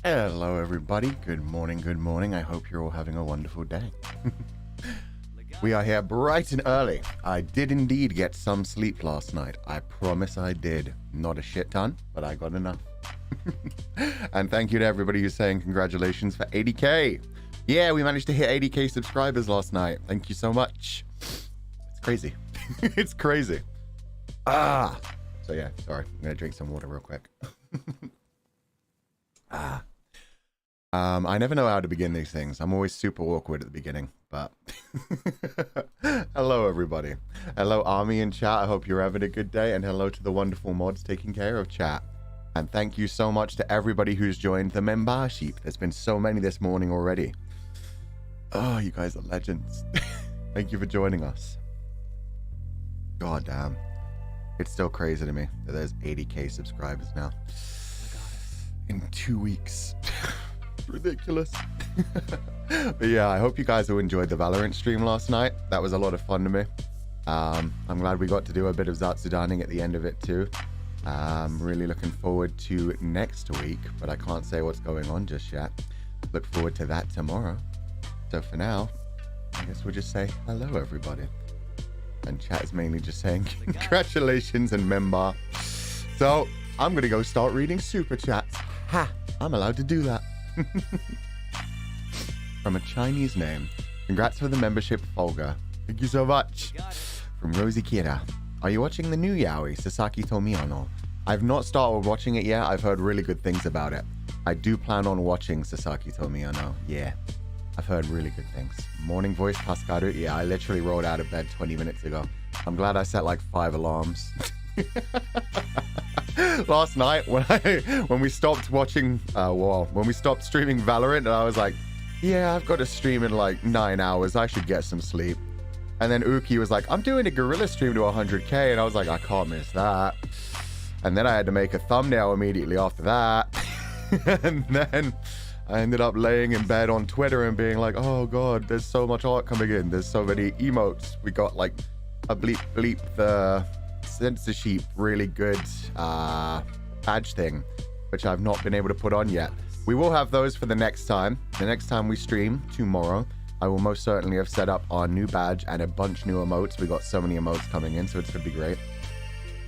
Hello everybody, good morning. I hope you're all having a wonderful day. We are here bright and early. I did indeed get some sleep last night. I promise I did. Not a shit ton, but I got enough. And thank you to everybody who's saying congratulations for 80k. Yeah, we managed to hit 80k subscribers last night. Thank you so much. It's crazy. It's crazy. So yeah, sorry. I'm gonna drink some water real quick. I never know how to begin these things. I'm always super awkward at the beginning, but hello everybody. Hello Army in chat. I hope you're having a good day, and hello to the wonderful mods taking care of chat. And thank you so much to everybody who's joined the membership. There's been so many this morning already. Oh, you guys are legends. Thank you for joining us. God damn. It's still crazy to me that there's 80k subscribers now. In 2 weeks. Ridiculous. But yeah, I hope you guys all enjoyed the Valorant stream last night. That was a lot of fun to me. I'm glad we got to do a bit of Zatsudaning at the end of it too. I'm really looking forward to next week, but I can't say what's going on just yet. Look forward to that tomorrow. So for now, I guess we'll just say hello everybody. And chat is mainly just saying congratulations and member. So I'm gonna go start reading super chats. Ha! I'm allowed to do that. From a Chinese name. Congrats for the membership, Fulgur. Thank you so much. From Rosie Kira. Are you watching the new Yaoi, Sasaki Tomiyano? I've not started watching it yet. I've heard really good things about it. I do plan on watching Sasaki Tomiyano. Yeah. I've heard really good things. Morning voice, Kaskaru. Yeah, I literally rolled out of bed 20 minutes ago. I'm glad I set like 5 alarms. Last night when we stopped watching when we stopped streaming Valorant, and I was like, yeah, I've got to stream in like 9 hours. I should get some sleep. And then Uki was like, I'm doing a gorilla stream to 100k, and I was like, I can't miss that. And then I had to make a thumbnail immediately after that. And then I ended up laying in bed on Twitter and being like, oh god, there's so much art coming in, there's so many emotes. We got like a bleep the censorship really good badge thing, which I've not been able to put on yet. We will have those for the next time. The next time we stream tomorrow, I will most certainly have set up our new badge and a bunch new emotes. We got so many emotes coming in, so it's gonna be great.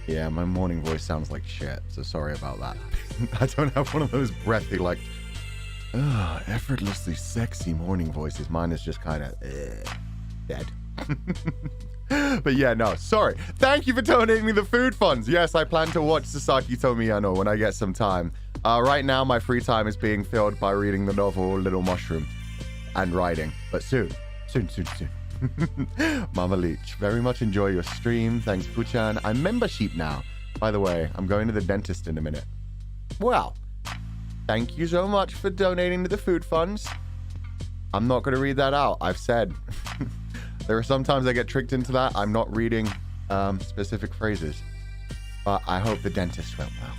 Yeah, my morning voice sounds like shit, so sorry about that. I don't have one of those breathy like effortlessly sexy morning voices. Mine is just kind of dead. But yeah, no, sorry. Thank you for donating me the food funds. Yes, I plan to watch Sasaki Tomiyano when I get some time. Right now, my free time is being filled by reading the novel Little Mushroom and writing. But soon. Mama Leech, very much enjoy your stream. Thanks, Puchan. I'm membership now. By the way, I'm going to the dentist in a minute. Well, thank you so much for donating to the food funds. I'm not going to read that out. I've said. There are sometimes I get tricked into that. I'm not reading specific phrases. But I hope the dentist went well.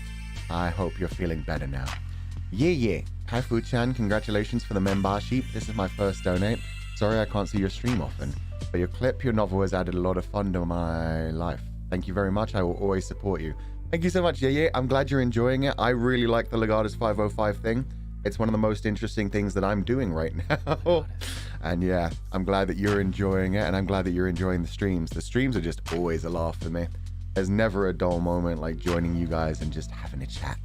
I hope you're feeling better now. Yeah. Hi, Fu-chan. Congratulations for the membership. This is my first donate. Sorry I can't see your stream often. But your novel has added a lot of fun to my life. Thank you very much. I will always support you. Thank you so much, Yeah. I'm glad you're enjoying it. I really like the Legatus 505 thing. It's one of the most interesting things that I'm doing right now. And yeah, I'm glad that you're enjoying it, and I'm glad that you're enjoying the streams. The streams are just always a laugh for me. There's never a dull moment like joining you guys and just having a chat.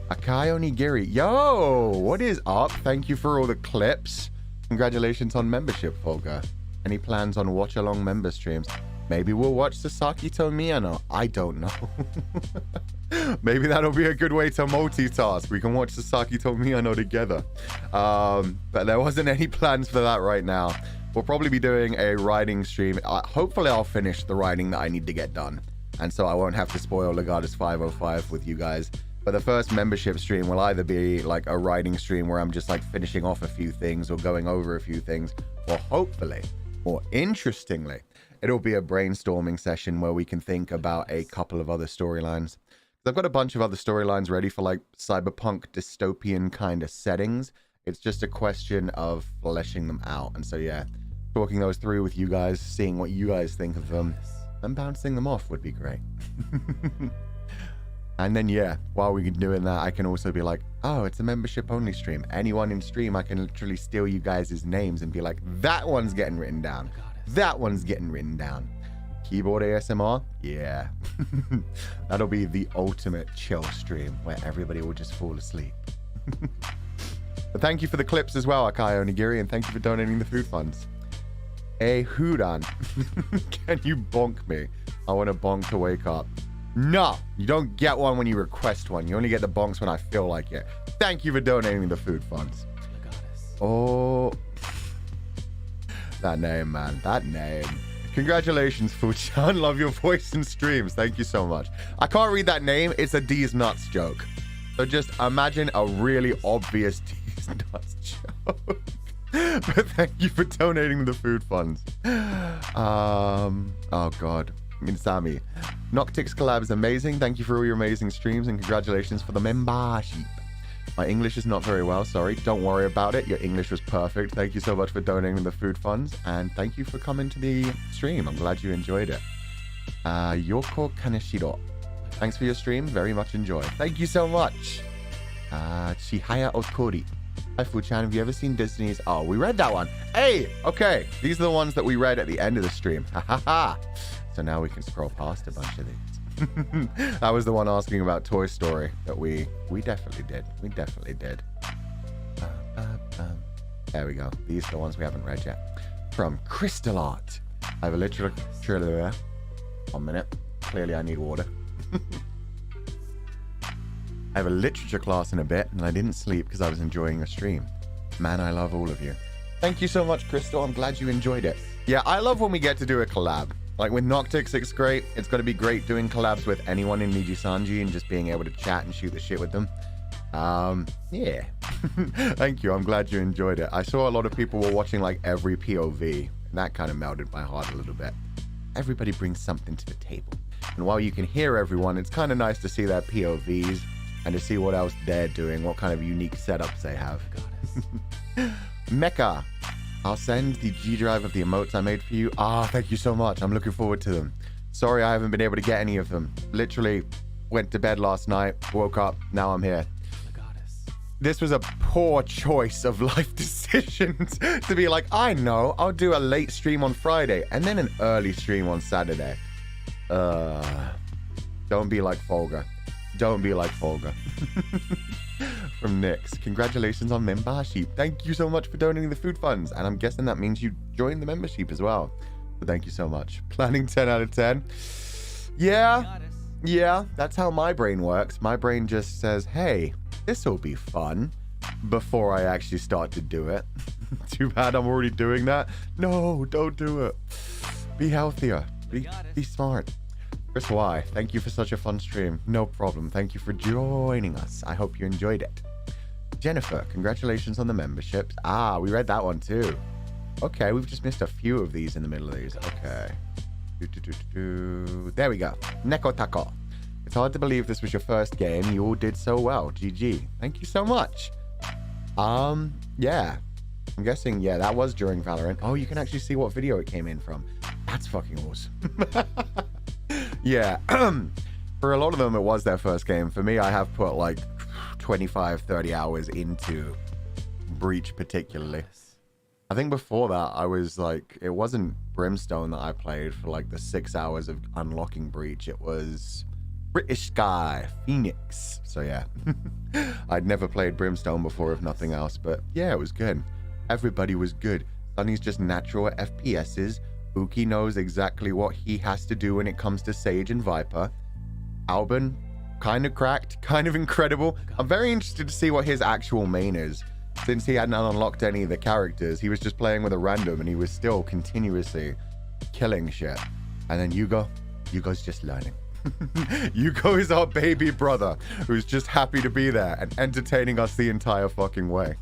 Akai Onigiri. Yo, what is up? Thank you for all the clips. Congratulations on membership, Fulgur. Any plans on watch-along member streams? Maybe we'll watch Sasaki Tomiyano. I don't know. Maybe that'll be a good way to multitask. We can watch Sasaki Tomiyano together. But there wasn't any plans for that right now. We'll probably be doing a writing stream. Hopefully I'll finish the writing that I need to get done. And so I won't have to spoil Legatus 505 with you guys. But the first membership stream will either be like a writing stream where I'm just like finishing off a few things or going over a few things. Or hopefully, or interestingly, it'll be a brainstorming session where we can think about a couple of other storylines. I've got a bunch of other storylines ready for like cyberpunk dystopian kind of settings. It's just a question of fleshing them out. And so yeah, talking those through with you guys, seeing what you guys think of them, and bouncing them off would be great. And then, yeah, while we're doing that, I can also be like, oh, it's a membership only stream. Anyone in stream, I can literally steal you guys' names and be like, that one's getting written down. That one's getting written down. Keyboard ASMR? Yeah. That'll be the ultimate chill stream where everybody will just fall asleep. But thank you for the clips as well, Akai Onigiri, and thank you for donating the food funds. Hey, Hudan, can you bonk me? I want a bonk to wake up. No, you don't get one when you request one. You only get the bonks when I feel like it. Thank you for donating the food funds. Oh, that name, man. That name. Congratulations, Fuchan. Love your voice and streams. Thank you so much. I can't read that name. It's a D's Nuts joke. So just imagine a really obvious D's Nuts joke. But thank you for donating the food funds. Oh, God. Minsami. Noctyx collab is amazing. Thank you for all your amazing streams and congratulations for the membership. My English is not very well, sorry. Don't worry about it. Your English was perfect. Thank you so much for donating the food funds and thank you for coming to the stream. I'm glad you enjoyed it. Yoko Kaneshiro. Thanks for your stream. Very much enjoyed. Thank you so much. Chihaya Otori. Hi, Fuchan. Have you ever seen Disney's... Oh, we read that one. Hey, okay. These are the ones that we read at the end of the stream. Ha ha ha. So now we can scroll past a bunch of these. That was the one asking about Toy Story that we definitely did. We definitely did. There we go. These are the ones we haven't read yet. From Crystal Art. I have a literature there. 1 minute. Clearly I need water. I have a literature class in a bit and I didn't sleep because I was enjoying the stream. Man, I love all of you. Thank you so much, Crystal. I'm glad you enjoyed it. Yeah, I love when we get to do a collab. Like with Noctyx, it's great. It's going to be great doing collabs with anyone in Nijisanji and just being able to chat and shoot the shit with them. Yeah. Thank you. I'm glad you enjoyed it. I saw a lot of people were watching like every POV. And that kind of melted my heart a little bit. Everybody brings something to the table. And while you can hear everyone, it's kind of nice to see their POVs and to see what else they're doing, what kind of unique setups they have. Mecha. I'll send the G drive of the emotes I made for you. Thank you so much. I'm looking forward to them. Sorry I haven't been able to get any of them. Literally went to bed last night, woke up, now I'm here. This was a poor choice of life decisions to be like, I know, I'll do a late stream on Friday and then an early stream on Saturday. Don't be like Fulgur. Don't be like Fulgur. From Nyx. Congratulations on membership. Thank you so much for donating the food funds. And I'm guessing that means you joined the membership as well. So thank you so much. Planning 10 out of 10. Yeah, that's how my brain works. My brain just says, hey, this will be fun before I actually start to do it. Too bad I'm already doing that. No, don't do it. Be healthier. Be smart. Chris Y, thank you for such a fun stream. No problem. Thank you for joining us. I hope you enjoyed it. Jennifer, congratulations on the memberships. We read that one too. Okay, we've just missed a few of these in the middle of these. Okay. There we go. Neko Tako. It's hard to believe this was your first game. You all did so well. GG. Thank you so much. Yeah. I'm guessing, yeah, that was during Valorant. Oh, you can actually see what video it came in from. That's fucking awesome. Yeah. For a lot of them, it was their first game. For me, I have put like 25, 30 hours into Breach particularly. I think before that, I was like, it wasn't Brimstone that I played for like the 6 hours of unlocking Breach. It was British Sky, Phoenix. So yeah, I'd never played Brimstone before, if nothing else. But yeah, it was good. Everybody was good. Sunny's just natural at FPSs. Uki knows exactly what he has to do when it comes to Sage and Viper. Alban, kind of cracked, kind of incredible. I'm very interested to see what his actual main is. Since he hadn't unlocked any of the characters, he was just playing with a random and he was still continuously killing shit. And then Yugo's just learning. Yugo is our baby brother who's just happy to be there and entertaining us the entire fucking way.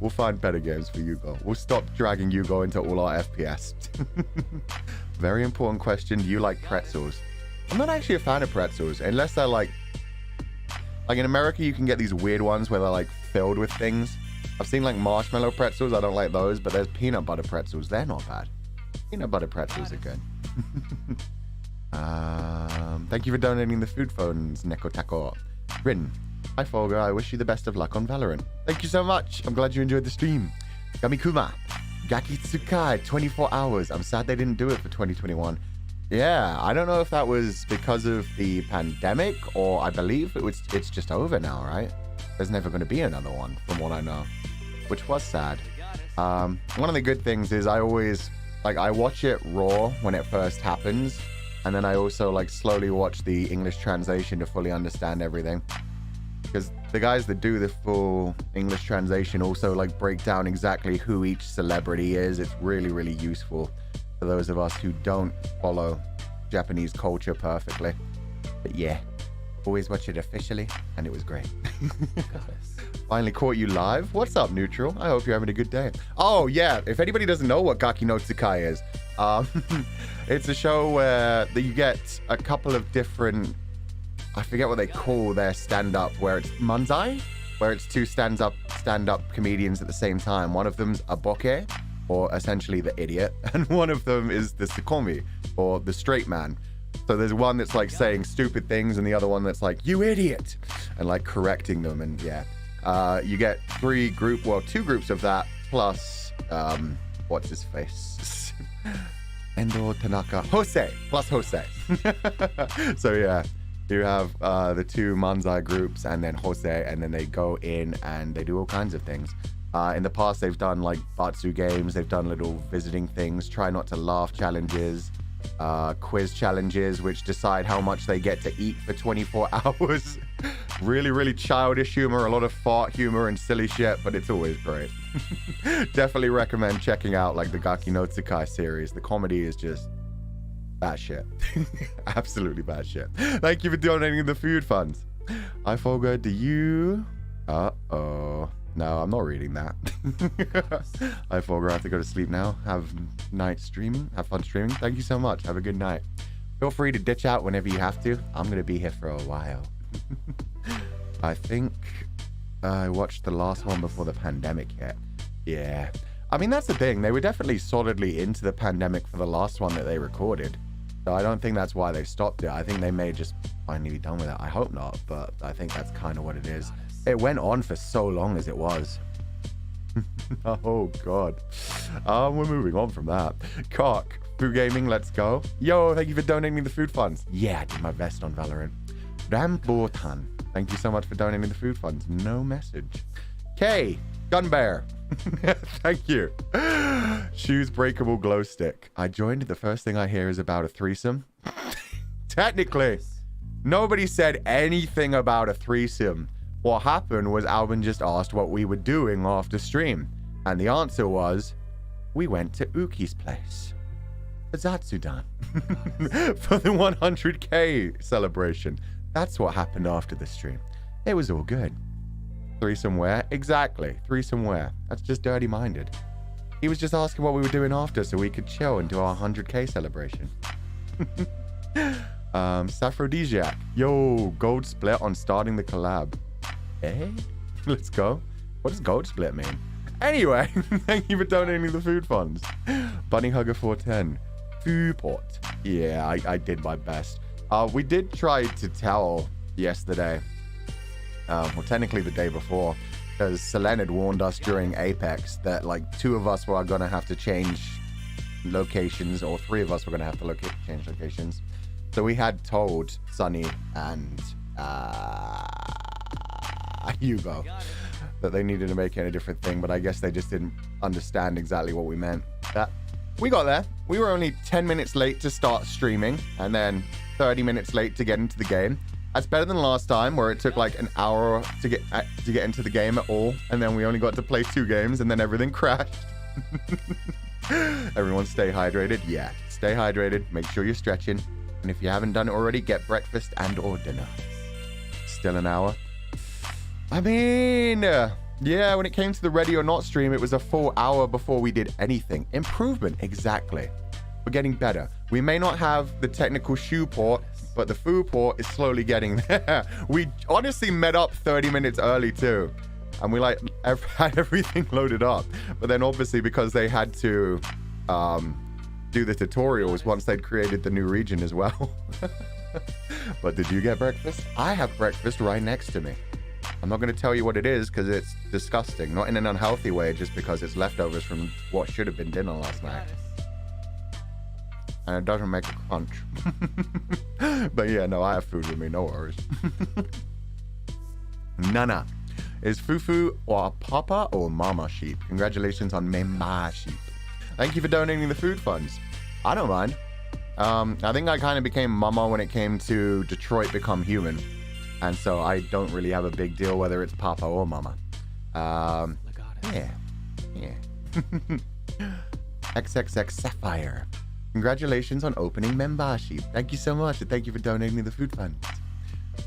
We'll find better games for Yugo. We'll stop dragging Yugo into all our FPS. Very important question. Do you like pretzels? I'm not actually a fan of pretzels unless they're like in America you can get these weird ones where they're like filled with things. I've seen like marshmallow pretzels. I don't like those, but there's peanut butter pretzels. They're not bad. Peanut butter pretzels are good. Thank you for donating the food phones, Neko Tako. Rin. Hi, Fulgur. I wish you the best of luck on Valorant. Thank you so much. I'm glad you enjoyed the stream. Gamikuma. Gaki Tsukai, 24 hours. I'm sad they didn't do it for 2021. Yeah, I don't know if that was because of the pandemic, or I believe it's just over now, right? There's never going to be another one, from what I know, which was sad. One of the good things is I always, like, I watch it raw when it first happens, and then I also, like, slowly watch the English translation to fully understand everything. Because the guys that do the full English translation also, like, break down exactly who each celebrity is. It's really, really useful for those of us who don't follow Japanese culture perfectly. But yeah, always watch it officially, and it was great. Finally caught you live. What's up, Neutral? I hope you're having a good day. Oh yeah, if anybody doesn't know what Gaki no Tsukai is, it's a show where you get a couple of different, I forget what they call their stand-up, where it's manzai, where it's two stand-up comedians at the same time. One of them's a bokeh, or essentially the idiot, and one of them is the tsukomi, or the straight man. So there's one that's like saying stupid things, and the other one that's like, you idiot, and like correcting them. And yeah, you get two groups of that, plus what's his face, Endo Tanaka, Jose, plus Jose. So yeah, you have the two manzai groups, and then Jose, and then they go in and they do all kinds of things. In the past, they've done like Batsu games, they've done little visiting things, try not to laugh challenges, quiz challenges, which decide how much they get to eat for 24 hours. Really, really childish humor, a lot of fart humor and silly shit, but it's always great. Definitely recommend checking out like the Gaki no Tsukai series. The comedy is just bad shit. Absolutely bad shit. Thank you for donating the food funds. Hi, Fulgur, do you... Uh-oh. No, I'm not reading that. Hi, Fulgur, I have to go to sleep now. Have fun streaming. Thank you so much. Have a good night. Feel free to ditch out whenever you have to. I'm going to be here for a while. I think I watched the last one before the pandemic hit. Yeah. I mean, that's the thing. They were definitely solidly into the pandemic for the last one that they recorded. So I don't think that's why they stopped it. I think they may just finally be done with it. I hope not, but I think that's kind of what it is. It went on for so long as it was. Oh, God. We're moving on from that. Cock, Food Gaming, let's go. Yo, thank you for donating the food funds. Yeah, I did my best on Valorant. Rambotan, thank you so much for donating the food funds. No message. K, Gunbear. Thank you. Shoes breakable glow stick. I joined. The first thing I hear is about a threesome. Technically, nobody said anything about a threesome. What happened was Alvin just asked what we were doing after stream. And the answer was, we went to Uki's place. The Zatsudan. For the 100K celebration. That's what happened after the stream. It was all good. Threesome where? Exactly. Threesome where? That's just dirty-minded. He was just asking what we were doing after so we could chill and do our 100K celebration. Saphrodisiac. Yo, gold split on starting the collab. Hey, let's go. What does gold split mean? Anyway, thank you for donating the food funds. Bunny Hugger 410. Foodport. Yeah, I did my best. We did try to tell yesterday, well, technically the day before, because Selene had warned us during Apex that like 2 of us were going to have to change locations, or 3 of us were going to have to change locations. So we had told Sunny and Hugo that they needed to make it a different thing, but I guess they just didn't understand exactly what we meant. We got there. We were only 10 minutes late to start streaming, and then 30 minutes late to get into the game. That's better than last time, where it took like an hour to get into the game at all, and then we only got to play 2 games, and then everything crashed. Everyone stay hydrated. Yeah, stay hydrated. Make sure you're stretching, and if you haven't done it already, get breakfast and or dinner. Still an hour. I mean, yeah, when it came to the Ready or Not stream, it was a full hour before we did anything. Improvement, exactly. We're getting better. We may not have the technical shoe port, but the food port is slowly getting there. We honestly met up 30 minutes early too. And we like had everything loaded up. But then obviously because they had to do the tutorials once they'd created the new region as well. But did you get breakfast? I have breakfast right next to me. I'm not going to tell you what it is because it's disgusting. Not in an unhealthy way, just because it's leftovers from what should have been dinner last night. And it doesn't make a crunch. But yeah, no, I have food with me, no worries. Nana. Is Fufu or Papa or Mama Sheep? Congratulations on Mema Sheep. Thank you for donating the food funds. I don't mind. I think I kind of became Mama when it came to Detroit Become Human. And so I don't really have a big deal whether it's Papa or Mama. Yeah. XXX Sapphire. Congratulations on opening membership. Thank you so much, and thank you for donating the food funds.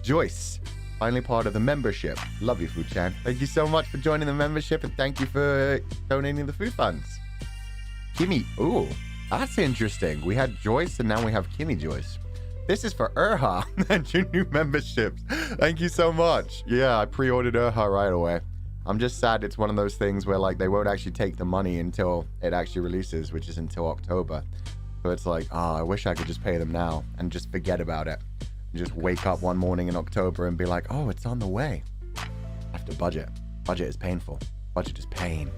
Joyce, finally part of the membership. Love you, Food-chan. Thank you so much for joining the membership, and thank you for donating the food funds. Kimmy, ooh, that's interesting. We had Joyce, and now we have Kimmy Joyce. This is for Urha and your new memberships. Thank you so much. Yeah, I pre-ordered Urha right away. I'm just sad it's one of those things where like they won't actually take the money until it actually releases, which is until October. So it's like, I wish I could just pay them now and just forget about it. And just wake up one morning in October and be like, oh, it's on the way. I have to budget. Budget is painful. Budget is pain.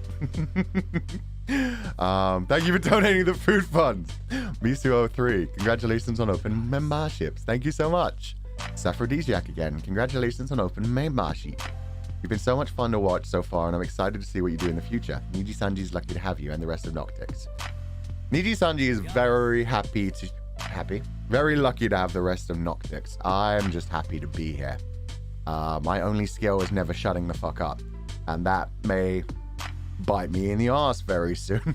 Thank you for donating the food funds. Misu03, congratulations on open memberships. Thank you so much. Saphrodisiac again, congratulations on open membership. You've been so much fun to watch so far, and I'm excited to see what you do in the future. Nijisanji's lucky to have you and the rest of Noctyx. Nijisanji is very very lucky to have the rest of Noctyx. I'm just happy to be here. My only skill is never shutting the fuck up, and that may bite me in the ass very soon.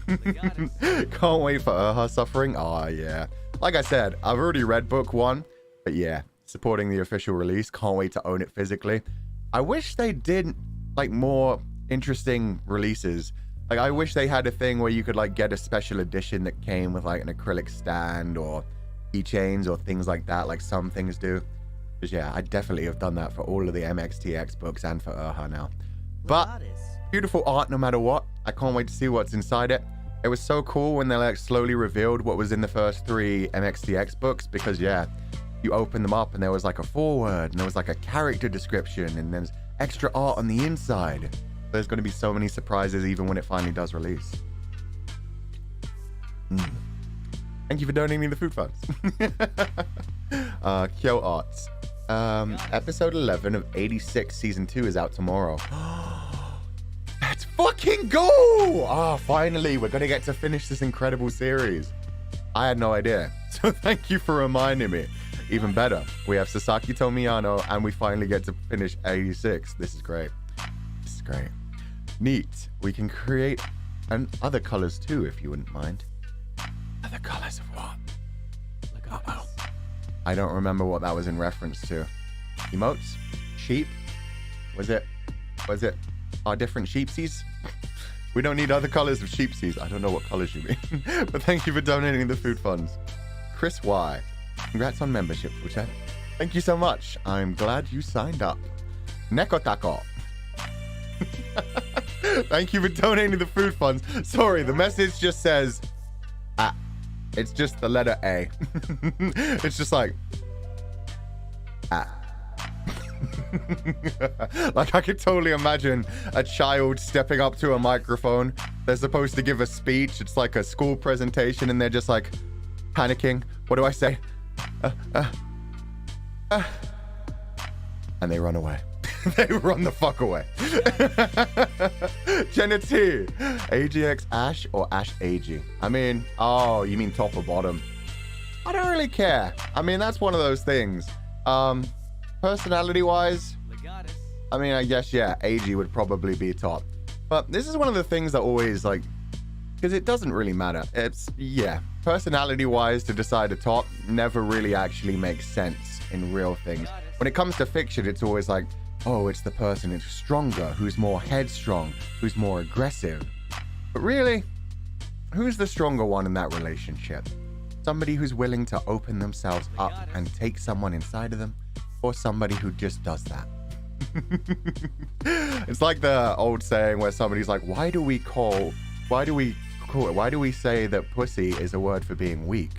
Can't wait for her suffering. Oh yeah, like I said, I've already read book 1, but yeah, supporting the official release. Can't wait to own it physically. I wish they did like more interesting releases. Like I wish they had a thing where you could like get a special edition that came with like an acrylic stand or keychains or things like that, like some things do. Because yeah, I definitely have done that for all of the MXTX books and for Urha now. But beautiful art no matter what. I can't wait to see what's inside it. It was so cool when they like slowly revealed what was in the first 3 MXTX books, because yeah, you open them up and there was like a foreword and there was like a character description and there's extra art on the inside. There's going to be so many surprises even when it finally does release. Thank you for donating the food funds. Kyo Arts. Episode 11 of 86 season 2 is out tomorrow. Let's fucking go! Finally, we're going to get to finish this incredible series. I had no idea. So thank you for reminding me. Even better, we have Sasaki Tomiyano and we finally get to finish 86. This is great. This is great. Neat. We can create other colors too, if you wouldn't mind. Other colors of what? Uh-oh. I don't remember what that was in reference to. Emotes? Sheep? Was it our different sheepsies? We don't need other colors of sheepsies. I don't know what colors you mean. But thank you for donating the food funds. Chris Y. Congrats on membership, Fuchan. Thank you so much. I'm glad you signed up. Nekotako. Thank you for donating the food funds. Sorry, the message just says it's just the letter A. It's just like like I could totally imagine a child stepping up to a microphone. They're supposed to give a speech. It's like a school presentation and they're just like panicking. What do I say? And they run away. They run the fuck away. Jenna T. AGX Ash or Ash AG? I mean, oh, you mean top or bottom? I don't really care. I mean, that's one of those things. Personality-wise, I mean, I guess, yeah, AG would probably be top. But this is one of the things that always, like, because it doesn't really matter. It's, yeah, personality-wise to decide a top never really actually makes sense in real things. When it comes to fiction, it's always like, oh, it's the person who's stronger, who's more headstrong, who's more aggressive. But really, who's the stronger one in that relationship? Somebody who's willing to open themselves up and take someone inside of them, or somebody who just does that? It's like the old saying where somebody's like, why do we cool. Why do we say that pussy is a word for being weak?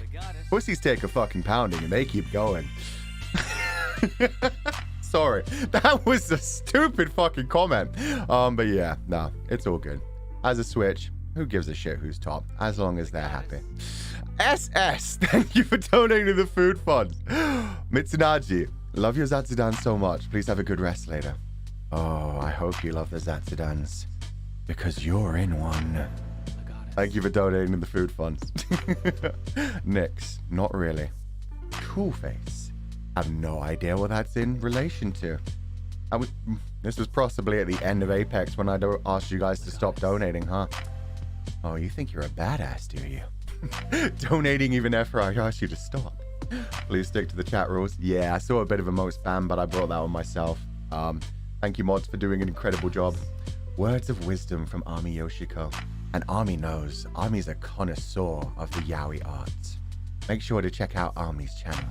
Pussies take a fucking pounding and they keep going. Sorry, that was a stupid fucking comment. But yeah, no, it's all good. As a Switch, who gives a shit who's top, as long as they're happy. SS, thank you for donating to the food fund. Mitsunaji, love your Zatsudan so much. Please have a good rest later. Oh, I hope you love the Zatsudans, because you're in one. Thank you for donating to the food funds. Nix, not really. Cool face. Have no idea what that's in relation to. This was possibly at the end of Apex when I asked you guys to stop donating, huh? Oh, you think you're a badass, do you? Donating even after I asked you to stop. Please stick to the chat rules. Yeah, I saw a bit of emote spam, but I brought that on myself. Thank you, mods, for doing an incredible job. Words of wisdom from Ami Yoshiko. And Ami knows.Ami's a connoisseur of the yaoi arts. Make sure to check outAmi's channel.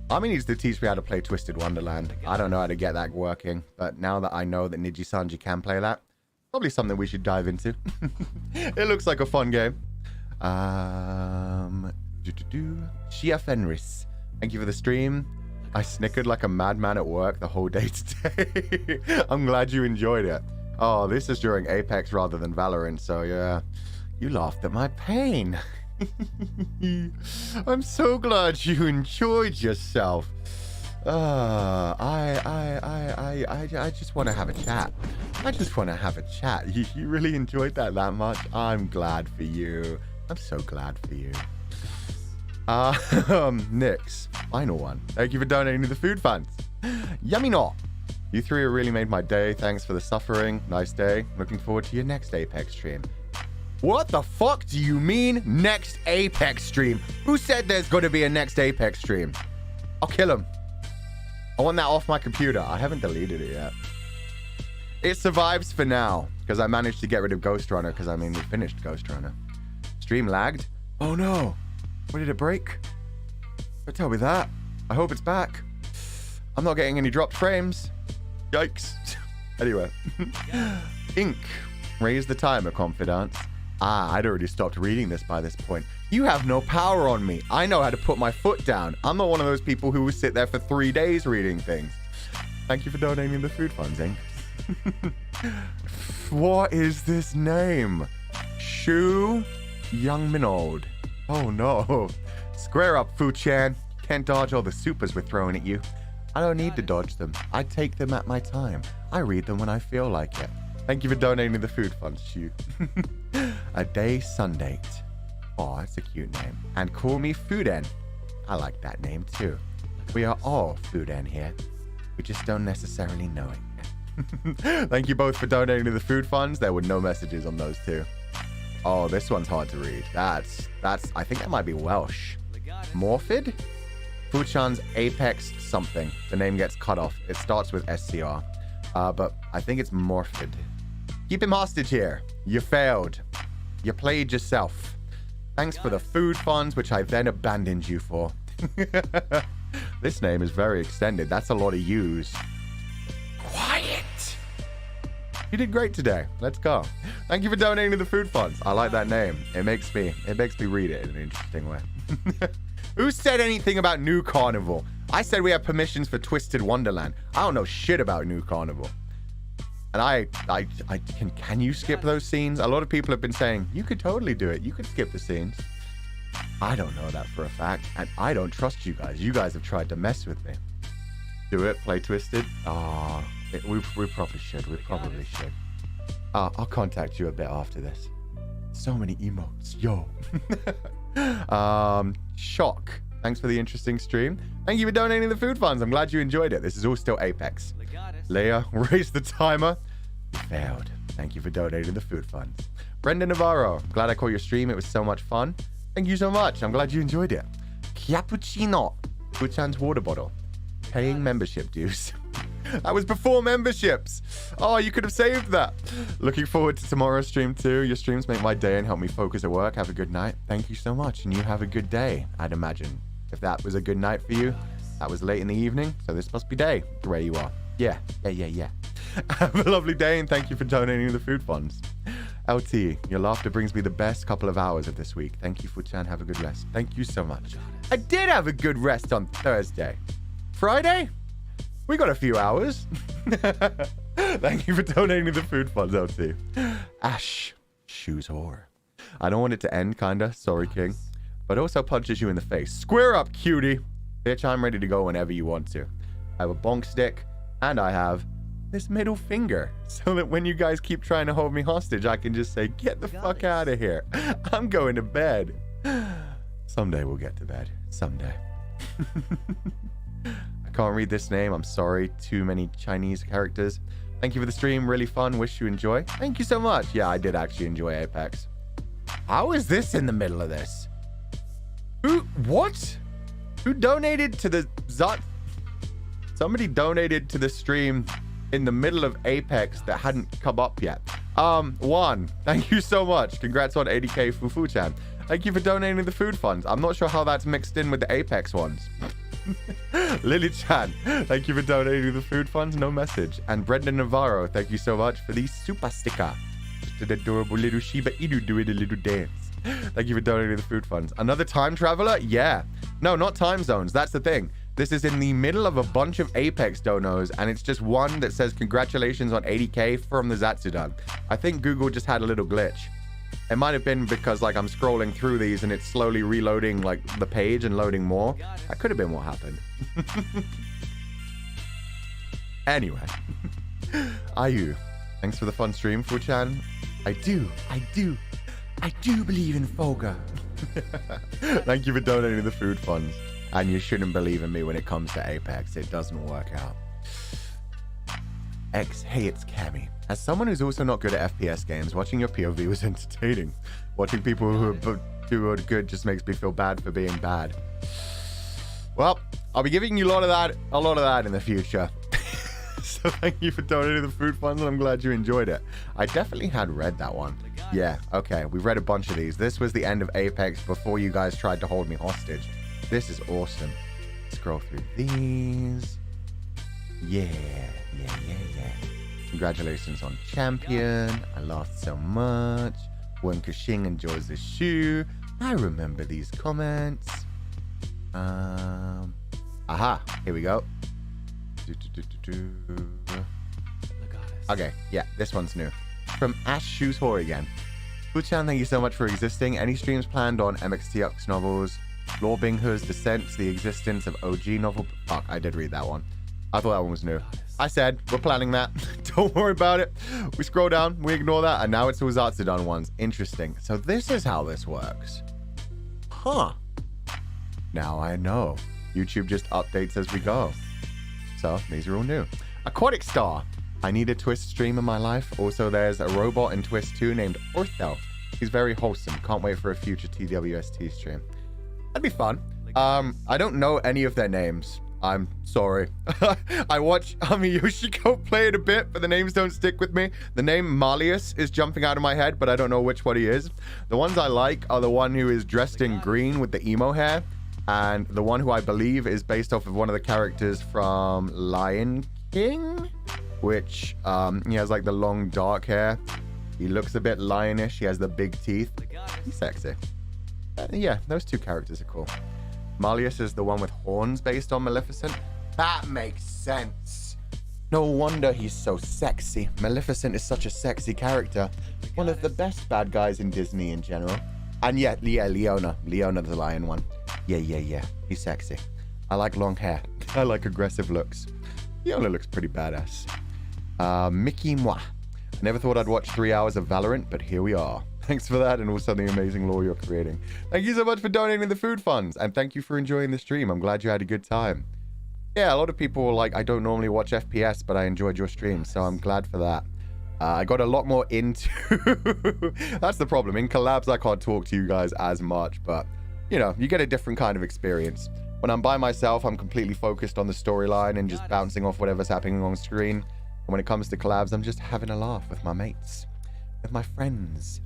Ami needs to teach me how to play Twisted Wonderland. I don't know how to get that working, but now that I know that Nijisanji can play that, probably something we should dive into. It looks like a fun game. Shia Fenris, thank you for the stream. I snickered like a madman at work the whole day today. I'm glad you enjoyed it. Oh, this is during Apex rather than Valorant, so yeah. You laughed at my pain. I'm so glad you enjoyed yourself. I just want to have a chat. I just want to have a chat. You really enjoyed that much? I'm glad for you. I'm so glad for you. Nix, final one. Thank you for donating to the food funds. Yummy not. You three have really made my day. Thanks for the suffering. Nice day. Looking forward to your next Apex stream. What the fuck do you mean next Apex stream? Who said there's going to be a next Apex stream? I'll kill him. I want that off my computer. I haven't deleted it yet. It survives for now because I managed to get rid of Ghost Runner because, I mean, we finished Ghost Runner. Stream lagged? Oh no. Where did it break? Don't tell me that. I hope it's back. I'm not getting any dropped frames. Yikes. Anyway. Ink. Raise the timer, confidants. Ah, I'd already stopped reading this by this point. You have no power on me. I know how to put my foot down. I'm not one of those people who will sit there for 3 days reading things. Thank you for donating the food funds, Ink. What is this name? Shu Young Minold. Oh no. Square up, Fu-chan. Can't dodge all the supers we're throwing at you. I don't need to dodge them. I take them at my time. I read them when I feel like it. Thank you for donating the food funds, Shu. A day Sundate. Oh, that's a cute name. And call me Fuden. I like that name too. We are all Fuden here. We just don't necessarily know it yet. Thank you both for donating to the food funds. There were no messages on those two. Oh, this one's hard to read. That's I think that might be Welsh. Morphid? Fu-chan's Apex something. The name gets cut off. It starts with SCR. But I think it's Morphid. Keep him hostage here. You failed. You played yourself. Thanks for the food funds, which I then abandoned you for. This name is very extended. That's a lot of U's. Quiet. You did great today. Let's go. Thank you for donating to the food funds. I like that name. It makes me read it in an interesting way. Who said anything about New Carnival? I said we have permissions for Twisted Wonderland. I don't know shit about New Carnival. And can you skip those scenes? A lot of people have been saying, you could totally do it. You could skip the scenes. I don't know that for a fact. And I don't trust you guys. You guys have tried to mess with me. Do it. Play Twisted. Ah, we probably should. We probably should. I'll contact you a bit after this. So many emotes. Yo. Shock. Thanks for the interesting stream. Thank you for donating the food funds. I'm glad you enjoyed it. This is all still Apex. Leia, raise the timer. You failed. Thank you for donating the food funds. Brendan Navarro, glad I caught your stream. It was so much fun. Thank you so much. I'm glad you enjoyed it. Cappuccino. Fu-chan's water bottle. Paying membership dues. That was before memberships. Oh, you could have saved that. Looking forward to tomorrow's stream too. Your streams make my day and help me focus at work. Have a good night. Thank you so much. And you have a good day, I'd imagine. If that was a good night for you, that was late in the evening. So this must be day where you are. Yeah. Have a lovely day and thank you for donating the food funds. LT, your laughter brings me the best couple of hours of this week. Thank you, Fuchan. Have a good rest. Thank you so much. I did have a good rest on Thursday. Friday? We got a few hours. Thank you for donating to the food funds, LT. Ash, shoes whore. I don't want it to end, kinda. Sorry, King. But also punches you in the face. Square up, cutie. Bitch, I'm ready to go whenever you want to. I have a bonk stick, and I have this middle finger, so that when you guys keep trying to hold me hostage, I can just say, get the fuck out of here. I'm going to bed. Someday we'll get to bed. Someday. I can't read this name. I'm sorry. Too many Chinese characters. Thank you for the stream. Really fun. Wish you enjoy. Thank you so much. Yeah, I did actually enjoy Apex. How is this in the middle of this? What? Who donated to the Somebody donated to the stream in the middle of Apex that hadn't come up yet. Juan, thank you so much. Congrats on 80k Fufu-chan. Thank you for donating the food funds. I'm not sure how that's mixed in with the Apex ones. Lily-chan, thank you for donating the food funds. No message. And Brendan Navarro, thank you so much for the super sticker. Just an adorable little Shiba Inu doing a little dance. Thank you for donating the food funds. Another time traveler? Yeah. No, not time zones. That's the thing. This is in the middle of a bunch of Apex donos, and it's just one that says congratulations on 80k from the Zatsudan. I think Google just had a little glitch. It might have been because like I'm scrolling through these and it's slowly reloading like the page and loading more. That could have been what happened. Anyway. Ayu, thanks for the fun stream, Fuchan. I do believe in Fulgur. Thank you for donating the food funds. And you shouldn't believe in me when it comes to Apex. It doesn't work out. Hey, it's Cammy. As someone who's also not good at FPS games, watching your POV was entertaining. Watching people who are good just makes me feel bad for being bad. Well, I'll be giving you a lot of that in the future. So thank you for donating the food funds, and I'm glad you enjoyed it. I definitely had read that one. Yeah, okay, we've read a bunch of these. This was the end of Apex before you guys tried to hold me hostage. This is awesome. Scroll through these. Yeah. Congratulations on champion. I laughed so much. Wen Kashing enjoys the shoe. I remember these comments. Aha, here we go. Okay, yeah, this one's new. From Ash Shoes Whore again. Fuchan, thank you so much for existing. Any streams planned on MXTX novels? Law Binghu's Descent, the existence of OG novel. Fuck, I did read that one. I thought that one was new. I said, we're planning that. Don't worry about it. We scroll down, we ignore that, and now it's all Zatsudan ones. Interesting. So this is how this works. Huh. Now I know. YouTube just updates as we go. So these are all new. Aquatic Star. I need a Twist stream in my life. Also, there's a robot in Twist 2 named Ortho. He's very wholesome. Can't wait for a future TWST stream. That'd be fun. I don't know any of their names. I'm sorry. I watch Yoshiko play it a bit, but the names don't stick with me. The name Malleus is jumping out of my head, but I don't know which one he is. The ones I like are the one who is dressed in green with the emo hair, and the one who I believe is based off of one of the characters from Lion King, which he has like the long dark hair. He looks a bit lionish. He has the big teeth. He's sexy. Yeah, those two characters are cool. Malleus is the one with horns based on Maleficent. That makes sense. No wonder he's so sexy. Maleficent is such a sexy character. One of the best bad guys in Disney in general. And yeah, Leona. Leona the lion one. Yeah. He's sexy. I like long hair. I like aggressive looks. Leona looks pretty badass. Mickey Moi. I never thought I'd watch 3 hours of Valorant, but here we are. Thanks for that, and also the amazing lore you're creating. Thank you so much for donating the food funds, and thank you for enjoying the stream. I'm glad you had a good time. Yeah, a lot of people were like, I don't normally watch FPS, but I enjoyed your stream, so I'm glad for that. I got a lot more into... That's the problem. In collabs, I can't talk to you guys as much, but, you know, you get a different kind of experience. When I'm by myself, I'm completely focused on the storyline and just bouncing off whatever's happening on screen. And when it comes to collabs, I'm just having a laugh with my mates, with my friends,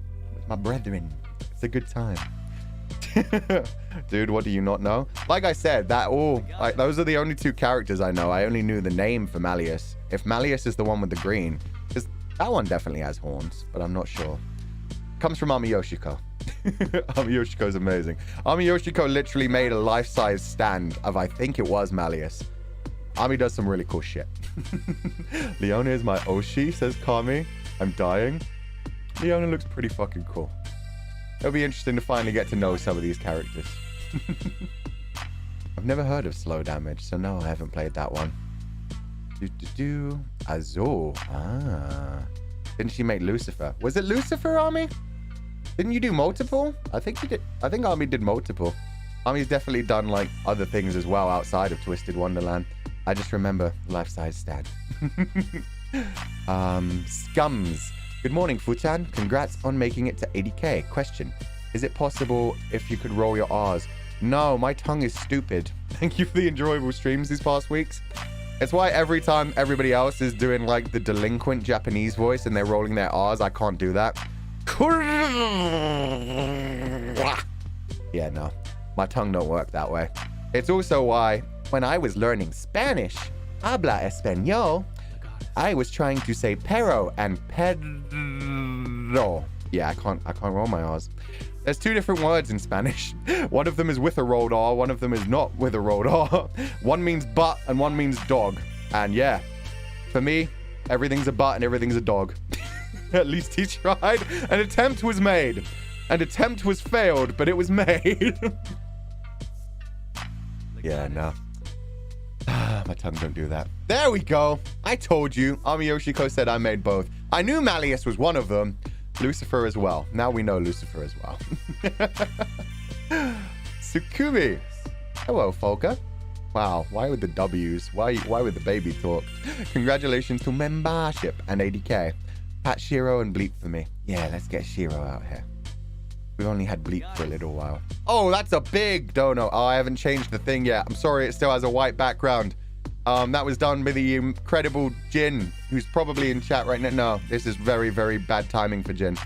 my brethren. It's a good time. Dude, what do you not know? Like I said, those are the only two characters I know. I only knew the name for Malleus. If Malleus is the one with the green, because that one definitely has horns, but I'm not sure. Comes from Ami Yoshiko. Ami Yoshiko's amazing. Ami Yoshiko literally made a life-size stand of, I think it was Malleus. Ami does some really cool shit. Leona is my Oshi, says Kami. I'm dying. Leona looks pretty fucking cool. It'll be interesting to finally get to know some of these characters. I've never heard of Slow Damage, so no, I haven't played that one. Azul. Ah. Didn't she make Lucifer? Was it Lucifer, Ami? Didn't you do multiple? I think you did. I think Ami did multiple. Ami's definitely done like other things as well outside of Twisted Wonderland. I just remember life-size stand. Scums. Good morning, Futan. Congrats on making it to 80k. Question. Is it possible if you could roll your R's? No, my tongue is stupid. Thank you for the enjoyable streams these past weeks. It's why every time everybody else is doing like the delinquent Japanese voice and they're rolling their R's, I can't do that. Yeah, no. My tongue don't work that way. It's also why when I was learning Spanish, habla español, I was trying to say pero and pedro. Yeah, I can't roll my R's. There's two different words in Spanish. One of them is with a rolled R, one of them is not with a rolled R. One means butt and one means dog. And yeah, for me, everything's a butt and everything's a dog. At least he tried. An attempt was made. An attempt was failed, but it was made. Yeah, no. My tongue don't do that. There we go. I told you. Ami Yoshiko said I made both. I knew Malleus was one of them. Lucifer as well. Now we know Lucifer as well. Sukumi. Hello, Fulgur. Wow, why with the W's? Why with the baby talk? Congratulations to membership and 80k. Pat Shiro and Bleep for me. Yeah, let's get Shiro out here. We've only had Bleep for a little while. Oh, that's a big dono. Oh, I haven't changed the thing yet. I'm sorry, it still has a white background. That was done by the incredible Jin, who's probably in chat right now. No, this is very, very bad timing for Jin.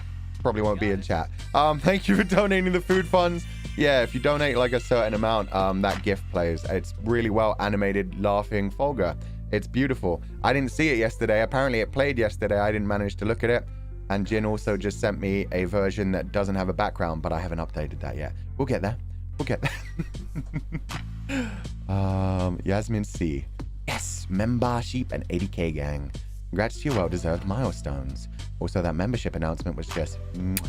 Probably won't be in chat. Thank you for donating the food funds. Yeah, if you donate like a certain amount, that gift plays. It's really well animated, laughing Fulgur. It's beautiful. I didn't see it yesterday. Apparently it played yesterday. I didn't manage to look at it. And Jin also just sent me a version that doesn't have a background, but I haven't updated that yet. We'll get there. We'll get there. Yasmin C. Yes, membership and 80k gang. Congrats to your well-deserved milestones. Also, that membership announcement was just, mwah.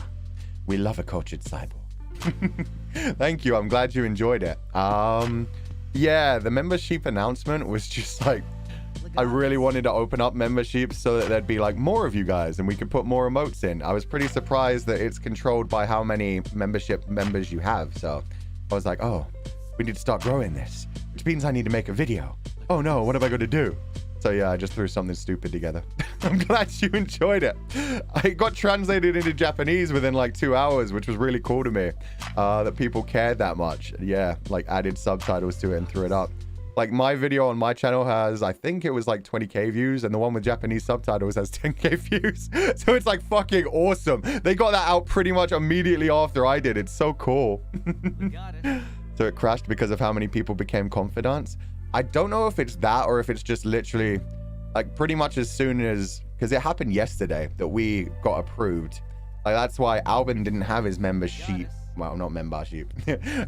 We love a cultured cyborg. Thank you. I'm glad you enjoyed it. Yeah, the membership announcement was just like, I really wanted to open up memberships so that there'd be like more of you guys and we could put more emotes in. I was pretty surprised that it's controlled by how many membership members you have. So I was like, oh, we need to start growing this, which means I need to make a video. Oh no, what am I going to do? So yeah, I just threw something stupid together. I'm glad you enjoyed it. It got translated into Japanese within like 2 hours, which was really cool to me, that people cared that much. Yeah, like added subtitles to it and threw it up. Like my video on my channel has, I think it was like 20k views, and the one with Japanese subtitles has 10k views. So it's like fucking awesome. They got that out pretty much immediately after I did. It's so cool. We got it. So it crashed because of how many people became confidants. I don't know if it's that or if it's just literally like pretty much as soon as, because it happened yesterday that we got approved. Like that's why Albin didn't have his membership. Well, not membership.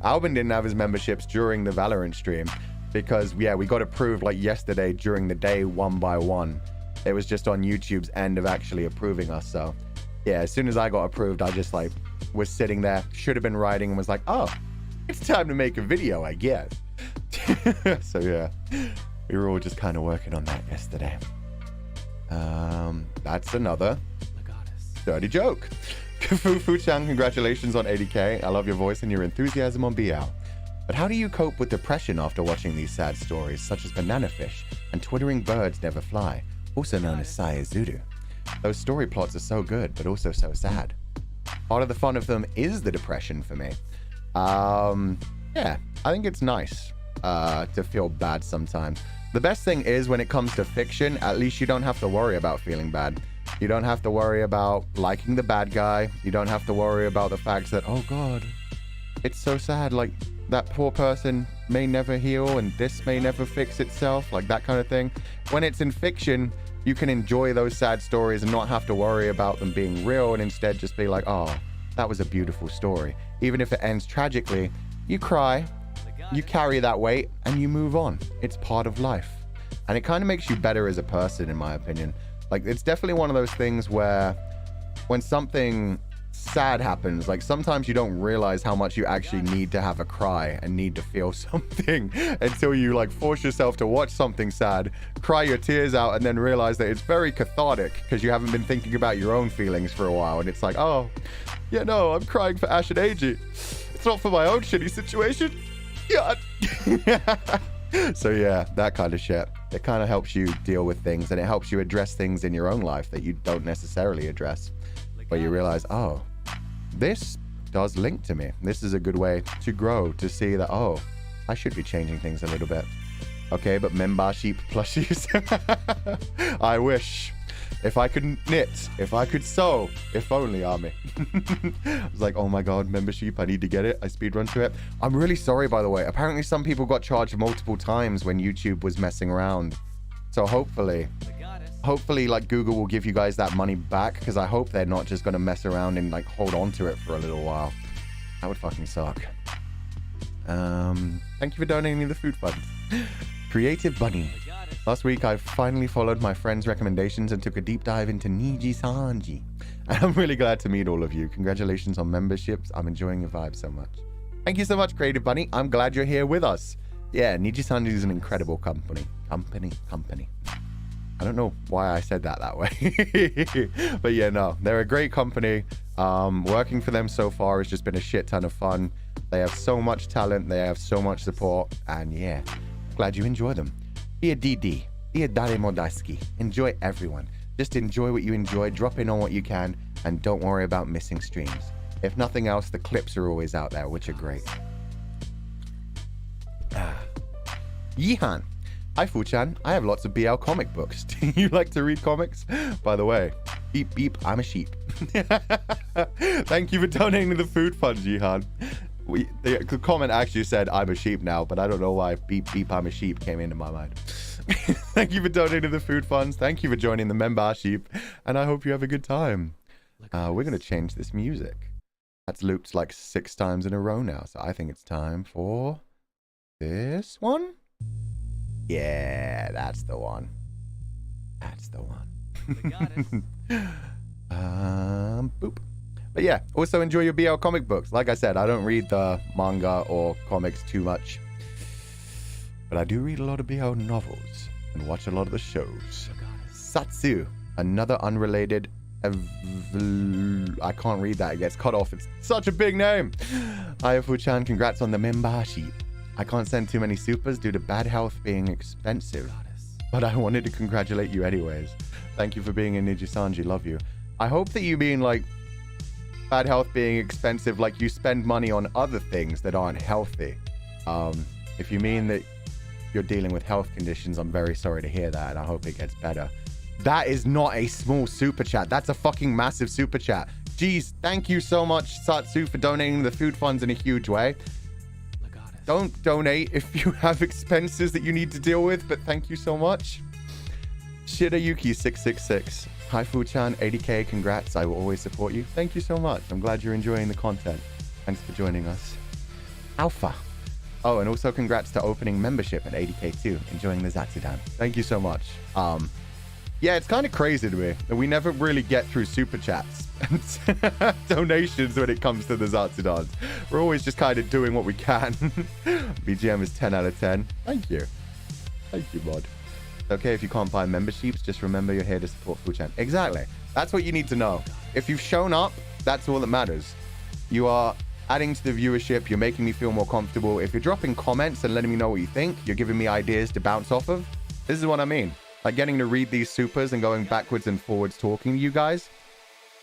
Albin didn't have his memberships during the Valorant stream because yeah, we got approved like yesterday during the day, one by one. It was just on YouTube's end of actually approving us. So yeah, as soon as I got approved, I just like was sitting there, should have been writing and was like, oh, it's time to make a video, I guess. So yeah, we were all just kind of working on that yesterday. That's another dirty joke. Fu-Chan, congratulations on 80k. I love your voice and your enthusiasm on BL. But how do you cope with depression after watching these sad stories such as Banana Fish and Twittering Birds Never Fly, also known as Sayazuru? Those story plots are so good, but also so sad. Part of the fun of them is the depression for me. Yeah, I think it's nice to feel bad sometimes. The best thing is when it comes to fiction, at least you don't have to worry about feeling bad. You don't have to worry about liking the bad guy. You don't have to worry about the fact that, oh God, it's so sad. Like that poor person may never heal and this may never fix itself, like that kind of thing. When it's in fiction, you can enjoy those sad stories and not have to worry about them being real, and instead just be like, oh, that was a beautiful story. Even if it ends tragically, you cry, you carry that weight, and you move on. It's part of life. And it kind of makes you better as a person, in my opinion. Like, it's definitely one of those things where when something sad happens, like sometimes you don't realize how much you actually need to have a cry and need to feel something until you like force yourself to watch something sad, cry your tears out, and then realize that it's very cathartic because you haven't been thinking about your own feelings for a while. And it's like, oh, yeah, no, I'm crying for Ash and Eiji. It's not for my own shitty situation. God. So yeah, that kind of shit. It kind of helps you deal with things, and it helps you address things in your own life that you don't necessarily address. But you realize, oh, this does link to me. This is a good way to grow, to see that, oh, I should be changing things a little bit. Okay, but membership plushies. I wish. If I could knit, if I could sew, if only, Army. I was like, oh my God, membership, I need to get it. I speedrun to it. I'm really sorry, by the way. Apparently some people got charged multiple times when YouTube was messing around. So hopefully like Google will give you guys that money back, because I hope they're not just going to mess around and like hold on to it for a little while. That would fucking suck. Thank you for donating the food funds. Creative Bunny. Last week I finally followed my friend's recommendations and took a deep dive into Nijisanji. And I'm really glad to meet all of you. Congratulations on memberships. I'm enjoying your vibe so much. Thank you so much, Creative Bunny. I'm glad you're here with us. Yeah, Nijisanji is an incredible company. I don't know why I said that way. But yeah, no, they're a great company. Working for them so far has just been a shit ton of fun. They have so much talent. They have so much support. And yeah, glad you enjoy them. Be a DD. Be a Daremo Daisuki. Enjoy everyone. Just enjoy what you enjoy. Drop in on what you can. And don't worry about missing streams. If nothing else, the clips are always out there, which are great. Yihan. Hi, Fu-chan. I have lots of BL comic books. Do you like to read comics? By the way, beep, beep, I'm a sheep. Thank you for donating to the food fund, Jihan. The comment actually said, I'm a sheep now, but I don't know why beep, beep, I'm a sheep came into my mind. Thank you for donating to the food funds. Thank you for joining the membership. And I hope you have a good time. We're going to change this music. That's looped like 6 times in a row now. So I think it's time for this one. Yeah, that's the one. That's the one. Boop. But yeah, also enjoy your BL comic books. Like I said, I don't read the manga or comics too much, but I do read a lot of BL novels and watch a lot of the shows. Satsu, another unrelated. I can't read that. It gets cut off. It's such a big name. Ayafu-chan, congrats on the membership. I can't send too many supers due to bad health being expensive, but I wanted to congratulate you anyways. Thank you for being in Nijisanji. Love you. I hope that you mean like bad health being expensive, like you spend money on other things that aren't healthy. If you mean that you're dealing with health conditions, I'm very sorry to hear that, and I hope it gets better. That is not a small super chat. That's a fucking massive super chat. Jeez, thank you so much, Satsu, for donating the food funds in a huge way. Don't donate if you have expenses that you need to deal with, but thank you so much. Shirayuki666. Hi, Fu-chan. 80k. Congrats. I will always support you. Thank you so much. I'm glad you're enjoying the content. Thanks for joining us. Alpha. Oh, and also congrats to opening membership at 80k too. Enjoying the Zatsudan. Thank you so much. Yeah, it's kind of crazy to me that we never really get through super chats and donations when it comes to the Zatsudans. We're always just kind of doing what we can. BGM is 10 out of 10. Thank you. Thank you, mod. Okay, if you can't buy memberships, just remember you're here to support Fu-chan. Exactly. That's what you need to know. If you've shown up, that's all that matters. You are adding to the viewership. You're making me feel more comfortable. If you're dropping comments and letting me know what you think, you're giving me ideas to bounce off of. This is what I mean. Like getting to read these supers and going backwards and forwards talking to you guys.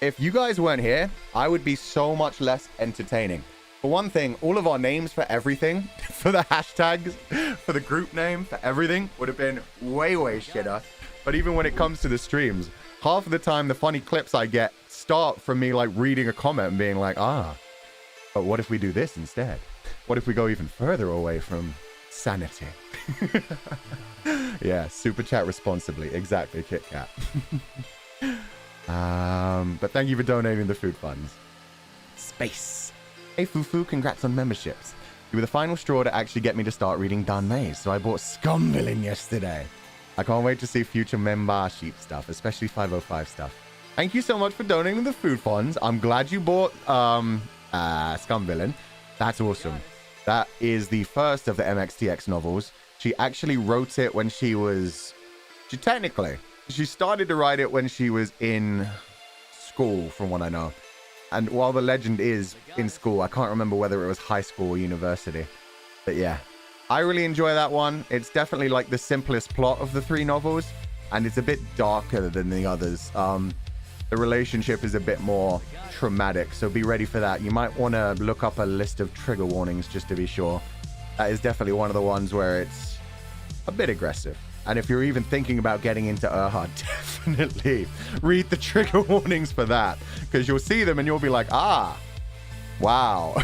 If you guys weren't here, I would be so much less entertaining. For one thing, all of our names for everything, for the hashtags, for the group name, for everything, would have been way, way shitter. But even when it comes to the streams, half of the time, the funny clips I get start from me like reading a comment and being like, but what if we do this instead? What if we go even further away from sanity. Yeah, super chat responsibly. Exactly, Kit Kat. But thank you for donating the food funds. Space. Hey, Fufu, congrats on memberships. You were the final straw to actually get me to start reading Dan Mays, so I bought Scumvillain yesterday. I can't wait to see future membership stuff, especially 505 stuff. Thank you so much for donating the food funds. I'm glad you bought Scumvillain. That's awesome. That is the first of the MXTX novels. She actually wrote it when she started to write it when she was in school, from what I know. And while the legend is in school, I can't remember whether it was high school or university. But yeah, I really enjoy that one. It's definitely like the simplest plot of the 3 novels, and it's a bit darker than the others. The relationship is a bit more traumatic, so be ready for that. You might want to look up a list of trigger warnings just to be sure. That is definitely one of the ones where it's a bit aggressive. And if you're even thinking about getting into Urha, definitely read the trigger warnings for that, because you'll see them and you'll be like, ah, wow.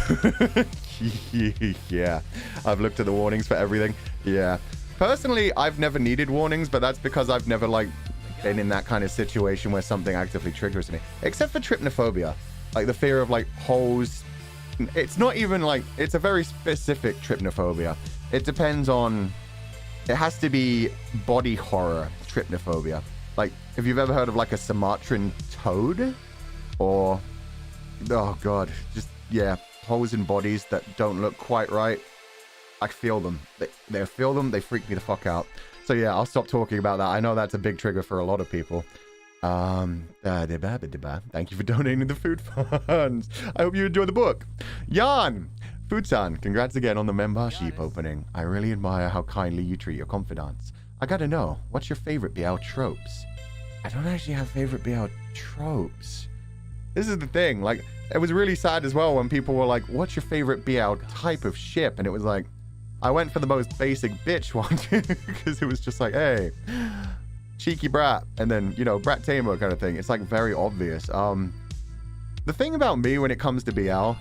Yeah, I've looked at the warnings for everything. Yeah, personally, I've never needed warnings, but that's because I've never like been in that kind of situation where something actively triggers me, except for trypnophobia, like the fear of like holes. It's not even like, it's a very specific trypnophobia. It depends on, it has to be body horror trypnophobia. Like if you've ever heard of like a Sumatran toad, or oh god, just yeah, holes in bodies that don't look quite right. I feel them. They feel them. They freak me the fuck out. So yeah, I'll stop talking about that. I know that's a big trigger for a lot of people. Thank you for donating the food funds. I hope you enjoy the book. Jan, Futan, congrats again on the membership opening. I really admire how kindly you treat your confidants. I gotta know, what's your favorite BL tropes? I don't actually have favorite BL tropes. This is the thing, like, it was really sad as well when people were like, what's your favorite BL type of ship? And it was like, I went for the most basic bitch one, because it was just like, hey, cheeky brat, and then, you know, brat tamer kind of thing. It's like very obvious. The thing about me when it comes to BL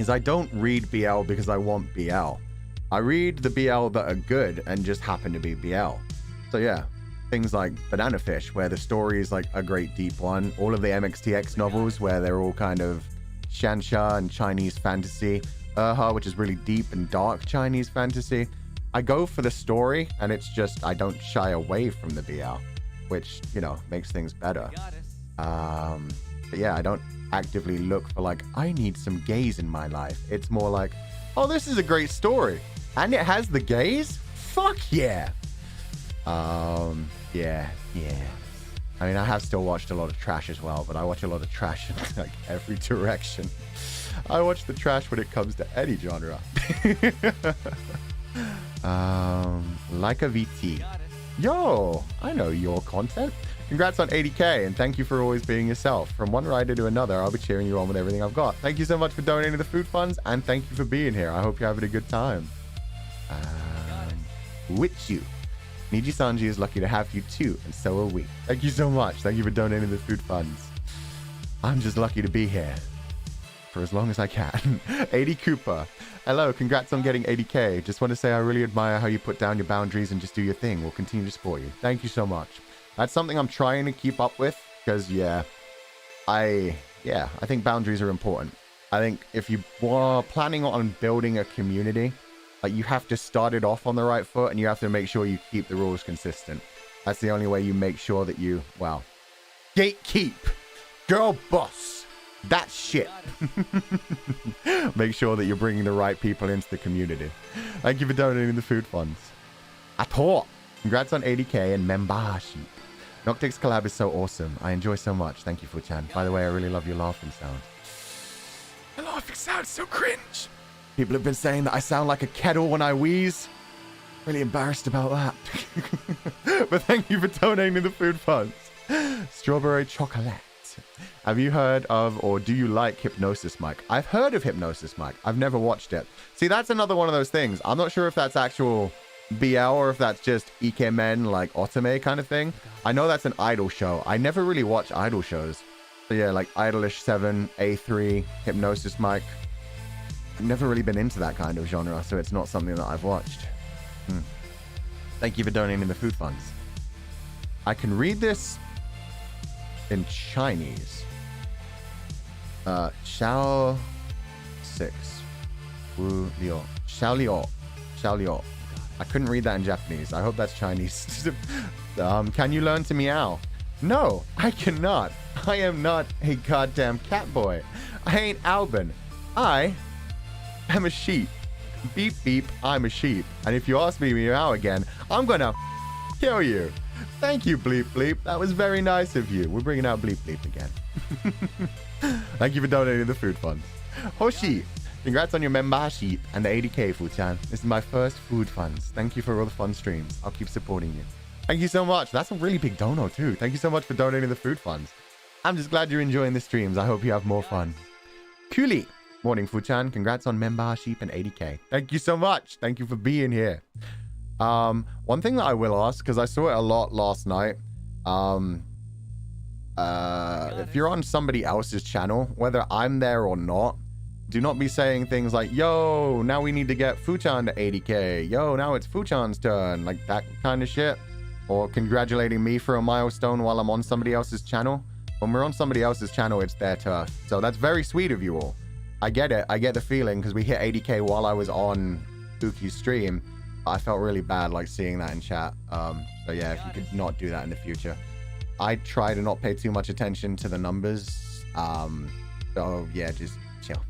is I don't read BL because I want BL. I read the BL that are good and just happen to be BL. So yeah, things like Banana Fish, where the story is like a great deep one. All of the MXTX novels where they're all kind of Shansha and Chinese fantasy. Urha, which is really deep and dark Chinese fantasy. I go for the story, and it's just, I don't shy away from the BL, which, you know, makes things better. But yeah, I don't actively look for like, I need some gays in my life. It's more like, oh, this is a great story. And it has the gays? Fuck yeah. Yeah. I mean, I have still watched a lot of trash as well, but I watch a lot of trash in like every direction. I watch the trash when it comes to any genre. Like a VT. Yo, I know your content. Congrats on 80k, and thank you for always being yourself. From one rider to another, I'll be cheering you on with everything I've got. Thank you so much for donating to the food funds, and thank you for being here. I hope you're having a good time. With you. Nijisanji is lucky to have you too, and so are we. Thank you so much. Thank you for donating to the food funds. I'm just lucky to be here for as long as I can. 80 Cooper. Hello, congrats on getting 80k. Just want to say I really admire how you put down your boundaries and just do your thing. We'll continue to support you. Thank you so much. That's something I'm trying to keep up with, because I think boundaries are important. I think if you are planning on building a community, like, you have to start it off on the right foot, and you have to make sure you keep the rules consistent. That's the only way you make sure that you, well, gatekeep, girl boss, that shit. Make sure that you're bringing the right people into the community. Thank you for donating the food funds. Ator, congrats on 80k and membership. Noctyx collab is so awesome. I enjoy so much. Thank you, Fuchan. By the way, I really love your laughing sound. The laughing sound's so cringe. People have been saying that I sound like a kettle when I wheeze. Really embarrassed about that. But thank you for donating the food funds. Strawberry chocolate. Have you heard of, or do you like Hypnosis Mike? I've heard of Hypnosis Mike. I've never watched it. See, that's another one of those things. I'm not sure if that's actual BL or if that's just Ikemen, like Otome kind of thing. I know that's an idol show. I never really watch idol shows. So yeah, like Idolish 7, A3, Hypnosis Mike. I've never really been into that kind of genre, so it's not something that I've watched. Thank you for donating the food funds. I can read this in Chinese. Xiao 6. Wu Liu. Xiao Liu. Xiao Liu. I couldn't read that in Japanese. I hope that's Chinese. Can you learn to meow? No, I cannot. I am not a goddamn cat boy. I ain't Albin. I am a sheep. Beep beep, I'm a sheep. And if you ask me to meow again, I'm gonna kill you. Thank you, Bleep Bleep. That was very nice of you. We're bringing out Bleep Bleep again. Thank you for donating the food funds. Hoshi, congrats on your membership and the 80k, Fu-chan. This is my first food funds. Thank you for all the fun streams. I'll keep supporting you. Thank you so much. That's a really big dono too. Thank you so much for donating the food funds. I'm just glad you're enjoying the streams. I hope you have more fun. Kuli, morning, Fu-chan. Congrats on membership and 80k. Thank you so much. Thank you for being here. One thing that I will ask, because I saw it a lot last night, if you're on somebody else's channel, whether I'm there or not, do not be saying things like, yo, now we need to get Fu-chan to 80k. Yo, now it's Fu-chan's turn. Like that kind of shit. Or congratulating me for a milestone while I'm on somebody else's channel. When we're on somebody else's channel, it's their turf. So that's very sweet of you all. I get it. I get the feeling because we hit 80k while I was on Uki's stream. I felt really bad like seeing that in chat. So yeah, if you could not do that in the future. I try to not pay too much attention to the numbers. So yeah, just chill.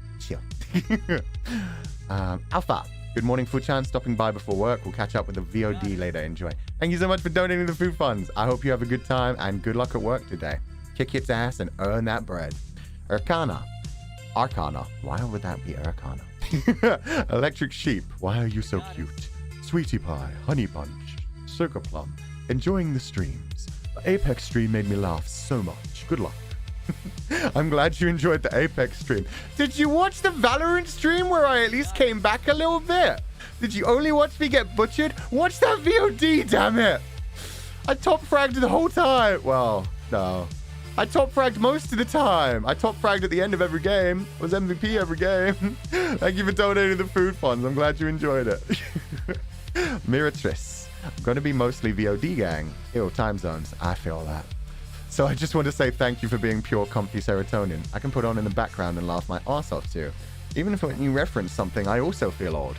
Alpha, good morning, Fu-chan. Stopping by before work. We'll catch up with the VOD later. Enjoy. Thank you so much for donating the food funds. I hope you have a good time and good luck at work today. Kick its ass and earn that bread. Arcana. Why would that be Arcana? Electric sheep. Why are you so cute? Sweetie pie, honey bunch, circa plum. Enjoying the streams. The Apex stream made me laugh so much. Good luck. I'm glad you enjoyed the Apex stream. Did you watch the Valorant stream where I at least came back a little bit? Did you only watch me get butchered? Watch that VOD, damn it! I top fragged the whole time. Well, no. I top fragged most of the time. I top fragged at the end of every game. I was MVP every game. Thank you for donating the food funds. I'm glad you enjoyed it. Miratrice. I'm going to be mostly VOD gang. Ew, time zones. I feel that. So I just want to say thank you for being pure comfy serotonin. I can put on in the background and laugh my ass off too. Even if when you reference something, I also feel old.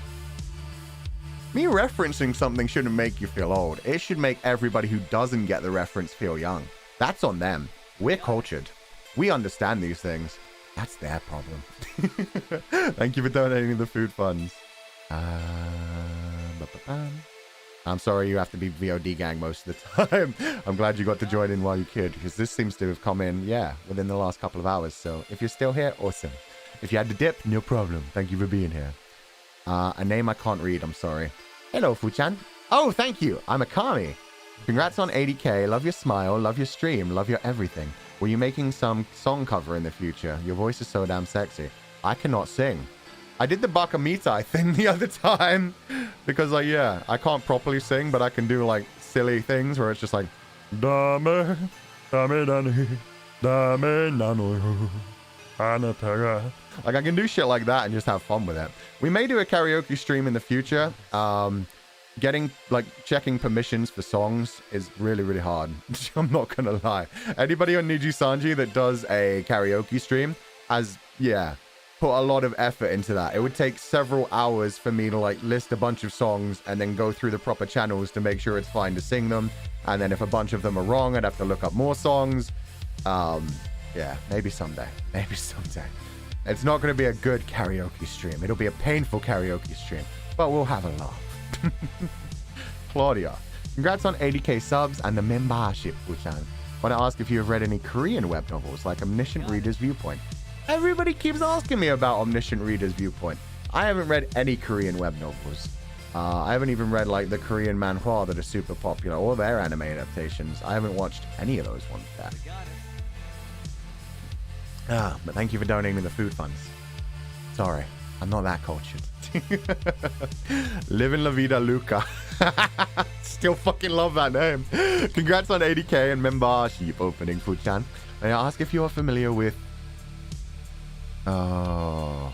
Me referencing something shouldn't make you feel old. It should make everybody who doesn't get the reference feel young. That's on them. We're cultured. We understand these things. That's their problem. Thank you for donating the food funds. I'm sorry you have to be VOD gang most of the time. I'm glad you got to join in while you could, because this seems to have come in, yeah, within the last couple of hours. So if you're still here, awesome. If you had to dip, no problem. Thank you for being here. A name I can't read, I'm sorry. Hello, Fu-chan. Oh, thank you. I'm Akami. Congrats on 80k. Love your smile, love your stream, love your everything. Were you making some song cover in the future? Your voice is so damn sexy. I cannot sing. I did the Bakamitai thing the other time because, like, yeah, I can't properly sing, but I can do, like, silly things where it's just like, Dame, dame, dame, dame, nano, anataga. Like, I can do shit like that and just have fun with it. We may do a karaoke stream in the future. Getting, like, checking permissions for songs is really, really hard. I'm not gonna lie. Anybody on Nijisanji that does a karaoke stream has, yeah, put a lot of effort into that. It would take several hours for me to, like, list a bunch of songs and then go through the proper channels to make sure it's fine to sing them. And then if a bunch of them are wrong, I'd have to look up more songs. Yeah, maybe someday. Maybe someday. It's not going to be a good karaoke stream. It'll be a painful karaoke stream, but we'll have a laugh. Claudia, congrats on 80k subs and the membership, Fu-chan. Want to ask if you have read any Korean web novels like Omniscient Reader's Viewpoint? Everybody keeps asking me about Omniscient Reader's Viewpoint. I haven't read any Korean web novels. I haven't even read, like, the Korean manhwa that are super popular or their anime adaptations. I haven't watched any of those ones yet. But thank you for donating the food funds. Sorry, I'm not that cultured. Living La Vida Luca. Still fucking love that name. Congrats on 80k and membership opening, Fu-chan. May I ask if you are familiar with... Oh...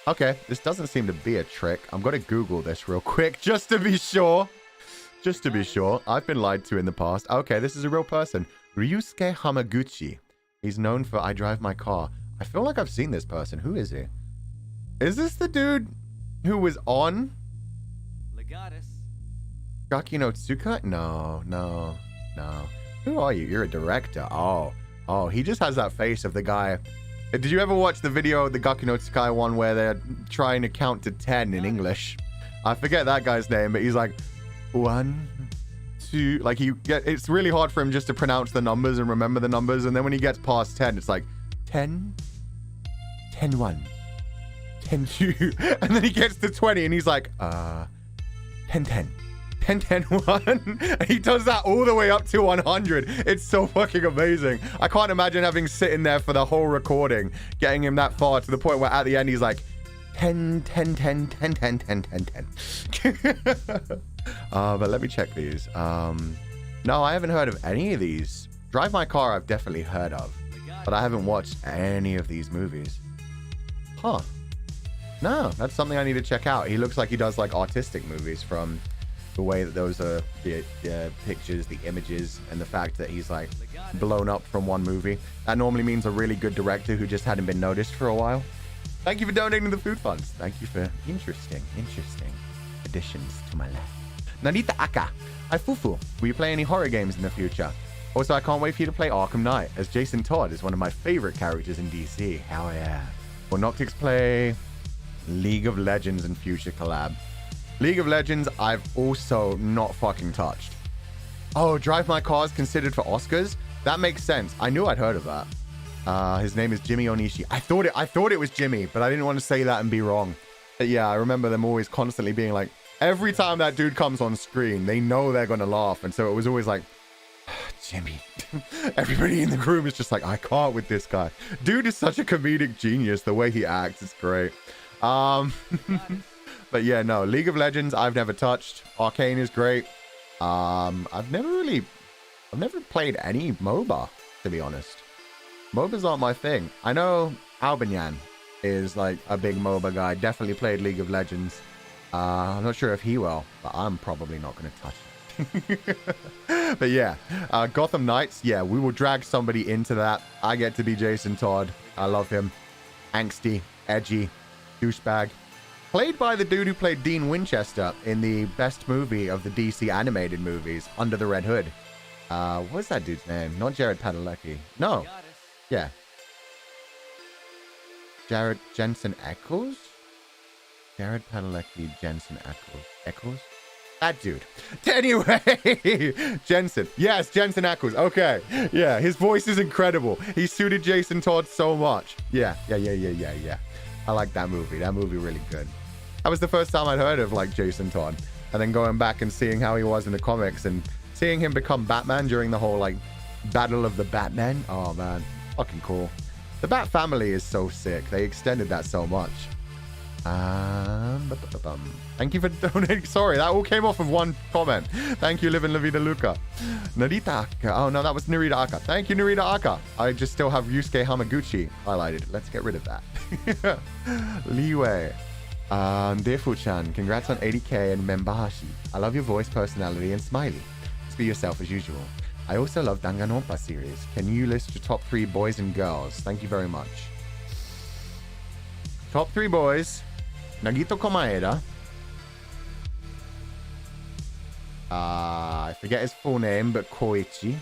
Okay, this doesn't seem to be a trick. I'm going to Google this real quick just to be sure. Just to be sure. I've been lied to in the past. Okay, this is a real person. Ryusuke Hamaguchi. He's known for I Drive My Car. I feel like I've seen this person. Who is he? Is this the dude who was on Gaki no Tsuka? No. Who are you? You're a director. Oh, he just has that face of the guy. Did you ever watch the video, the Gaki no Tsukai one, where they're trying to count to 10 in English? I forget that guy's name, but he's like, 1, 2, like it's really hard for him just to pronounce the numbers and remember the numbers. And then when he gets past 10, it's like 10, 10, 1, 10, 2. And then he gets to 20 and he's like, 10, 10. 10, 10, 1. And he does that all the way up to 100. It's so fucking amazing. I can't imagine having sitting there for the whole recording, getting him that far to the point where at the end he's like 10, 10, 10, 10, 10, 10, 10, 10. But let me check these. No, I haven't heard of any of these. Drive My Car I've definitely heard of, but I haven't watched any of these movies. Huh. No, that's something I need to check out. He looks like he does like artistic movies, from the way that those are the pictures, the images, and the fact that he's like blown up from one movie. That normally means a really good director who just hadn't been noticed for a while. Thank you for donating the food funds. Thank you for interesting additions to my life. Narita Aka. Hi Fufu. Will you play any horror games in the future? Also, I can't wait for you to play Arkham Knight, as Jason Todd is one of my favorite characters in DC. Hell yeah. Will Noctyx play League of Legends in future collab? League of Legends, I've also not fucking touched. Oh, Drive My Car is considered for Oscars? That makes sense. I knew I'd heard of that. His name is Jimmy Onishi. I thought it was Jimmy, but I didn't want to say that and be wrong. But yeah, I remember them always constantly being like, every time that dude comes on screen, they know they're going to laugh. And so it was always like, Jimmy. Everybody in the room is just like, I can't with this guy. Dude is such a comedic genius. The way he acts is great. But yeah, no, League of Legends, I've never touched. Arcane is great. I've never played any MOBA, to be honest. MOBAs aren't my thing. I know Albanyan is like a big MOBA guy. Definitely played League of Legends. I'm not sure if he will, but I'm probably not going to touch it. But yeah, Gotham Knights, yeah, we will drag somebody into that. I get to be Jason Todd. I love him. Angsty, edgy, douchebag. Played by the dude who played Dean Winchester in the best movie of the DC animated movies, Under the Red Hood. What's that dude's name? Not Jared Padalecki. No. Yeah. Jared Jensen Ackles? Jared Padalecki, Jensen Ackles? That dude. Anyway, Jensen. Yes, Jensen Ackles. Okay. Yeah, his voice is incredible. He suited Jason Todd so much. Yeah. I like that movie. That movie really good. That was the first time I'd heard of like Jason Todd, and then going back and seeing how he was in the comics and seeing him become Batman during the whole like Battle of the Batman. Oh man, fucking cool. The Bat family is so sick. They extended that so much. Thank you for donating. Sorry, that all came off of one comment. Thank you, Livin' La Vida Luca. Narita Aka. Oh no, that was Narita Aka. Thank you, Narita Aka. I just still have Yusuke Hamaguchi highlighted. Let's get rid of that. Leeway. Defu-chan, congrats on 80k and Membahashi. I love your voice, personality, and smiley. Just be yourself as usual. I also love Danganronpa series. Can you list your top 3 boys and girls? Thank you very much. Top 3 boys. Nagito Komaeda. I forget his full name, but Koichi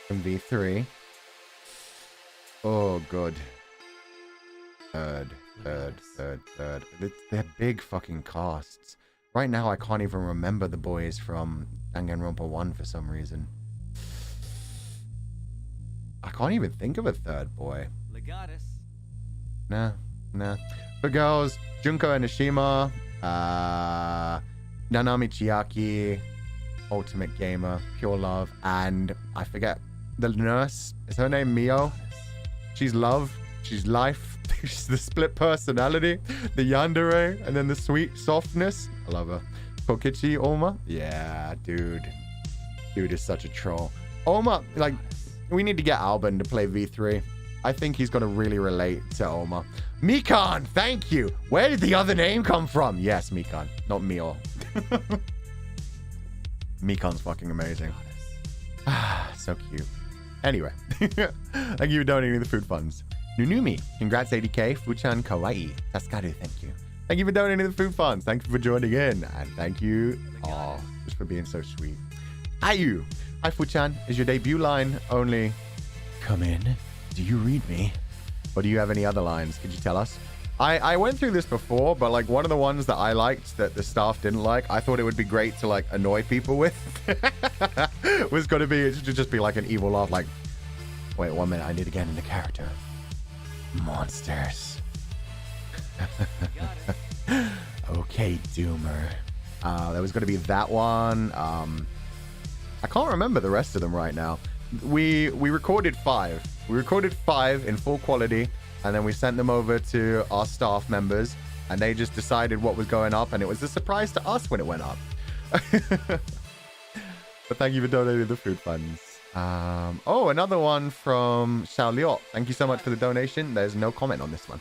from V3. Oh, good. Third. They're big fucking casts. Right now, I can't even remember the boys from Danganronpa 1 for some reason. I can't even think of a third boy. Legatus. Nah. For girls, Junko Enoshima, Nanami Chiaki, Ultimate Gamer, Pure Love, and I forget the nurse. Is her name Mio? She's love. She's life. She's the split personality, the yandere, and then the sweet softness. I love her. Kokichi Oma. Yeah, dude. Dude is such a troll. Oma, like, we need to get Alban to play V3. I think he's going to really relate to Oma. Mikan, thank you. Where did the other name come from? Yes, Mikan, not Mio. Mikan's fucking amazing. So cute. Anyway, thank you for donating the food funds. Nunumi, congrats 80k. Fuchan kawaii. Taskaru, thank you. Thank you for donating the food funds. Thank you for joining in. And thank you, just for being so sweet. Ayu. Hi, Fuchan. Is your debut line only, come in? Do you read me? Or do you have any other lines? Could you tell us? I went through this before, but like one of the ones that I liked that the staff didn't like, I thought it would be great to like annoy people with. Was going to be, to just be like an evil laugh, like, wait 1 minute, I need to get into character. Monsters. Okay, Doomer. There was going to be that one. I can't remember the rest of them right now. We recorded 5. We recorded 5 in full quality, and then we sent them over to our staff members, and they just decided what was going up, and it was a surprise to us when it went up. But thank you for donating the food funds. Oh, another one from Xiao Liu. Thank you so much for the donation. There's no comment on this one.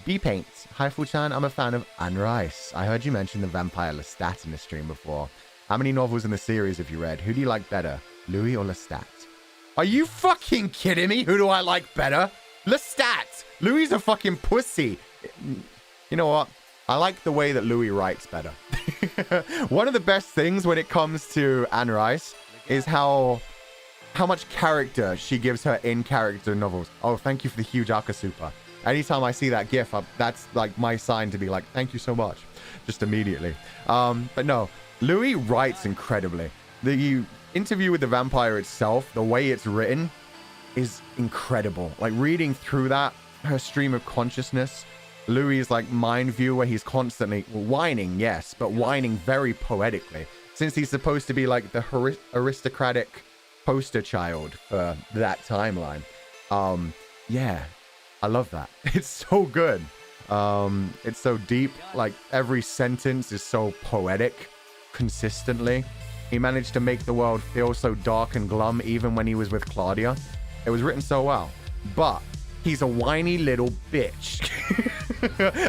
B-Paint. Hi, Fuchan. I'm a fan of Anne Rice. I heard you mention the vampire Lestat in the stream before. How many novels in the series have you read? Who do you like better, Louis or Lestat? Are you fucking kidding me? Who do I like better? Lestat! Louis is a fucking pussy. You know what? I like the way that Louis writes better. One of the best things when it comes to Anne Rice is how much character she gives her in-character novels. Oh, thank you for the huge Akasupa. Anytime I see that gif, that's like my sign to be like, thank you so much. Just immediately. But no, Louis writes incredibly. The interview with the vampire itself, the way it's written is incredible. Like reading through that, her stream of consciousness, Louis' like mind view where he's constantly whining, yes, but whining very poetically. Since he's supposed to be like the aristocratic poster child for that timeline. Yeah, I love that. It's so good. It's so deep. Like every sentence is so poetic consistently. He managed to make the world feel so dark and glum even when he was with Claudia. It was written so well. But he's a whiny little bitch.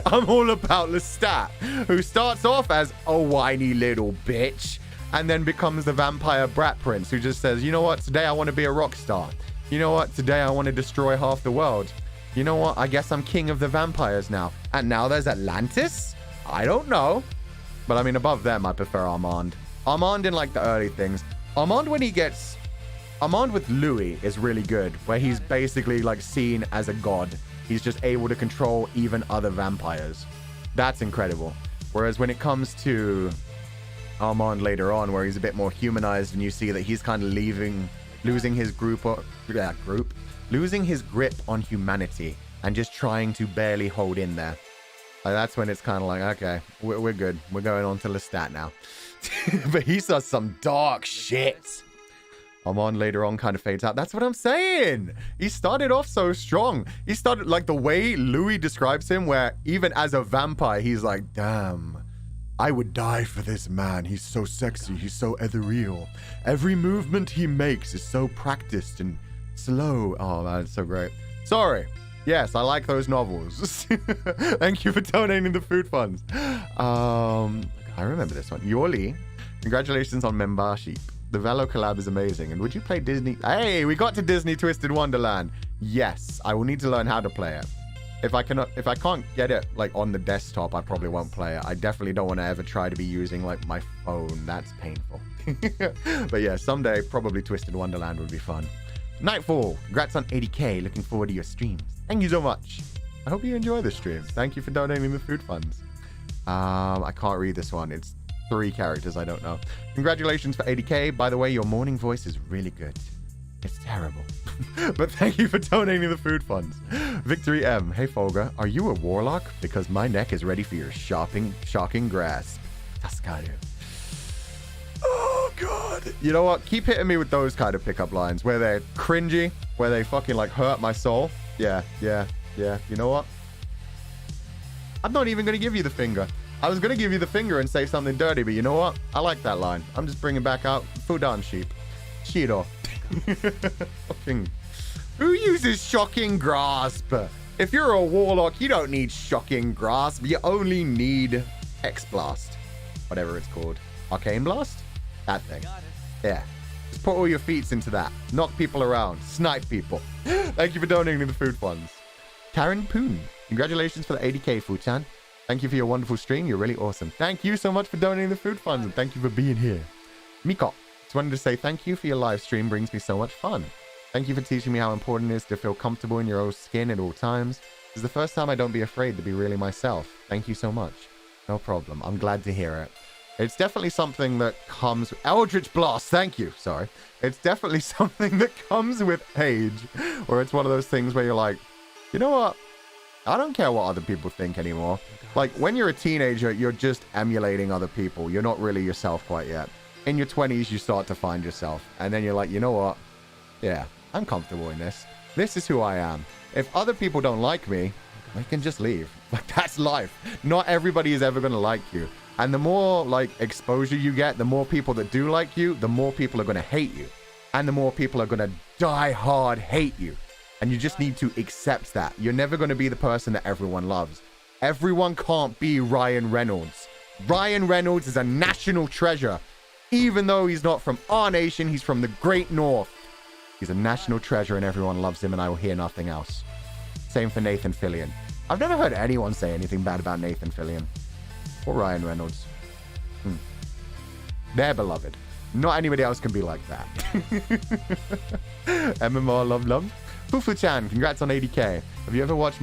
I'm all about Lestat, who starts off as a whiny little bitch and then becomes the vampire brat prince who just says, you know what, today I want to be a rock star. You know what, today I want to destroy half the world. You know what, I guess I'm king of the vampires now. And now there's Atlantis? I don't know. But I mean, above them, I prefer Armand. Armand in like the early things. Armand with Louis is really good, where he's basically like seen as a god. He's just able to control even other vampires. That's incredible. Whereas when it comes to Armand later on, where he's a bit more humanized and you see that he's kind of losing his losing his grip on humanity and just trying to barely hold in there. Like that's when it's kind of like, okay, we're good. We're going on to Lestat now. But he says some dark shit. Armand later on kind of fades out. That's what I'm saying. He started off so strong. He started like the way Louis describes him, where even as a vampire, he's like, damn, I would die for this man. He's so sexy. He's so ethereal. Every movement he makes is so practiced and slow. Oh man, it's so great. Sorry. Yes, I like those novels. Thank you for donating the food funds. I remember this one. Yoli, congratulations on membership. The Velo collab is amazing. And would you play Disney? Hey, we got to Disney Twisted Wonderland. Yes, I will need to learn how to play it. If I can't get it like on the desktop, I probably won't play it. I definitely don't want to ever try to be using like my phone. That's painful. But yeah, someday probably Twisted Wonderland would be fun. Nightfall, congrats on 80k. Looking forward to your streams. Thank you so much. I hope you enjoy the stream. Thank you for donating the food funds. I can't read this one. It's 3 characters. I don't know. Congratulations for 80k. By the way, your morning voice is really good. It's terrible. But thank you for donating the food funds. Victory M. Hey, Fulgur. Are you a warlock? Because my neck is ready for your shocking grasp. Taskaru. Oh, God. You know what? Keep hitting me with those kind of pickup lines where they're cringy, where they fucking like hurt my soul. Yeah. You know what? I'm not even going to give you the finger. I was going to give you the finger and say something dirty, but you know what? I like that line. I'm just bringing back out Fudan sheep. Shiro. Fucking Who uses shocking grasp? If you're a warlock, you don't need shocking grasp. You only need Hex Blast. Whatever it's called. Arcane Blast? That thing. Yeah. Just put all your feats into that. Knock people around. Snipe people. Thank you for donating to the food funds. Karen Poon. Congratulations for the 80k, Fuchan. Thank you for your wonderful stream. You're really awesome. Thank you so much for donating the food funds, and thank you for being here. Miko. Just wanted to say thank you for your live stream. Brings me so much fun. Thank you for teaching me how important it is to feel comfortable in your own skin at all times. This is the first time I don't be afraid to be really myself. Thank you so much. No problem. I'm glad to hear it. It's definitely something that comes... Eldritch Blast, thank you. Sorry. It's definitely something that comes with age, where it's one of those things where you're like, you know what? I don't care what other people think anymore. Like, when you're a teenager, you're just emulating other people. You're not really yourself quite yet. In your 20s, you start to find yourself. And then you're like, you know what? Yeah, I'm comfortable in this. This is who I am. If other people don't like me, they can just leave. Like, that's life. Not everybody is ever going to like you. And the more, like, exposure you get, the more people that do like you, the more people are going to hate you. And the more people are going to die hard hate you. And you just need to accept that. You're never going to be the person that everyone loves. Everyone can't be Ryan Reynolds. Ryan Reynolds is a national treasure. Even though he's not from our nation, he's from the Great North. He's a national treasure and everyone loves him, and I will hear nothing else. Same for Nathan Fillion. I've never heard anyone say anything bad about Nathan Fillion. Or Ryan Reynolds. They're beloved. Not anybody else can be like that. MMR love. Fufu-chan, congrats on 80k. Have you ever watched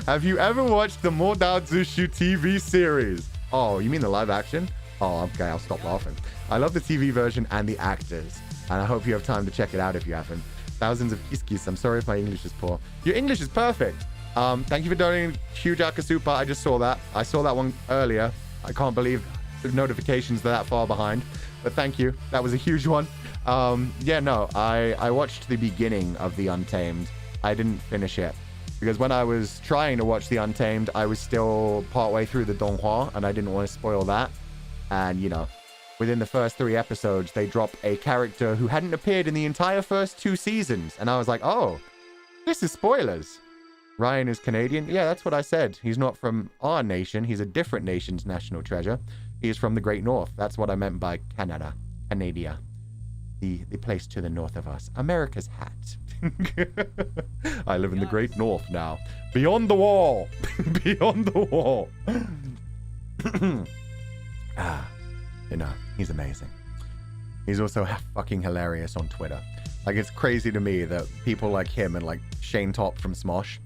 Have you ever watched the Modao Zushu TV series? Oh, you mean the live action? Oh, okay, I'll stop laughing. I love the TV version and the actors. And I hope you have time to check it out if you haven't. Thousands of kiskis. I'm sorry if my English is poor. Your English is perfect. Thank you for donating huge Akasupa. I just saw that. I saw that one earlier. I can't believe the notifications are that far behind. But thank you. That was a huge one. Yeah, no, I watched the beginning of The Untamed. I didn't finish it. Because when I was trying to watch The Untamed, I was still partway through the Donghua, and I didn't want to spoil that. And, you know, within the first 3 episodes, they drop a character who hadn't appeared in the entire first 2 seasons. And I was like, oh, this is spoilers. Ryan is Canadian. Yeah, that's what I said. He's not from our nation. He's a different nation's national treasure. He is from the Great North. That's what I meant by Canada. Canada. The place to the north of us. America's hat. I live in the Great North now. Beyond the wall. Beyond the wall. You know, he's amazing. He's also fucking hilarious on Twitter. Like, it's crazy to me that people like him and like Shane Top from Smosh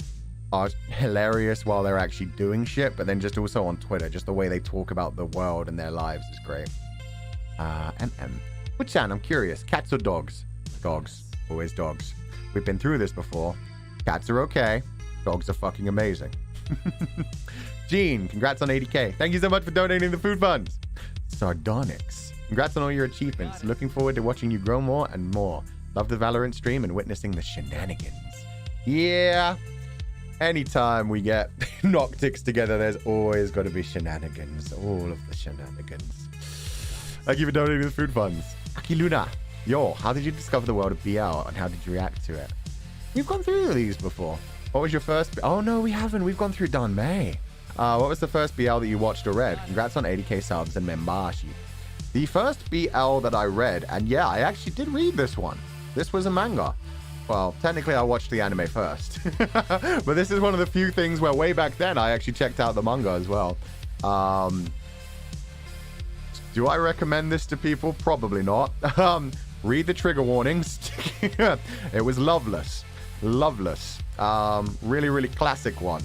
are hilarious while they're actually doing shit, but then just also on Twitter, just the way they talk about the world and their lives is great. Chan, I'm curious, cats or dogs? Dogs. Always dogs. We've been through this before. Cats are okay. Dogs are fucking amazing. Gene, congrats on 80k. Thank you so much for donating the food funds. Sardonyx, congrats on all your achievements. Looking forward to watching you grow more and more. Love the Valorant stream and witnessing the shenanigans. Yeah. Anytime we get Noctyx together, there's always got to be shenanigans. All of the shenanigans. Thank you for donating the food funds. Akiluna, yo, how did you discover the world of BL and how did you react to it? We've gone through these before. What was your first... Oh, no, we haven't. We've gone through Dan May. What was the first BL that you watched or read? Congrats on 80k subs and Membashi. The first BL that I read, and yeah, I actually did read this one. This was a manga. Well, technically I watched the anime first. But this is one of the few things where way back then I actually checked out the manga as well. Do I recommend this to people? Probably not. Read the trigger warnings. It was loveless. Loveless. Really, really classic one.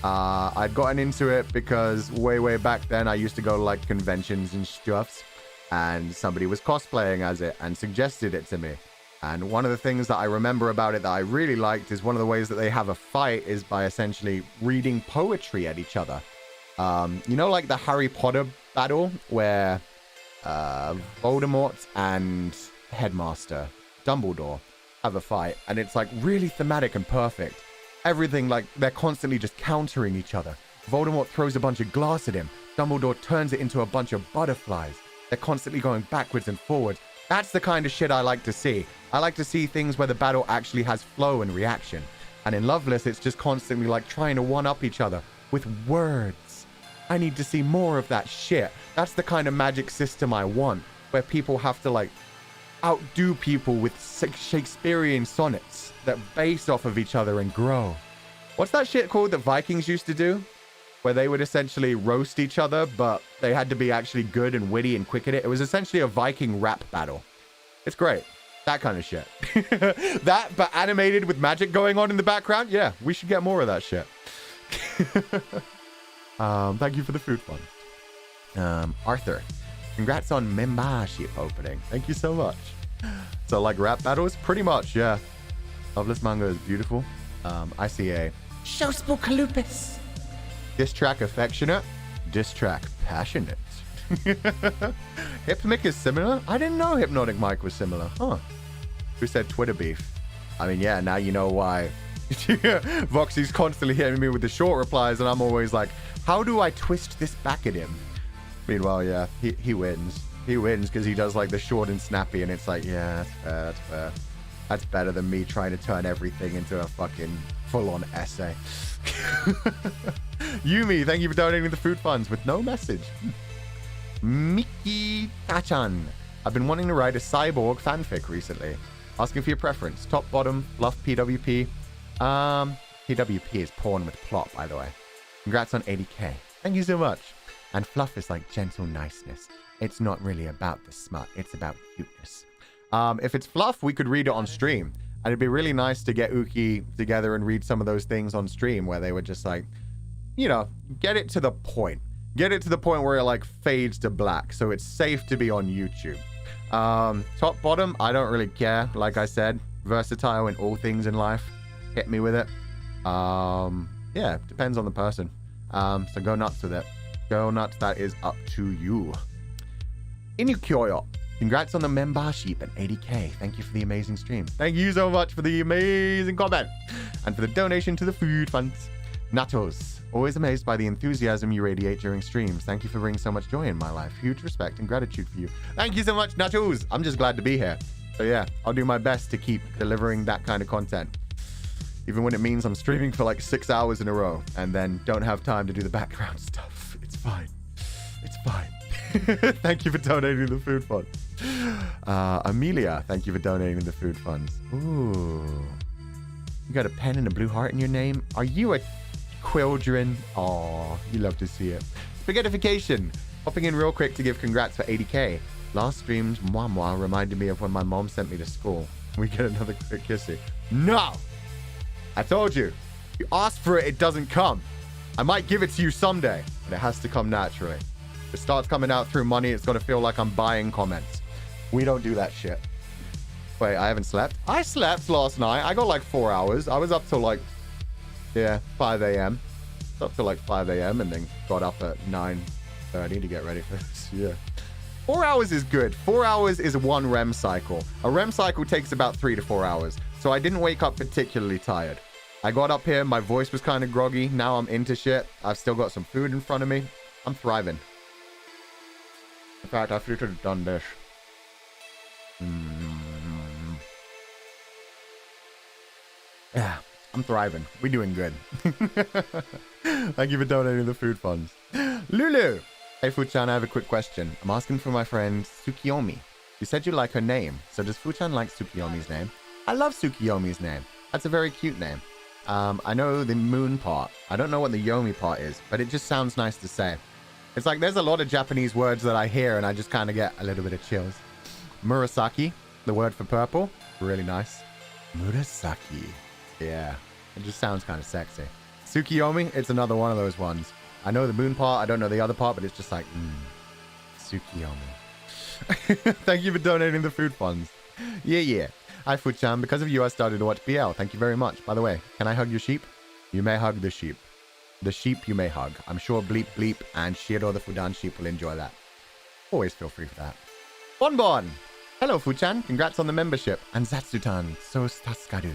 I'd gotten into it because way back then I used to go to like conventions and stuffs, and somebody was cosplaying as it and suggested it to me. And one of the things that I remember about it that I really liked is one of the ways that they have a fight is by essentially reading poetry at each other. You know, like the Harry Potter battle where Voldemort and Headmaster Dumbledore have a fight, and it's like really thematic and perfect. Everything, like, they're constantly just countering each other. Voldemort throws a bunch of glass at him. Dumbledore turns it into a bunch of butterflies. They're constantly going backwards and forwards. That's the kind of shit I like to see. I like to see things where the battle actually has flow and reaction. And in Loveless, it's just constantly like trying to one-up each other with words. I need to see more of that shit. That's the kind of magic system I want, where people have to like outdo people with Shakespearean sonnets that base off of each other and grow. What's that shit called that Vikings used to do? Where they would essentially roast each other, but they had to be actually good and witty and quick at it. It was essentially a Viking rap battle. It's great. That kind of shit. That, but animated with magic going on in the background? Yeah, we should get more of that shit. Thank you for the food fund. Arthur, congrats on membership opening. Thank you so much. So like rap battles? Pretty much, yeah. Loveless manga is beautiful. I see a Shospokalupis. Diss track affectionate. Diss track passionate. Hypmic is similar? I didn't know Hypnotic Mike was similar. Huh. Who said Twitter beef? I mean, yeah, now you know why. Voxy's constantly hitting me with the short replies, and I'm always like, how do I twist this back at him? Meanwhile, yeah, he wins. He wins because he does like the short and snappy, and it's like, yeah, that's fair, that's fair. That's better than me trying to turn everything into a fucking full-on essay. Yumi, thank you for donating the food funds with no message. Miki Tachan. I've been wanting to write a cyborg fanfic recently. Asking for your preference. Top, bottom, fluff, PWP. PWP is porn with plot, by the way. Congrats on 80k. Thank you so much. And fluff is like gentle niceness. It's not really about the smut. It's about cuteness. If it's fluff, we could read it on stream. And it'd be really nice to get Uki together and read some of those things on stream where they would just like, you know, get it to the point. Get it to the point where it like fades to black, so it's safe to be on YouTube. Top, bottom, I don't really care. Like I said, versatile in all things in life. Hit me with it. Yeah, depends on the person. So go nuts with it. Go nuts, that is up to you. Inukyoyo, congrats on the membership at 80k. Thank you for the amazing stream. Thank you so much for the amazing comment. And for the donation to the food funds. Natos, always amazed by the enthusiasm you radiate during streams. Thank you for bringing so much joy in my life. Huge respect and gratitude for you. Thank you so much, Nachos. I'm just glad to be here. So yeah, I'll do my best to keep delivering that kind of content. Even when it means I'm streaming for like 6 hours in a row and then don't have time to do the background stuff. It's fine. It's fine. Thank you for donating the food fund. Amelia, thank you for donating the food funds. Ooh. You got a pen and a blue heart in your name? Are you a Quildren? Aw, you love to see it. Spaghettification, hopping in real quick to give congrats for 80k. Last stream's mwah reminded me of when my mom sent me to school. We get another quick kissy. No! I told you. You ask for it, it doesn't come. I might give it to you someday, but it has to come naturally. If it starts coming out through money, it's got to feel like I'm buying comments. We don't do that shit. Wait, I haven't slept? I slept last night. I got like 4 hours. I was up till like, yeah, 5 a.m. Up till like 5 a.m. and then got up at 9:30 to get ready for this. Yeah. 4 hours is good. 4 hours is one REM cycle. A REM cycle takes about 3 to 4 hours. So I didn't wake up particularly tired. I got up here, my voice was kind of groggy. Now I'm into shit. I've still got some food in front of me. I'm thriving. In fact, I should have done this. Yeah, I'm thriving. We're doing good. Thank you for donating the food funds. Lulu! Hey, Fuchan, I have a quick question. I'm asking for my friend Tsukiyomi. You said you like her name, so does Fuchan like Tsukiyomi's name? I love Tsukiyomi's name. That's a very cute name. I know the moon part. I don't know what the Yomi part is, but it just sounds nice to say. It's like there's a lot of Japanese words that I hear and I just kind of get a little bit of chills. Murasaki, the word for purple. Really nice. Murasaki. Yeah, it just sounds kind of sexy. Tsukiyomi, it's another one of those ones. I know the moon part, I don't know the other part, but it's just like, Tsukiyomi. Thank you for donating the food funds. Yeah. Hi, Fuchan. Because of you, I started to watch BL. Thank you very much. By the way, can I hug your sheep? You may hug the sheep. The sheep you may hug. I'm sure Bleep Bleep and Shiro the Fudan sheep will enjoy that. Always feel free for that. Bonbon! Hello, Fuchan. Congrats on the membership. And Zatsudan. So tasukaru.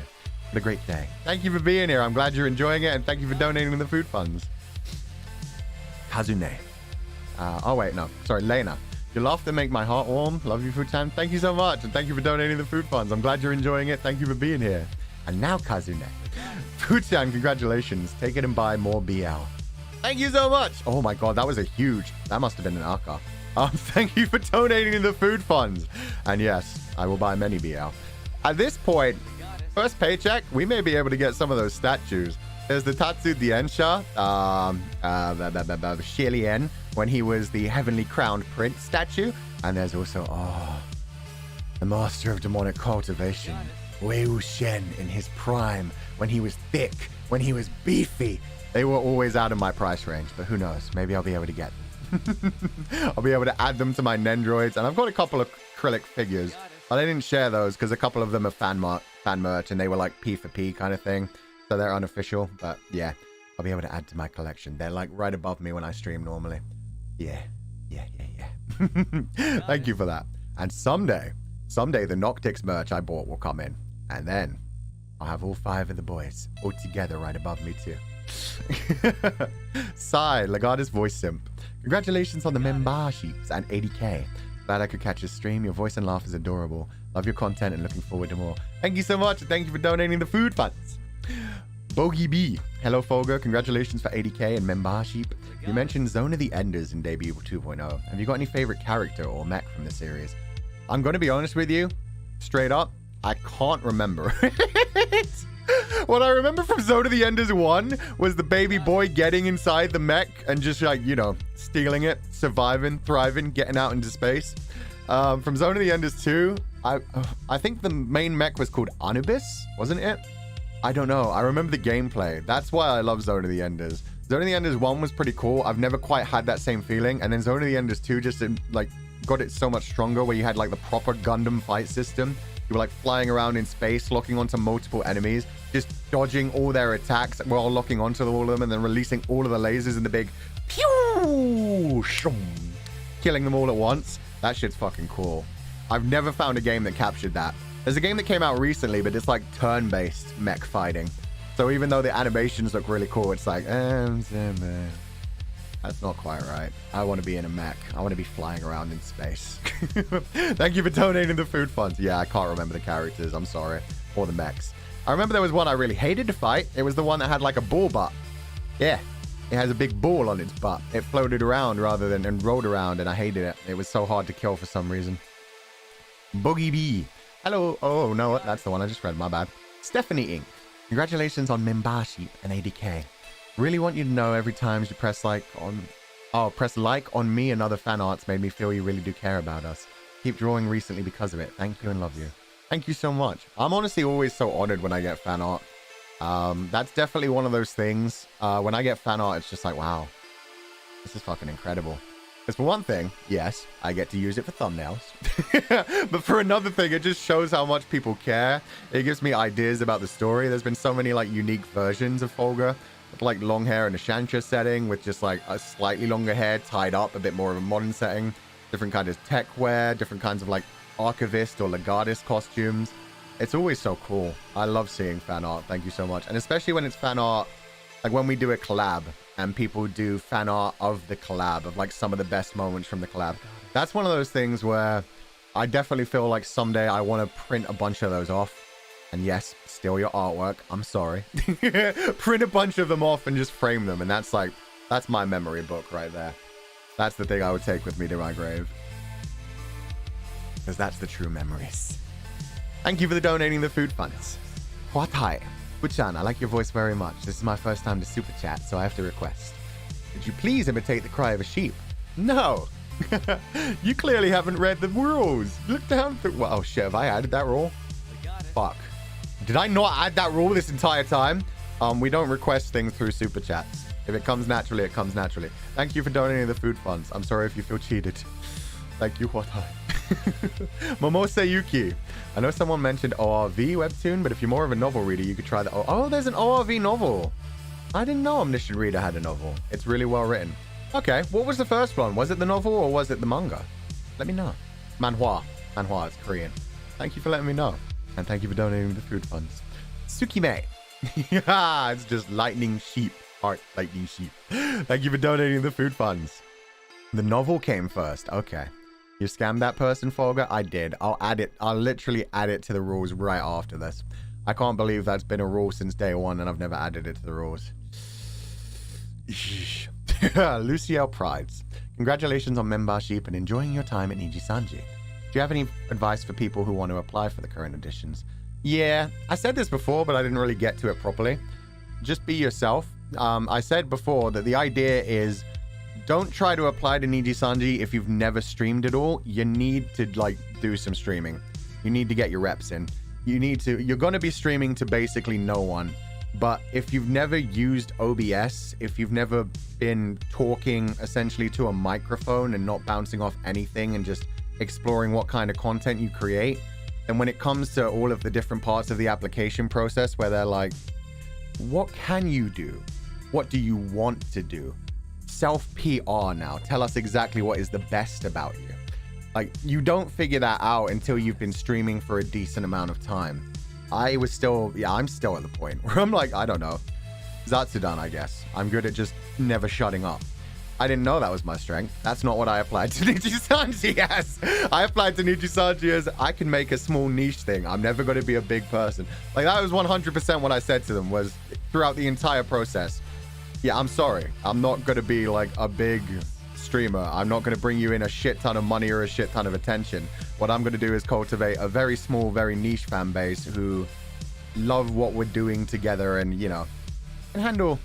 What a great day. Thank you for being here. I'm glad you're enjoying it, and thank you for donating the food funds. Kazune. Oh, wait, no. Sorry, Lena. Your laughter make my heart warm. Love you, Fuchan. Thank you so much. And thank you for donating the food funds. I'm glad you're enjoying it. Thank you for being here. And now, Kazune. Fuchan, congratulations. Take it and buy more BL. Thank you so much. Oh my God, that was a huge... That must have been an Aka. Thank you for donating the food funds. And yes, I will buy many BL. At this point, first paycheck, we may be able to get some of those statues. There's the Tatsu Diensha, Shilien, when he was the Heavenly Crowned Prince statue. And there's also, the Master of Demonic Cultivation, Wei Wuxian in his prime, when he was thick, when he was beefy. They were always out of my price range, but who knows? Maybe I'll be able to get them. I'll be able to add them to my Nendroids. And I've got a couple of acrylic figures, but I didn't share those because a couple of them are fan merch and they were like P for P kind of thing. So they're unofficial, but yeah, I'll be able to add to my collection. They're like right above me when I stream normally. Yeah. Thank you for that. And someday the Noctyx merch I bought will come in. And then I'll have all 5 of the boys all together right above me too. Sigh, Lagarda's voice simp. Congratulations on the memberships and 80k. Glad I could catch your stream. Your voice and laugh is adorable. Love your content and looking forward to more. Thank you so much. And thank you for donating the food funds. Bogey B. Hello, Fulgur. Congratulations for 80k and membership. You mentioned Zone of the Enders in Debut 2.0. Have you got any favorite character or mech from the series? I'm going to be honest with you. Straight up, I can't remember it. What I remember from Zone of the Enders 1 was the baby boy getting inside the mech and just like, you know, stealing it, surviving, thriving, getting out into space. From Zone of the Enders 2, I think the main mech was called Anubis, wasn't it? I don't know. I remember the gameplay. That's why I love Zone of the Enders. Zone of the Enders 1 was pretty cool. I've never quite had that same feeling. And then Zone of the Enders 2 just like got it so much stronger where you had like the proper Gundam fight system. You were like flying around in space, locking onto multiple enemies, just dodging all their attacks while locking onto all of them and then releasing all of the lasers in the big pew, shum, killing them all at once. That shit's fucking cool. I've never found a game that captured that. There's a game that came out recently, but it's like turn-based mech fighting. So even though the animations look really cool, it's like, that's not quite right. I want to be in a mech. I want to be flying around in space. Thank you for donating the food funds. Yeah, I can't remember the characters. I'm sorry. Or the mechs. I remember there was one I really hated to fight. It was the one that had like a ball butt. Yeah. It has a big ball on its butt. It floated around rather than and rolled around, and I hated it. It was so hard to kill for some reason. Boogie B. Hello. Oh, no, that's the one I just read. My bad. Stephanie Inc. Congratulations on membership and 80k. Really want you to know every time you press like on me and other fan arts made me feel you really do care about us. Keep drawing recently because of it. Thank you and love you. Thank you so much. I'm honestly always so honored when I get fan art. That's definitely one of those things. When I get fan art, it's just like, wow, this is fucking incredible. Because for one thing, yes, I get to use it for thumbnails. But for another thing, it just shows how much people care. It gives me ideas about the story. There's been so many like unique versions of Fulgur. With like long hair in a Shantia setting, with just like a slightly longer hair tied up, a bit more of a modern setting. Different kinds of tech wear, different kinds of like archivist or legardist costumes. It's always so cool. I love seeing fan art. Thank you so much. And especially when it's fan art, like when we do a collab and people do fan art of the collab, of like some of the best moments from the collab. That's one of those things where I definitely feel like someday I want to print a bunch of those off. And yes, steal your artwork. I'm sorry. Print a bunch of them off and just frame them. And that's like, that's my memory book right there. That's the thing I would take with me to my grave. Because that's the true memories. Thank you for donating the food funds. Huatai. Buchan, I like your voice very much. This is my first time to super chat, so I have to request. Could you please imitate the cry of a sheep? No. You clearly haven't read the rules. Look down through... Well, oh shit, have I added that rule? Fuck. Did I not add that rule this entire time? We don't request things through super chats. If it comes naturally, it comes naturally. Thank you for donating the food funds. I'm sorry if you feel cheated. Thank you, Huatai. Momose Yuki. I know someone mentioned ORV webtoon, but if you're more of a novel reader, you could try the... Oh, there's an ORV novel. I didn't know Omniscient Reader had a novel. It's really well written. Okay, what was the first one? Was it the novel or was it the manga? Let me know. Manhwa. Manhwa, it's Korean. Thank you for letting me know. And thank you for donating the food funds. Tsukime. Yeah, it's just lightning sheep. Heart lightning sheep. Thank you for donating the food funds. The novel came first. Okay. You scammed that person, Fulgur? I did. I'll add it. I'll literally add it to the rules right after this. I can't believe that's been a rule since day one and I've never added it to the rules. Luciel Prides. Congratulations on membership and enjoying your time at Nijisanji. Do you have any advice for people who want to apply for the current editions? Yeah, I said this before, but I didn't really get to it properly. Just be yourself. I said before that the idea is don't try to apply to Nijisanji if you've never streamed at all. You need to like do some streaming. You need to get your reps in. You're going to be streaming to basically no one. But if you've never used OBS, if you've never been talking essentially to a microphone and not bouncing off anything and just exploring what kind of content you create, then when it comes to all of the different parts of the application process where they're like, what can you do? What do you want to do? Self-PR now. Tell us exactly what is the best about you. Like, you don't figure that out until you've been streaming for a decent amount of time. I'm still at the point where I'm like, I don't know. Zatsudan, I guess. I'm good at just never shutting up. I didn't know that was my strength. That's not what I applied to Nijisanji as. I applied to Nijisanji as I can make a small niche thing. I'm never going to be a big person. Like, that was 100% what I said to them was throughout the entire process. Yeah, I'm sorry. I'm not going to be like a big streamer. I'm not going to bring you in a shit ton of money or a shit ton of attention. What I'm going to do is cultivate a very small, very niche fan base who love what we're doing together and, you know, can handle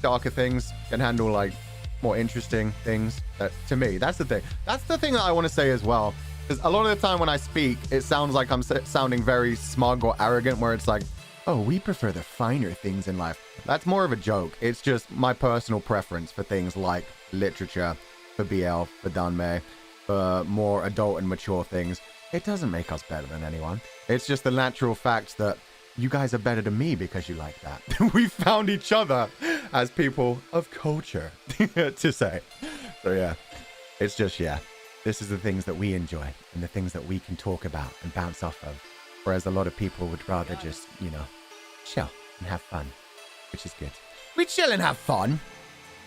darker things, can handle like more interesting things. To me, that's the thing. That's the thing that I want to say as well. Because a lot of the time when I speak, it sounds like I'm sounding very smug or arrogant, where it's like, oh, we prefer the finer things in life. That's more of a joke. It's just my personal preference for things like literature, for BL, for Danmei, for more adult and mature things. It doesn't make us better than anyone. It's just the natural fact that you guys are better than me because you like that. We found each other as people of culture to say. So yeah, it's just, yeah, this is the things that we enjoy and the things that we can talk about and bounce off of. Whereas a lot of people would rather just, you know, chill and have fun, which is good. We chill and have fun.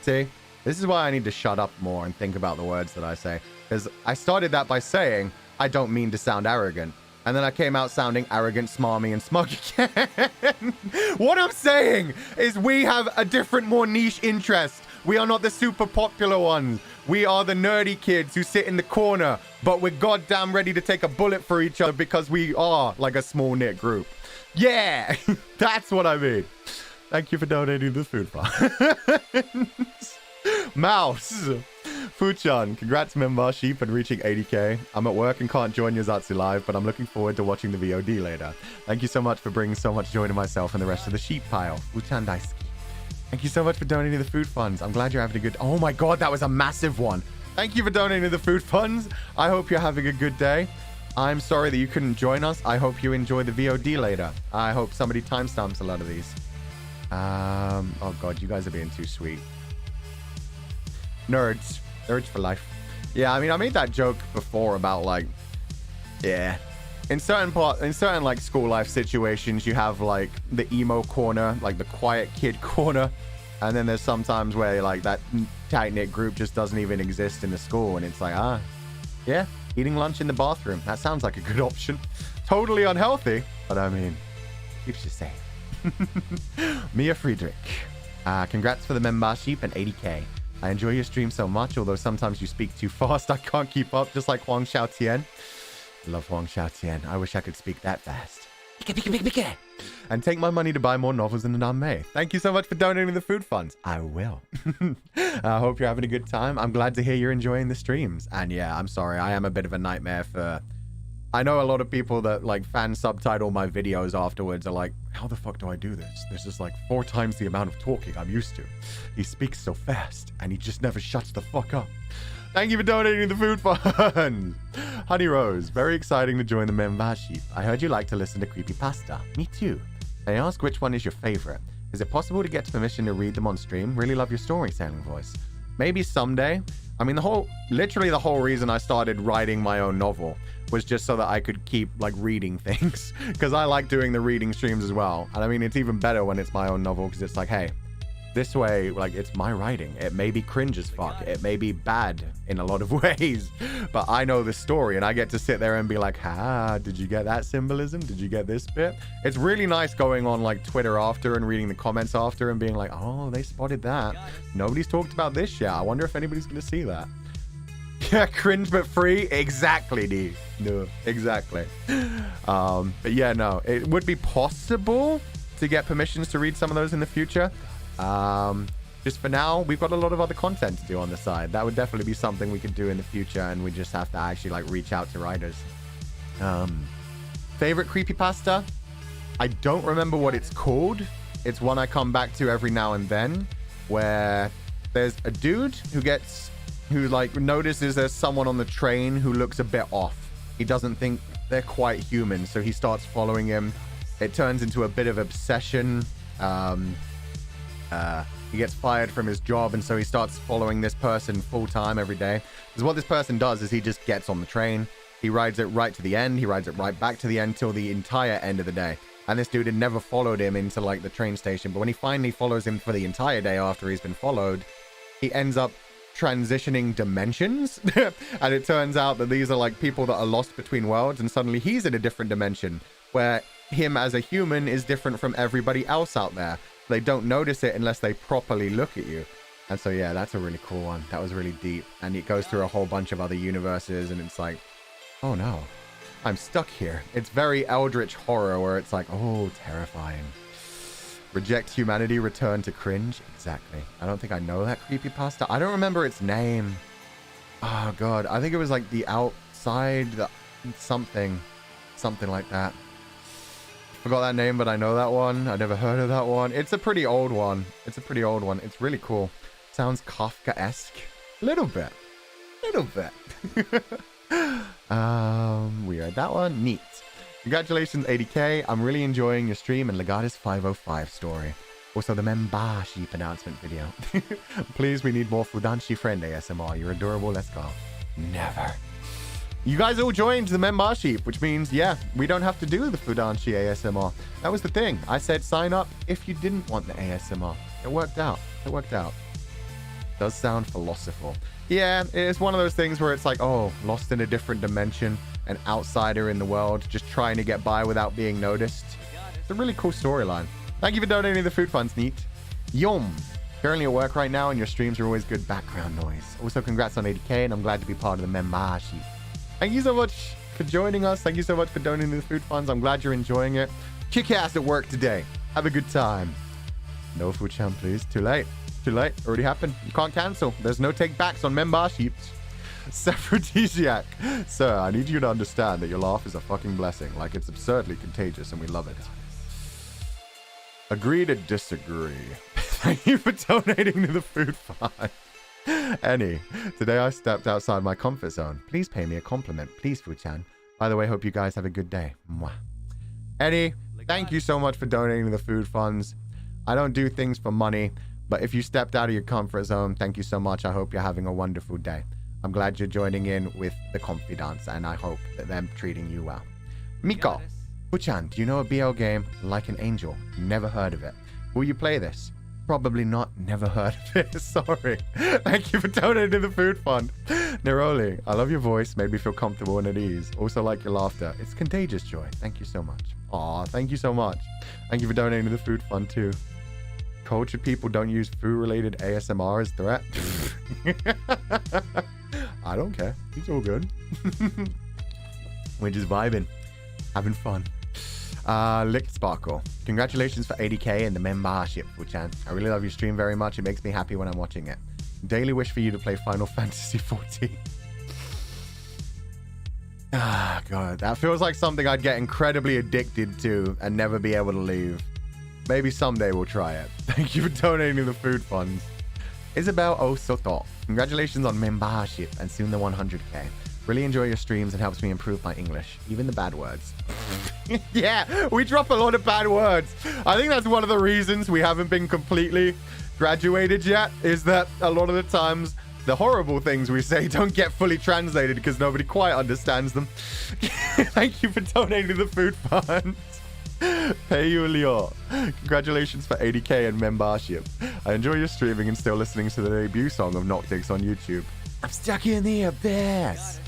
See, this is why I need to shut up more and think about the words that I say. Because I started that by saying, I don't mean to sound arrogant. And then I came out sounding arrogant, smarmy, and smug again. What I'm saying is we have a different, more niche interest. We are not the super popular ones. We are the nerdy kids who sit in the corner, but we're goddamn ready to take a bullet for each other because we are like a small knit group. Yeah, that's what I mean. Thank you for donating the food funds. Mouse. Fuchan, congrats membership and reaching 80k. I'm at work and can't join your Zatsu live, but I'm looking forward to watching the VOD later. Thank you so much for bringing so much joy to myself and the rest of the sheep pile. Fuchan Daisuki. Thank you so much for donating the food funds. I'm glad you're having a good... Oh my god, that was a massive one. Thank you for donating the food funds. I hope you're having a good day. I'm sorry that you couldn't join us. I hope you enjoy the VOD later. I hope somebody timestamps a lot of these. Oh god, you guys are being too sweet. Nerds for life. Yeah, I mean, I made that joke before about like, yeah, in certain like school life situations, you have like the emo corner, like the quiet kid corner, and then there's sometimes where like that tight-knit group just doesn't even exist in the school, and it's like, yeah, eating lunch in the bathroom, that sounds like a good option. Totally unhealthy, but I mean, keeps you safe. Mia Friedrich, congrats for the membership and 80k. I enjoy your stream so much, although sometimes you speak too fast. I can't keep up, just like Huang Xiaotian. Love Huang Xiaotian. I wish I could speak that fast. And take my money to buy more novels than Danmei. Thank you so much for donating the food funds. I will. I hope you're having a good time. I'm glad to hear you're enjoying the streams. And yeah, I'm sorry. I am a bit of a nightmare for... I know a lot of people that like fan subtitle my videos afterwards are like, how the fuck do I do this? This is like 4 times the amount of talking I'm used to. He speaks so fast and he just never shuts the fuck up. Thank you for donating the food fund. Honey Rose, very exciting to join the membership. I heard you like to listen to creepypasta. Me too. May I ask which one is your favorite? Is it possible to get permission to read them on stream? Really love your storytelling voice. Maybe someday. I mean, literally the whole reason I started writing my own novel was just so that I could keep like reading things, because I like doing the reading streams as well. And I mean, it's even better when it's my own novel, because it's like, hey, This way, like, it's my writing. It may be cringe as fuck. It may be bad in a lot of ways, but I know the story and I get to sit there and be like, did you get that symbolism? Did you get this bit? It's really nice going on like Twitter after and reading the comments after and being like, oh, they spotted that. Nobody's talked about this yet. I wonder if anybody's going to see that. Yeah, cringe but free. Exactly, D. No, exactly. But yeah, no, it would be possible to get permissions to read some of those in the future. Just for now, we've got a lot of other content to do on the side. That would definitely be something we could do in the future, and we just have to actually like reach out to writers. Favorite creepypasta? I don't remember what it's called. It's one I come back to every now and then, where there's a dude who like notices there's someone on the train who looks a bit off. He doesn't think they're quite human, so he starts following him. It turns into a bit of obsession. He gets fired from his job, and so he starts following this person full-time every day. Because what this person does is he just gets on the train, he rides it right to the end, he rides it right back to the end till the entire end of the day. And this dude had never followed him into like the train station, but when he finally follows him for the entire day after he's been followed, he ends up transitioning dimensions. And it turns out that these are like people that are lost between worlds, and suddenly he's in a different dimension where him as a human is different from everybody else out there. They don't notice it unless they properly look at you. And so yeah, that's a really cool one. That was really deep, and it goes through a whole bunch of other universes, and it's like, oh no, I'm stuck here. It's very eldritch horror where it's like, oh, terrifying. Reject humanity, return to cringe. Exactly. I don't think I know that creepypasta. I don't remember its name. Oh god, I think it was like the outside, something like that. Forgot that name, but I know that one. I never heard of that one. It's a pretty old one. It's really cool. Sounds Kafka-esque. Little bit. We read that one. Neat. Congratulations, 80k. I'm really enjoying your stream and Legatus 505 story. Also, the membership announcement video. Please, we need more Fudanshi friend ASMR. You're adorable. Let's go. Never. You guys all joined the membership, which means, yeah, we don't have to do the Fudanshi ASMR. That was the thing. I said sign up if you didn't want the ASMR. It worked out. Does sound philosophical. Yeah, it's one of those things where it's like, oh, lost in a different dimension, an outsider in the world, just trying to get by without being noticed. It's a really cool storyline. Thank you for donating the food funds, Neat. Yum. Currently at work right now, and your streams are always good background noise. Also, congrats on 80k, and I'm glad to be part of the membership. Thank you so much for joining us. Thank you so much for donating the food funds. I'm glad you're enjoying it. Kick ass at work today. Have a good time. No food chan, please. Too late. Already happened. You can't cancel. There's no take backs on memberships. Sephrodisiac. Sir, I need you to understand that your laugh is a fucking blessing. Like, it's absurdly contagious, and we love it. Agree to disagree. Thank you for donating to the food fund. Annie, today I stepped outside my comfort zone. Please pay me a compliment. Please, Fu-chan. By the way, hope you guys have a good day. Mwah. Eddie, thank you so much for donating to the food funds. I don't do things for money, but if you stepped out of your comfort zone, thank you so much. I hope you're having a wonderful day. I'm glad you're joining in with the confidants, and I hope that they're treating you well. Miko, Fu-chan, do you know a BL game like an angel? Never heard of it. Will you play this? Probably not. Never heard of it. Sorry. Thank you for donating to the food fund. Neroli, I love your voice. Made me feel comfortable and at ease. Also like your laughter. It's contagious joy. Thank you so much. Aw, thank you so much. Thank you for donating to the food fund too. Cultured people don't use food-related ASMR as threat. I don't care. It's all good. We're just vibing. Having fun. Licked Sparkle. Congratulations for 80k and the membership, Fu-chan. I really love your stream very much. It makes me happy when I'm watching it. Daily wish for you to play Final Fantasy 14. Ah, God. That feels like something I'd get incredibly addicted to and never be able to leave. Maybe someday we'll try it. Thank you for donating to the food funds. Isabel Osoto. Congratulations on membership and soon the 100k. Really enjoy your streams and helps me improve my English, even the bad words. Yeah, we drop a lot of bad words. I think that's one of the reasons we haven't been completely graduated yet, is that a lot of the times the horrible things we say don't get fully translated because nobody quite understands them. Thank you for donating to the food funds. Pay you, Leo. Congratulations for 80k and membership. I enjoy your streaming and still listening to the debut song of Noctyx on YouTube. I'm stuck in the abyss.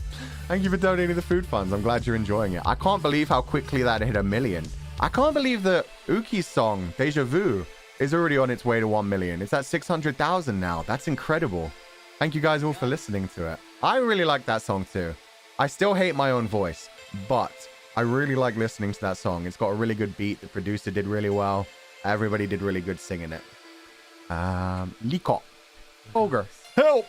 Thank you for donating the food funds. I'm glad you're enjoying it. I can't believe how quickly that hit 1 million. I can't believe that Uki's song, Deja Vu, is already on its way to 1 million. It's at 600,000 now. That's incredible. Thank you guys all for listening to it. I really like that song too. I still hate my own voice, but I really like listening to that song. It's got a really good beat. The producer did really well. Everybody did really good singing it. Liko. Fulgur. Help!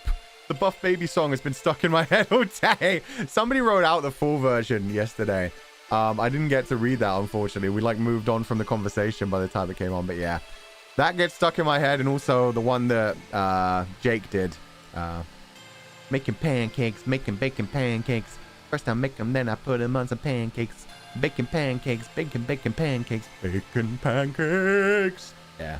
The Buff Baby song has been stuck in my head all day. Somebody wrote out the full version yesterday. I didn't get to read that, unfortunately. We like moved on from the conversation by the time it came on, but yeah. That gets stuck in my head, and also the one that Jake did. Making pancakes, making bacon pancakes. First I make them, then I put them on some pancakes. Bacon pancakes, bacon pancakes. Bacon pancakes. Yeah.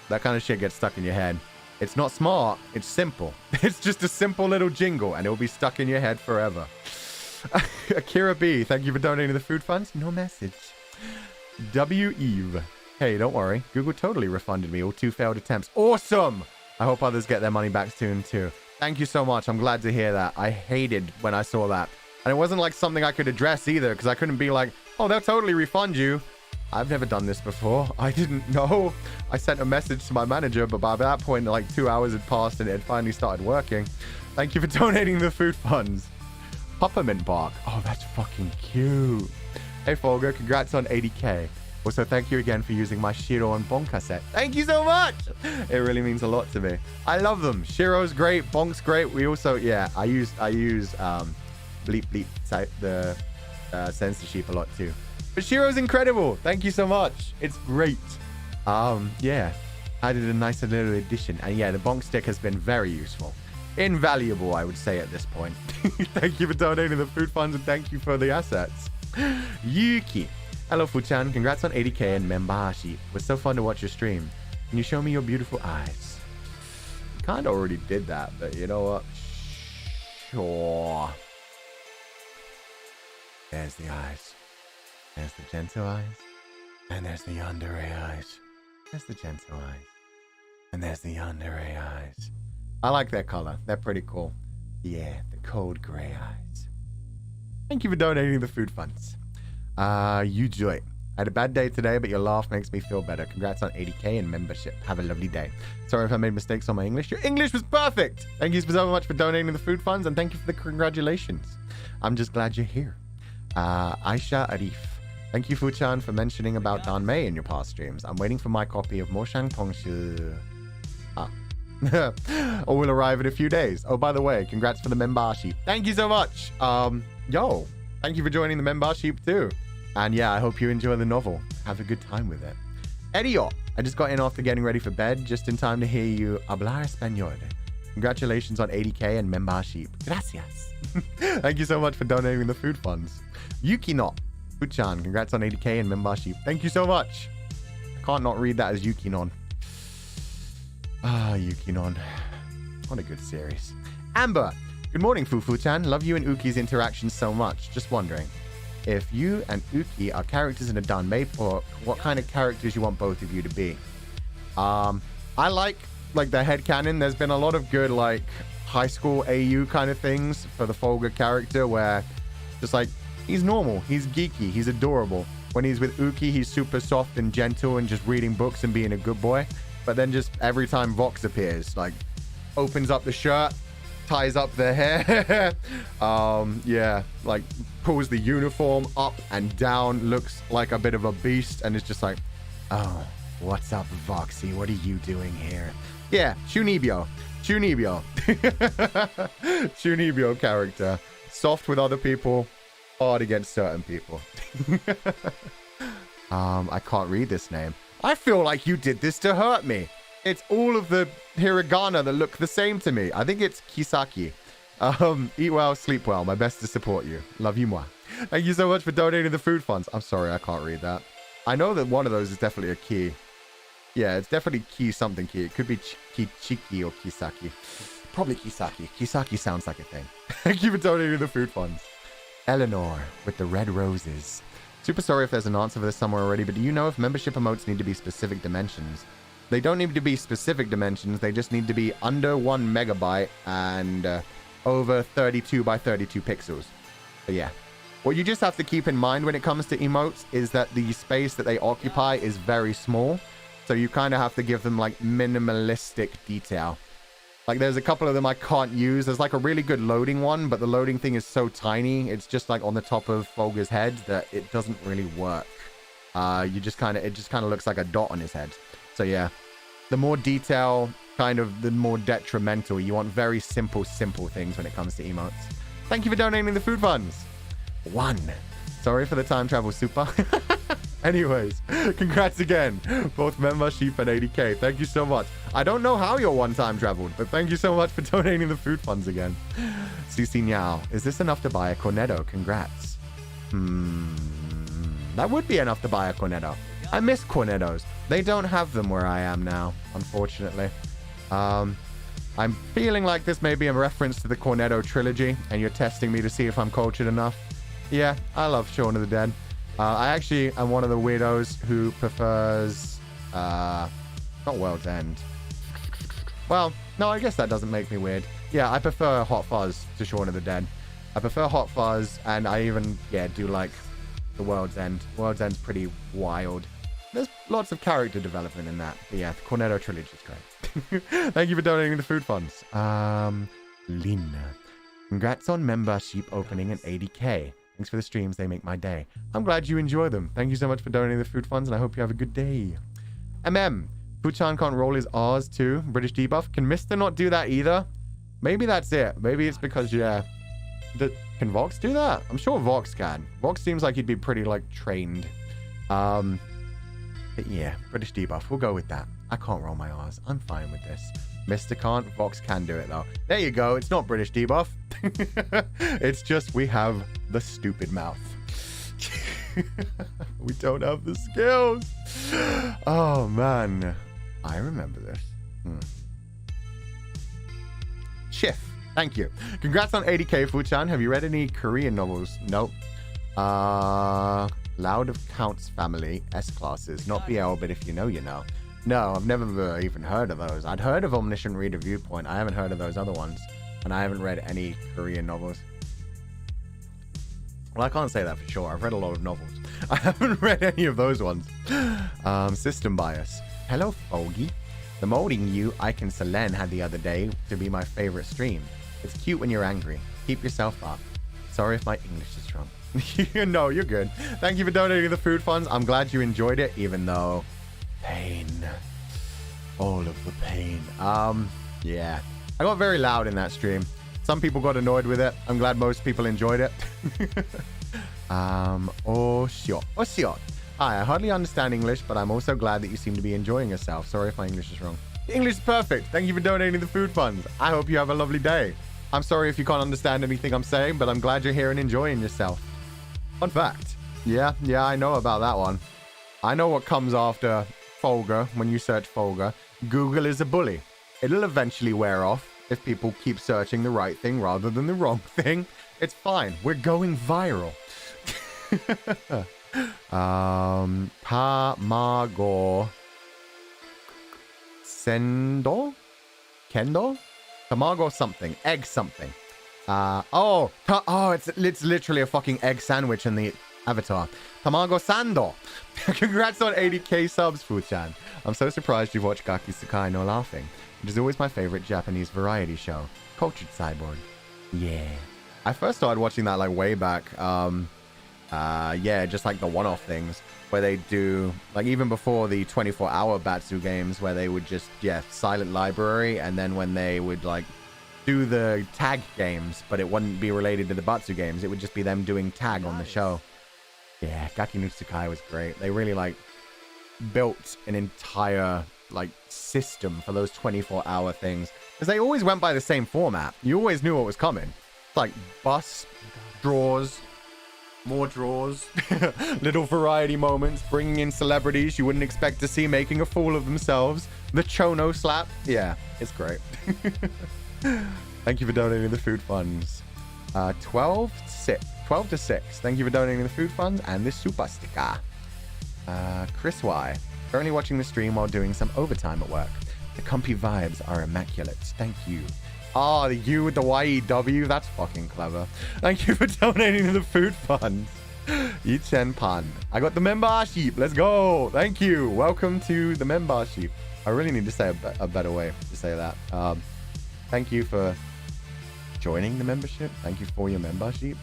That kind of shit gets stuck in your head. It's not smart, it's simple. It's just a simple little jingle, and it'll be stuck in your head forever. Akira B, thank you for donating the food funds. No message. W. Eve. Hey, don't worry. Google totally refunded me all 2 failed attempts. Awesome! I hope others get their money back soon, too. Thank you so much. I'm glad to hear that. I hated when I saw that. And it wasn't like something I could address either, because I couldn't be like, oh, they'll totally refund you. I've never done this before. I didn't know. I sent a message to my manager, but by that point, like 2 hours had passed and it had finally started working. Thank you for donating the food funds. Peppermint bark. Oh, that's fucking cute. Hey, Fulgur, congrats on 80k. Also, thank you again for using my Shiro and Bon cassette. Thank you so much. It really means a lot to me. I love them. Shiro's great. Bonk's great. We also, yeah, I use bleep the censor sheep a lot too. But Shiro's incredible. Thank you so much. It's great. Yeah, I did a nice little addition. And yeah, the bonk stick has been very useful. Invaluable, I would say at this point. Thank you for donating the food funds and thank you for the assets. Yuki. Hello, Fuchan. Congrats on 80k and membership. It was so fun to watch your stream. Can you show me your beautiful eyes? Kind of already did that, but you know what? Sure. There's the eyes. There's the gentle eyes. And there's the yandere eyes. There's the gentle eyes. And there's the yandere eyes. I like that color. They're pretty cool. Yeah, the cold gray eyes. Thank you for donating the food funds. You joy. I had a bad day today, but your laugh makes me feel better. Congrats on 80k and membership. Have a lovely day. Sorry if I made mistakes on my English. Your English was perfect. Thank you so much for donating the food funds, and thank you for the congratulations. I'm just glad you're here. Aisha Arif. Thank you, Fuchan, for mentioning about Dan Mei in your past streams. I'm waiting for my copy of Moshang Tongshu. Or will arrive in a few days. Oh, by the way, congrats for the membership. Thank you so much. Yo, thank you for joining the membership too. And yeah, I hope you enjoy the novel. Have a good time with it. Edio, I just got in after getting ready for bed, just in time to hear you hablar español. Congratulations on 80k and membership. Gracias. Thank you so much for donating the food funds. Yukino, Fuchan, congrats on 80k and membership. Thank you so much. I can't not read that as Yukinon. Ah, Yukinon. What a good series. Amber, good morning, Fufu-chan. Love you and Uki's interactions so much. Just wondering, if you and Uki are characters in a Danmei book, what kind of characters you want both of you to be? I like the headcanon. There's been a lot of good, like, high school AU kind of things for the Fulgur character where just, like, he's normal, he's geeky, he's adorable. When he's with Uki, he's super soft and gentle and just reading books and being a good boy. But then just every time Vox appears, like, opens up the shirt, ties up their hair, yeah, like, pulls the uniform up and down, looks like a bit of a beast, and it's just like, oh, what's up, Voxy? What are you doing here? Yeah, Chunibyo. Chunibyo character. Soft with other people, hard against certain people. I can't read this name. I feel like you did this to hurt me. It's all of the hiragana that look the same to me. I think it's Kisaki. Eat well, sleep well. My best to support you. Love you, moi. Thank you so much for donating the food funds. I'm sorry, I can't read that. I know that one of those is definitely a key. Yeah, it's definitely key something key. It could be Kichiki or Kisaki. Probably Kisaki. Kisaki sounds like a thing. Thank you for donating the food funds. Eleanor with the red roses. Super sorry if there's an answer for this somewhere already, but do you know if membership emotes need to be specific dimensions? They don't need to be specific dimensions. They just need to be under 1 megabyte and over 32 by 32 pixels. But yeah. What you just have to keep in mind when it comes to emotes is that the space that they occupy is very small. So you kind of have to give them like minimalistic detail. Like there's a couple of them I can't use. There's like a really good loading one, but the loading thing is so tiny. It's just like on the top of Fulgur's head that it doesn't really work. It just kind of looks like a dot on his head. So yeah, the more detail, the more detrimental. You want very simple things when it comes to emotes. Thank you for donating the food funds. 1. Sorry for the time travel, super. Anyways, congrats again. Both member, sheep, and 80k. Thank you so much. I don't know how you're one-time traveled, but thank you so much for donating the food funds again. Cici Niao. Is this enough to buy a cornetto? Congrats. That would be enough to buy a cornetto. I miss cornettos. They don't have them where I am now, unfortunately. I'm feeling like this may be a reference to the Cornetto trilogy, and you're testing me to see if I'm cultured enough. Yeah, I love Shaun of the Dead. I actually am one of the weirdos who prefers, not World's End. Well, no, I guess that doesn't make me weird. Yeah, I prefer Hot Fuzz to Shaun of the Dead. I prefer Hot Fuzz, and I even, do like the World's End. World's End's pretty wild. There's lots of character development in that. But yeah, the Cornetto trilogy is great. Thank you for donating the food funds. Lina. Congrats on membership opening at 80k. Thanks for the streams. They make my day. I'm glad you enjoy them. Thank you so much for donating the food funds, and I hope you have a good day. Fuchan can't roll his R's too. British debuff. Can Mr. not do that either? Maybe that's it. Maybe it's because, yeah. Can Vox do that? I'm sure Vox can. Vox seems like he'd be pretty, like, trained. But yeah, British debuff. We'll go with that. I can't roll my R's. I'm fine with this. Mr. can't. Vox can do it, though. There you go. It's not British debuff. It's just we have the stupid mouth. We don't have the skills. Oh, man. I remember this. Schiff. Thank you. Congrats on 80k, Fuchan. Have you read any Korean novels? Nope. Loud of Count's Family, S-classes. Not BL, but if you know, you know. No, I've never even heard of those. I'd heard of Omniscient Reader Viewpoint. I haven't heard of those other ones. And I haven't read any Korean novels. Well, I can't say that for sure. I've read a lot of novels. I haven't read any of those ones. System bias. Hello, Foggy. The molding you Icon Selen had the other day to be my favorite stream. It's cute when you're angry. Keep yourself up. Sorry if my English is wrong. No, you're good. Thank you for donating the food funds. I'm glad you enjoyed it, even though... Pain. All of the pain. Yeah. I got very loud in that stream. Some people got annoyed with it. I'm glad most people enjoyed it. Oh, sure. Hi, I hardly understand English, but I'm also glad that you seem to be enjoying yourself. Sorry if my English is wrong. The English is perfect. Thank you for donating the food funds. I hope you have a lovely day. I'm sorry if you can't understand anything I'm saying, but I'm glad you're here and enjoying yourself. Fun fact. Yeah, I know about that one. I know what comes after Fulgur when you search Fulgur. Google is a bully. It'll eventually wear off if people keep searching the right thing rather than the wrong thing. It's fine. We're going viral. Tamago Sendo? Kendo? Tamago something. Egg something. It's literally a fucking egg sandwich in the avatar. Tamago Sando. Congrats on 80k subs, Fuchan. I'm so surprised you've watched Gaki Sakai no laughing. It is always my favorite Japanese variety show. Cultured Cyborg. Yeah. I first started watching that like way back. Just like the one-off things where they do, like even before the 24-hour Batsu games where they would just, silent library, and then when they would like do the tag games, but it wouldn't be related to the Batsu games, it would just be them doing tag on the show. Yeah, Gaki no Tsukai was great. They really like built an entire like system for those 24-hour things, because they always went by the same format. You always knew what was coming. It's like bus, draws, more draws, little variety moments, bringing in celebrities you wouldn't expect to see making a fool of themselves, the Chono slap. Yeah, it's great. Thank you for donating the food funds. 12 sip. 12 to 6. Thank you for donating the food funds and this super sticker. Chris Y. Currently watching the stream while doing some overtime at work. The comfy vibes are immaculate. Thank you. Oh, the U with the YEW. That's fucking clever. Thank you for donating to the food funds. Yichen Pan. I got the membership. Let's go. Thank you. Welcome to the membership. I really need to say a better way to say that. Thank you for joining the membership. Thank you for your membership.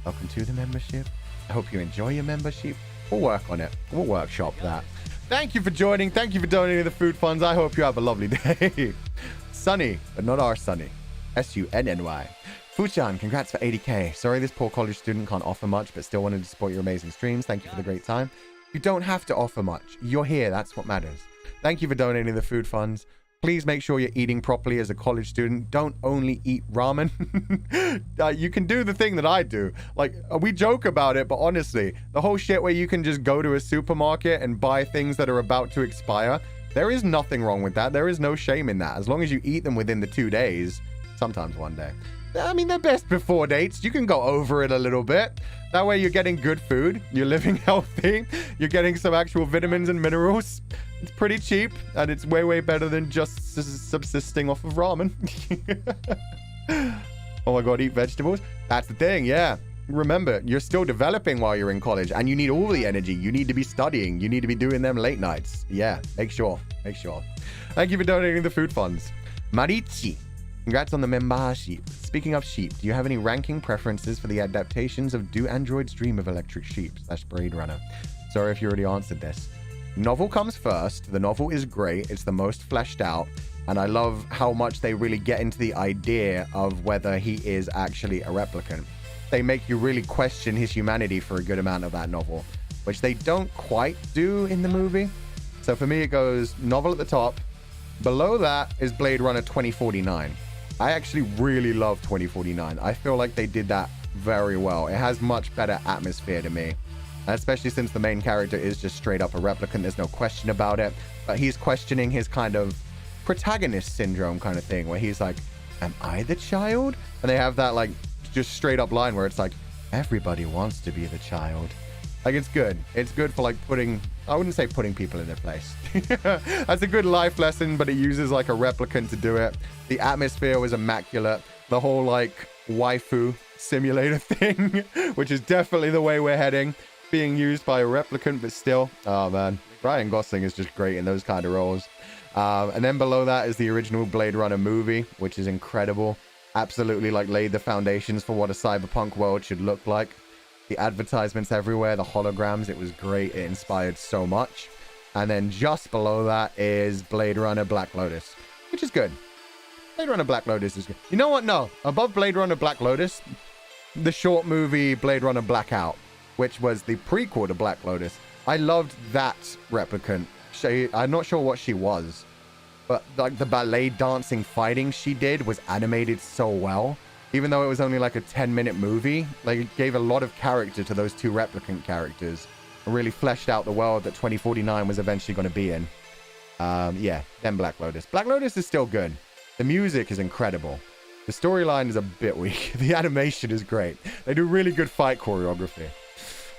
Welcome to the membership. I hope you enjoy your membership. We'll work on it. We'll workshop that. Thank you for joining. Thank you for donating the food funds. I hope you have a lovely day. Sunny, but not our Sunny. Sunny. Fuchan, congrats for 80k. Sorry this poor college student can't offer much, but still wanted to support your amazing streams. Thank you for the great time. You don't have to offer much. You're here. That's what matters. Thank you for donating the food funds. Please make sure you're eating properly as a college student. Don't only eat ramen. You can do the thing that I do. Like, we joke about it, but honestly, the whole shit where you can just go to a supermarket and buy things that are about to expire, there is nothing wrong with that. There is no shame in that. As long as you eat them within the 2 days, sometimes 1 day. I mean, they're best before dates. You can go over it a little bit. That way you're getting good food. You're living healthy. You're getting some actual vitamins and minerals. It's pretty cheap, and it's way, way better than just subsisting off of ramen. Oh my God, eat vegetables? That's the thing, yeah. Remember, you're still developing while you're in college, and you need all the energy. You need to be studying. You need to be doing them late nights. Yeah, make sure. Make sure. Thank you for donating the food funds. Marichi. Congrats on the membership. Speaking of sheep, do you have any ranking preferences for the adaptations of Do Androids Dream of Electric Sheep / Blade Runner? Sorry if you already answered this. Novel comes first. The novel is great. It's the most fleshed out. And I love how much they really get into the idea of whether he is actually a replicant. They make you really question his humanity for a good amount of that novel, which they don't quite do in the movie. So for me, it goes novel at the top. Below that is Blade Runner 2049. I actually really love 2049. I feel like they did that very well. It has much better atmosphere to me, especially since the main character is just straight up a replicant. There's no question about it, but he's questioning his kind of protagonist syndrome kind of thing, where he's like, am I the child? And they have that like just straight up line where it's like, everybody wants to be the child. Like, it's good. It's good for like putting, I wouldn't say putting people in their place. That's a good life lesson, but it uses like a replicant to do it. The atmosphere was immaculate. The whole like waifu simulator thing, which is definitely the way we're heading, being used by a replicant, but still, oh man, Ryan Gosling is just great in those kind of roles. And then below that is the original Blade Runner movie, which is incredible. Absolutely like laid the foundations for what a cyberpunk world should look like. The advertisements everywhere, the holograms, it was great. It inspired so much. And then just below that is Blade Runner Black Lotus, which is good. Blade Runner Black Lotus is good. You know what? No. Above Blade Runner Black Lotus, the short movie Blade Runner Blackout, which was the prequel to Black Lotus. I loved that replicant. I'm not sure what she was, but like the ballet dancing fighting she did was animated so well. Even though it was only like a 10-minute movie, like it gave a lot of character to those two replicant characters. It really fleshed out the world that 2049 was eventually going to be in. Yeah, then Black Lotus. Black Lotus is still good. The music is incredible. The storyline is a bit weak. The animation is great. They do really good fight choreography.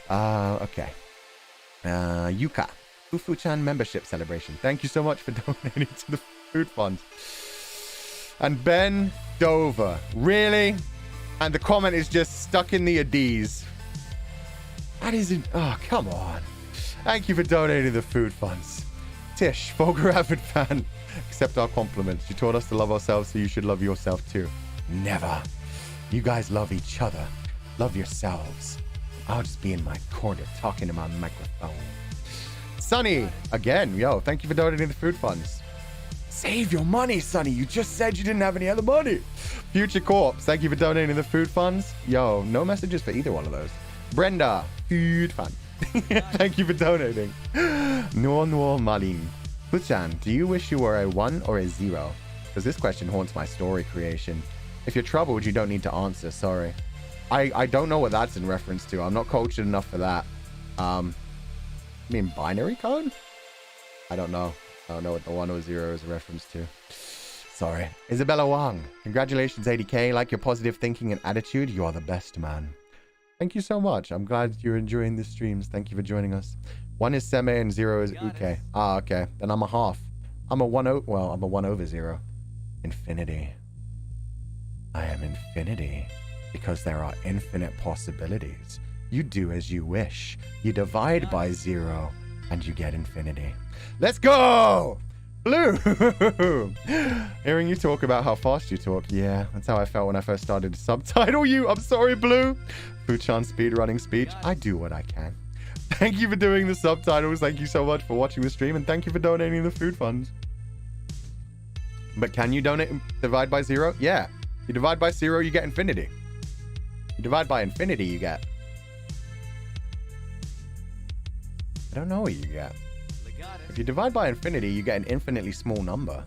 Okay. Yuka. Fufu-chan membership celebration. Thank you so much for donating to the food fund. And Ben Dover. Really? And the comment is just stuck in the Adiz. That isn't... Oh, come on. Thank you for donating the food funds. Tish, Fulgur Ovid fan. Accept our compliments. You taught us to love ourselves, so you should love yourself too. Never. You guys love each other. Love yourselves. I'll just be in my corner talking to my microphone. Sunny, again, yo, thank you for donating the food funds. Save your money, Sunny. You just said you didn't have any other money. Future Corpse, thank you for donating the food funds. Yo, no messages for either one of those. Brenda, food fund. Thank you for donating. Noir Malin. Fuchan, do you wish you were a 1 or a 0? Because this question haunts my story creation. If you're troubled, you don't need to answer. Sorry. I don't know what that's in reference to. I'm not cultured enough for that. I mean, binary code? I don't know. I don't know what the 1 or 0 is a reference to. Sorry. Isabella Wang. Congratulations, 80k. Like your positive thinking and attitude, you are the best, man. Thank you so much. I'm glad you're enjoying the streams. Thank you for joining us. 1 is Seme and 0 is Uke. Ah, okay. Then I'm a half. I'm a 1 over. Well, I'm a 1 over 0. Infinity. I am infinity because there are infinite possibilities. You do as you wish. You divide by 0 and you get infinity. Let's go! Blue! Hearing you talk about how fast you talk. Yeah, that's how I felt when I first started to subtitle you. I'm sorry, Blue. Fuchan speedrunning speech. I do what I can. Thank you for doing the subtitles. Thank you so much for watching the stream. And thank you for donating the food funds. But can you divide by 0? Yeah. You divide by 0, you get infinity. You divide by infinity, you get... I don't know what you get. If you divide by infinity, you get an infinitely small number.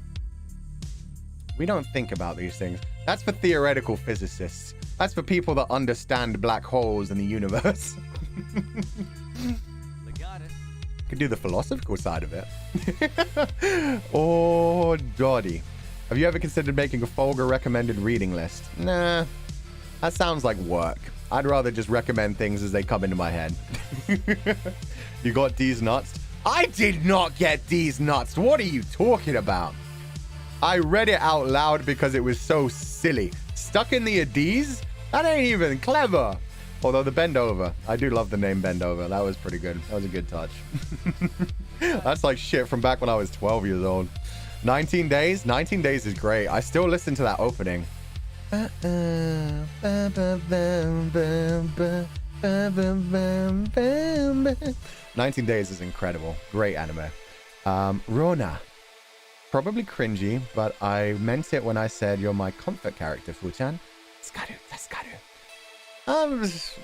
We don't think about these things. That's for theoretical physicists. That's for people that understand black holes in the universe. Could do the philosophical side of it. Oh, Doddy. Have you ever considered making a Fulgur recommended reading list? Nah. That sounds like work. I'd rather just recommend things as they come into my head. You got D's nuts? I did not get D's nuts. What are you talking about? I read it out loud because it was so silly. Stuck in the D's? That ain't even clever. Although the bend over. I do love the name bend over. That was pretty good. That was a good touch. That's like shit from back when I was 12 years old. 19 days? 19 days is great. I still listen to that opening. 19 days is incredible. Great anime. Rona. Probably cringy, but I meant it when I said you're my comfort character, Fuchan. Skaru, that's Skaru.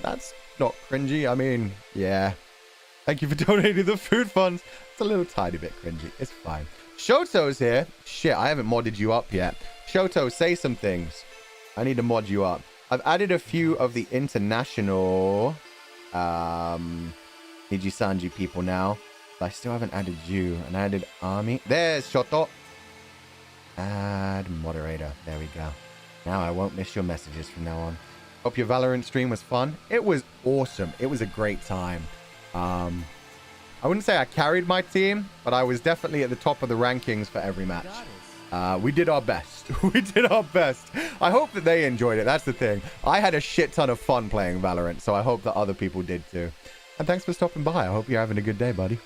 That's not cringy. I mean, yeah. Thank you for donating the food funds. It's a little tiny bit cringy. It's fine. Shoto's here. Shit, I haven't modded you up yet. Shoto, say some things. I need to mod you up. I've added a few of the international Nijisanji people now. But I still haven't added you. And I added Army. There's Shoto. Add moderator. There we go. Now I won't miss your messages from now on. Hope your Valorant stream was fun. It was awesome. It was a great time. I wouldn't say I carried my team, but I was definitely at the top of the rankings for every match. We did our best. We did our best. I hope that they enjoyed it. That's the thing. I had a shit ton of fun playing Valorant, so I hope that other people did too. And thanks for stopping by. I hope you're having a good day, buddy.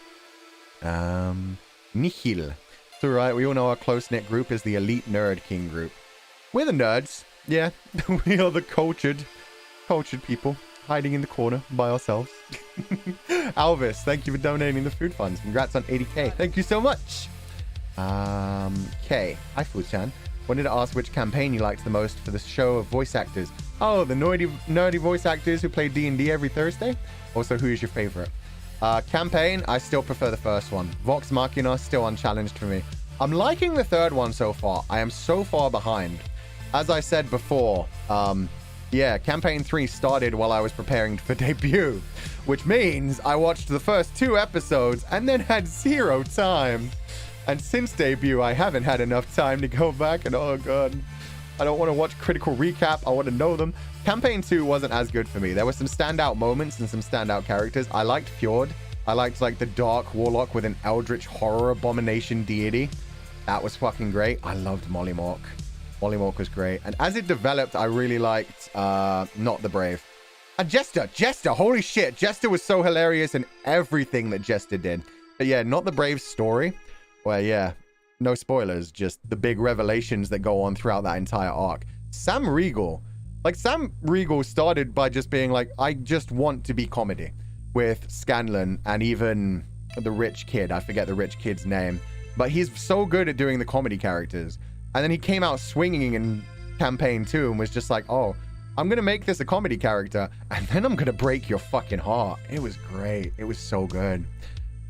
Nihil. It's alright. We all know our close-knit group is the Elite Nerd King group. We're the nerds. Yeah. We are the cultured people. Hiding in the corner by ourselves. Alvis, thank you for donating the food funds. Congrats on 80k. Thank you so much. Kay. Hi, Fuchan. Wanted to ask which campaign you liked the most for the show of voice actors. Oh, the nerdy voice actors who play D&D every Thursday? Also, who is your favorite? Campaign, I still prefer the first one. Vox Machina, still unchallenged for me. I'm liking the third one so far. I am so far behind. As I said before, yeah, Campaign 3 started while I was preparing for debut, which means I watched the first 2 episodes and then had 0 time. And since debut, I haven't had enough time to go back and, oh god, I don't want to watch Critical Recap. I want to know them. Campaign 2 wasn't as good for me. There were some standout moments and some standout characters. I liked Fjord. I liked, like, the Dark Warlock with an Eldritch Horror Abomination deity. That was fucking great. I loved Mollymork. Mollymork was great. And as it developed, I really liked Not the Brave. And Jester, holy shit. Jester was so hilarious in everything that Jester did. But yeah, Not the Brave story. Well, yeah, no spoilers, just the big revelations that go on throughout that entire arc. Sam Riegel. Like, Sam Riegel started by just being like, I just want to be comedy with Scanlan and even the rich kid. I forget the rich kid's name. But he's so good at doing the comedy characters. And then he came out swinging in Campaign 2 and was just like, oh, I'm going to make this a comedy character. And then I'm going to break your fucking heart. It was great. It was so good.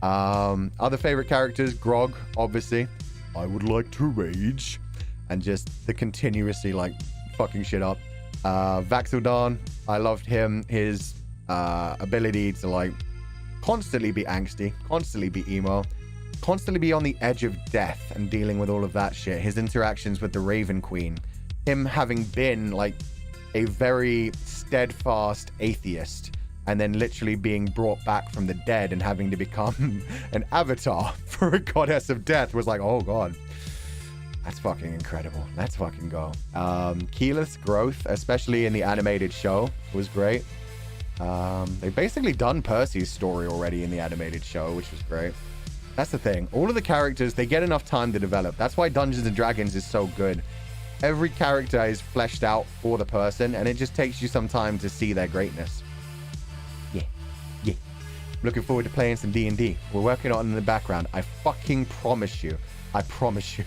Other favorite characters, Grog, obviously. I would like to rage. And just the continuously, like, fucking shit up. Zatsudan, I loved him. His ability to, like, constantly be angsty, constantly be emo, constantly be on the edge of death and dealing with all of that shit. His interactions with the Raven Queen. Him having been, like, a very steadfast atheist and then literally being brought back from the dead and having to become an avatar for a goddess of death was like, oh god, that's fucking incredible. Let's fucking go. Keyleth's growth, especially in the animated show, was great. They've basically done Percy's story already in the animated show, which was great. That's the thing. All of the characters, they get enough time to develop. That's why Dungeons & Dragons is so good. Every character is fleshed out for the person, and it just takes you some time to see their greatness. Yeah. Looking forward to playing some D&D. We're working on it in the background. I fucking promise you. I promise you.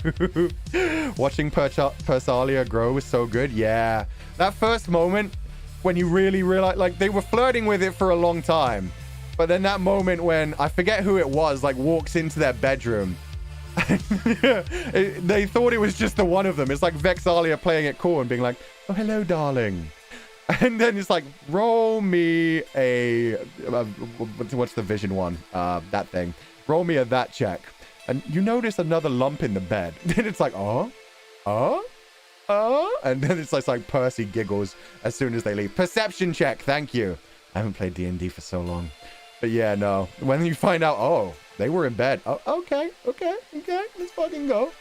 Watching Persalia grow was so good. Yeah. That first moment when you really realize, like, they were flirting with it for a long time. But then that moment when, I forget who it was, like, walks into their bedroom. They thought it was just the one of them. It's like Vexalia playing it cool and being like, oh, hello, darling. And then it's like, roll me a... what's the vision one? That thing. Roll me a that check. And you notice another lump in the bed. Then it's like, and then it's like Percy giggles as soon as they leave. Perception check, thank you. I haven't played D&D for so long. But yeah, no. When you find out, oh, they were in bed. Oh, okay. Let's fucking go.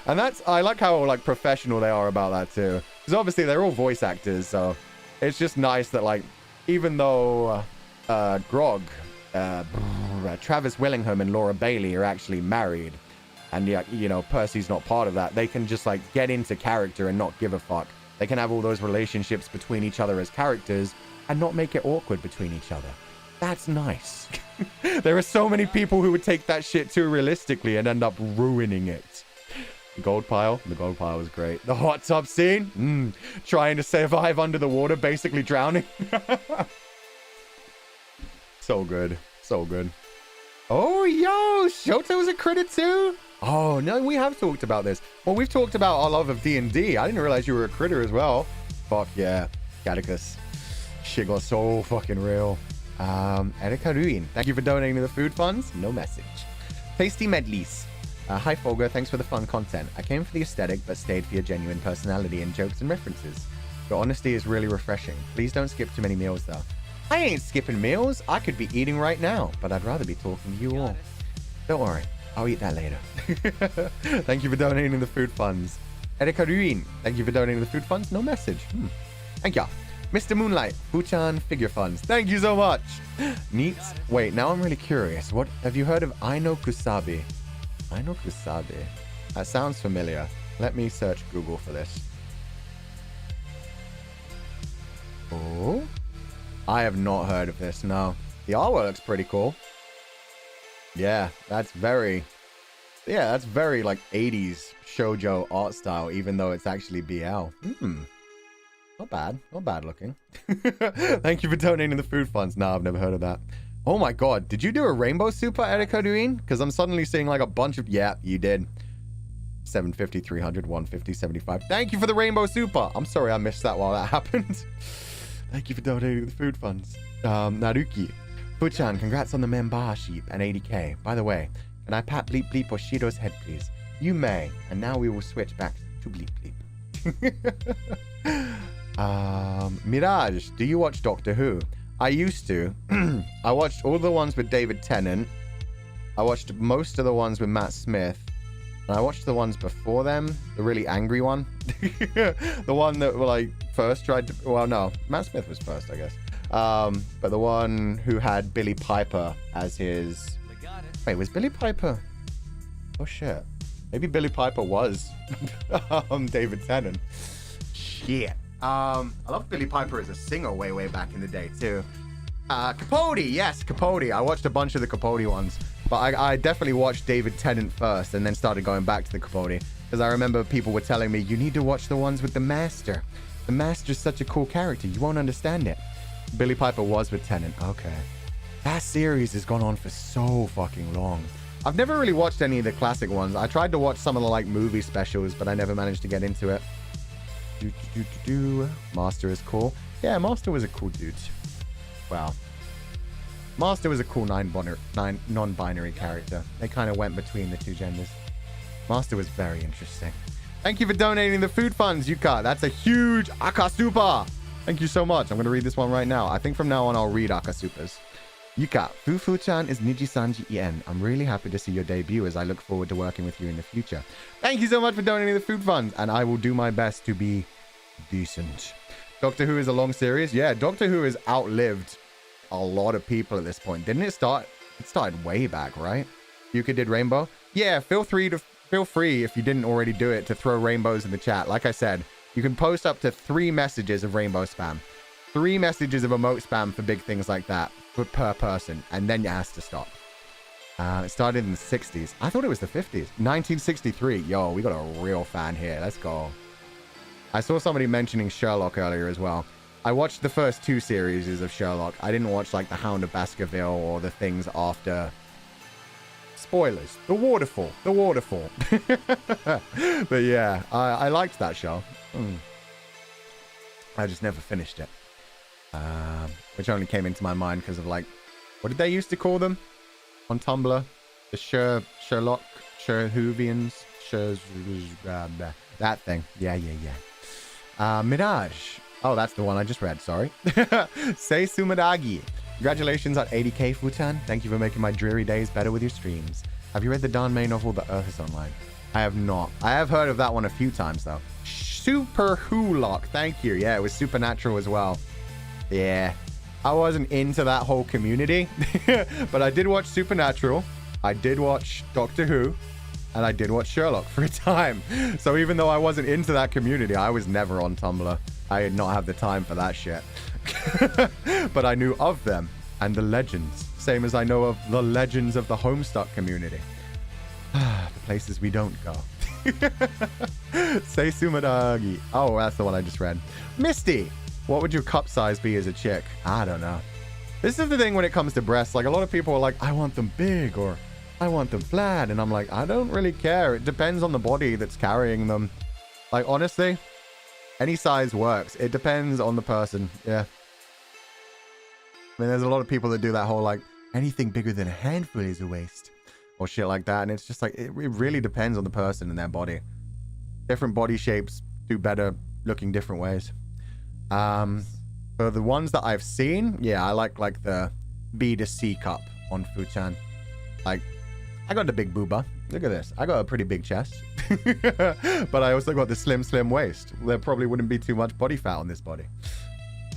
And I like how like professional they are about that too. Because obviously they're all voice actors, so it's just nice that like, even though Grog, Travis Willingham and Laura Bailey are actually married, and yeah, you know, Percy's not part of that, they can just like get into character and not give a fuck. They can have all those relationships between each other as characters and not make it awkward between each other. That's nice. There are so many people who would take that shit too realistically and end up ruining it. The gold pile was great. The hot tub scene, trying to survive under the water, basically drowning. So good. Oh, yo, Shoto's a critter too? Oh, no, we have talked about this. Well, we've talked about our love of D&D. I didn't realize you were a critter as well. Fuck yeah. Gattakus. Shit got so fucking real. Erika Ruin, thank you for donating to the food funds. No message. Tasty Medleys. Hi, Fulgur. Thanks for the fun content. I came for the aesthetic, but stayed for your genuine personality and jokes and references. Your honesty is really refreshing. Please don't skip too many meals, though. I ain't skipping meals. I could be eating right now, but I'd rather be talking to you all. Don't worry. I'll eat that later. Thank you for donating the food funds. Erika Ruin, thank you for donating the food funds. No message. Thank you. Mr. Moonlight, Fuchan figure funds. Thank you so much. Neat. Wait, now I'm really curious. What have you heard of Aino Kusabi? Aino Kusabi. That sounds familiar. Let me search Google for this. Oh, I have not heard of this. No, the artwork's pretty cool. Yeah, that's very like 80s shoujo art style, even though it's actually BL. Not bad looking. Thank you for donating the food funds. No, I've never heard of that. Oh my god, did you do a rainbow super, Erika Duin? Because I'm suddenly seeing like a bunch of... Yeah, you did. 750, 300, 150, 75. Thank you for the rainbow super. I'm sorry I missed that while that happened. Thank you for donating the food funds. Naruki. Fuchan, congrats on the membership and 80k. By the way, can I pat Bleep Bleep or Shido's head, please? You may. And now we will switch back to Bleep Bleep. Mirage, do you watch Doctor Who? I used to. I watched all the ones with David Tennant. I watched most of the ones with Matt Smith. And I watched the ones before them. The really angry one. The one that like first tried to... Well, no. Matt Smith was first, I guess. But the one who had Billy Piper as his... Wait, was Billy Piper... Oh, shit. Maybe Billy Piper was David Tennant. Shit. I love Billy Piper as a singer way back in the day, too. Capote. Yes, Capote. I watched a bunch of the Capote ones. But I definitely watched David Tennant first and then started going back to the Capote. Because I remember people were telling me, you need to watch the ones with the Master. The Master's such a cool character. You won't understand it. Billy Piper was with Tennant. Okay. That series has gone on for so fucking long. I've never really watched any of the classic ones. I tried to watch some of the like movie specials, but I never managed to get into it. Master is cool. Yeah, Master was a cool dude. Wow. Master was a cool non-binary character. They kind of went between the two genders. Master was very interesting. Thank you for donating the food funds, Yuka. That's a huge Akasupa. Thank you so much. I'm going to read this one right now. I think from now on, I'll read Akasupas. Yuka, Fufu-chan is Nijisanji Ien. I'm really happy to see your debut as I look forward to working with you in the future. Thank you so much for donating the food funds, and I will do my best to be decent. Doctor Who is a long series. Yeah, Doctor Who has outlived a lot of people at this point. Didn't it start? It started way back, right? Yuka did Rainbow. Yeah, feel free, if you didn't already do it, to throw rainbows in the chat. Like I said, you can post up to 3 messages of rainbow spam. 3 messages of emote spam for big things like that per person, and then it has to stop. It started in the 60s. I thought it was the 50s. 1963. Yo, we got a real fan here. Let's go. I saw somebody mentioning Sherlock earlier as well. I watched the first 2 series of Sherlock. I didn't watch like The Hound of Baskerville or the things after. Spoilers. The Waterfall. The Waterfall. But yeah, I liked that show. I just never finished it. Which only came into my mind because of like, what did they used to call them on Tumblr? The Sherlock, Sherhoovians, that thing. Yeah. Mirage. Oh, that's the one I just read. Sorry. Sei Sumadagi. Congratulations on 80k, Futan. Thank you for making my dreary days better with your streams. Have you read the Dan May novel, The Earth is Online? I have not. I have heard of that one a few times, though. Super Hulock. Thank you. Yeah, it was supernatural as well. Yeah. I wasn't into that whole community, but I did watch Supernatural. I did watch Doctor Who. And I did watch Sherlock for a time. So even though I wasn't into that community, I was never on Tumblr. I did not have the time for that shit. But I knew of them and the legends. Same as I know of the legends of the Homestuck community. The places we don't go. Say Sumadagi. Oh, that's the one I just read. Misty, what would your cup size be as a chick? I don't know. This is the thing when it comes to breasts. Like, a lot of people are like, I want them big, or I want them flat. And I'm like, I don't really care. It depends on the body that's carrying them. Like, honestly, any size works. It depends on the person. Yeah. I mean, there's a lot of people that do that whole, like, anything bigger than a handful is a waste. Or shit like that. And it's just like, it really depends on the person and their body. Different body shapes do better looking different ways. For the ones that I've seen, yeah, I like the B to C cup on Fuchan. Like, I got the big booba. Look at this. I got a pretty big chest. But I also got the slim waist. There probably wouldn't be too much body fat on this body.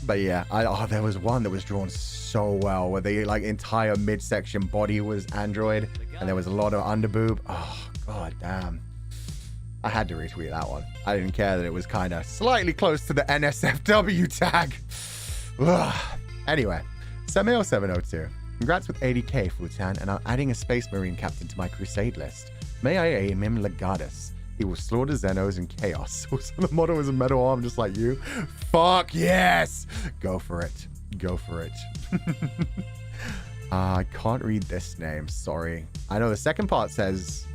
But yeah, there was one that was drawn so well where the like entire midsection body was android and there was a lot of underboob. Oh, god damn. I had to retweet that one. I didn't care that it was kind of slightly close to the NSFW tag. Anyway, Samuel702. Congrats with 80k, Futan, and I'm adding a Space Marine captain to my crusade list. May I aim him Legatus. He will slaughter Xenos in chaos. Also, the model is a metal arm just like you. Fuck yes! Go for it. Go for it. I can't read this name. Sorry. I know the second part says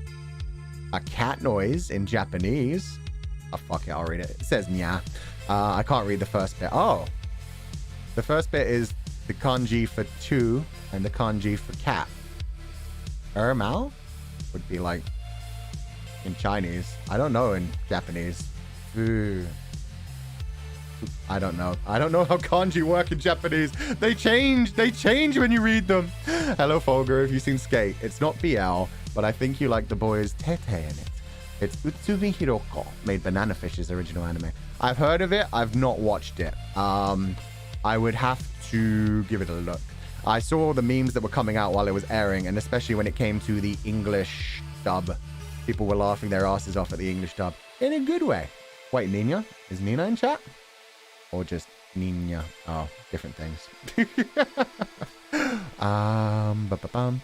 a cat noise in Japanese. Oh, fuck it. I'll read it. It says nya. I can't read the first bit. Oh. The first bit is the kanji for two and the kanji for cat. Mao would be like in Chinese. I don't know in Japanese. I don't know. I don't know how kanji work in Japanese. They change when you read them. Hello, Fulgur. Have you seen Skate? It's not BL, but I think you like the boys Tete in it. It's Utsumi Hiroko, made Banana Fish's original anime. I've heard of it. I've not watched it. I would have to give it a look. I saw the memes that were coming out while it was airing, and especially when it came to the English dub. People were laughing their asses off at the English dub. In a good way. Wait, Nina? Is Nina in chat? Or just Nina? Oh, different things.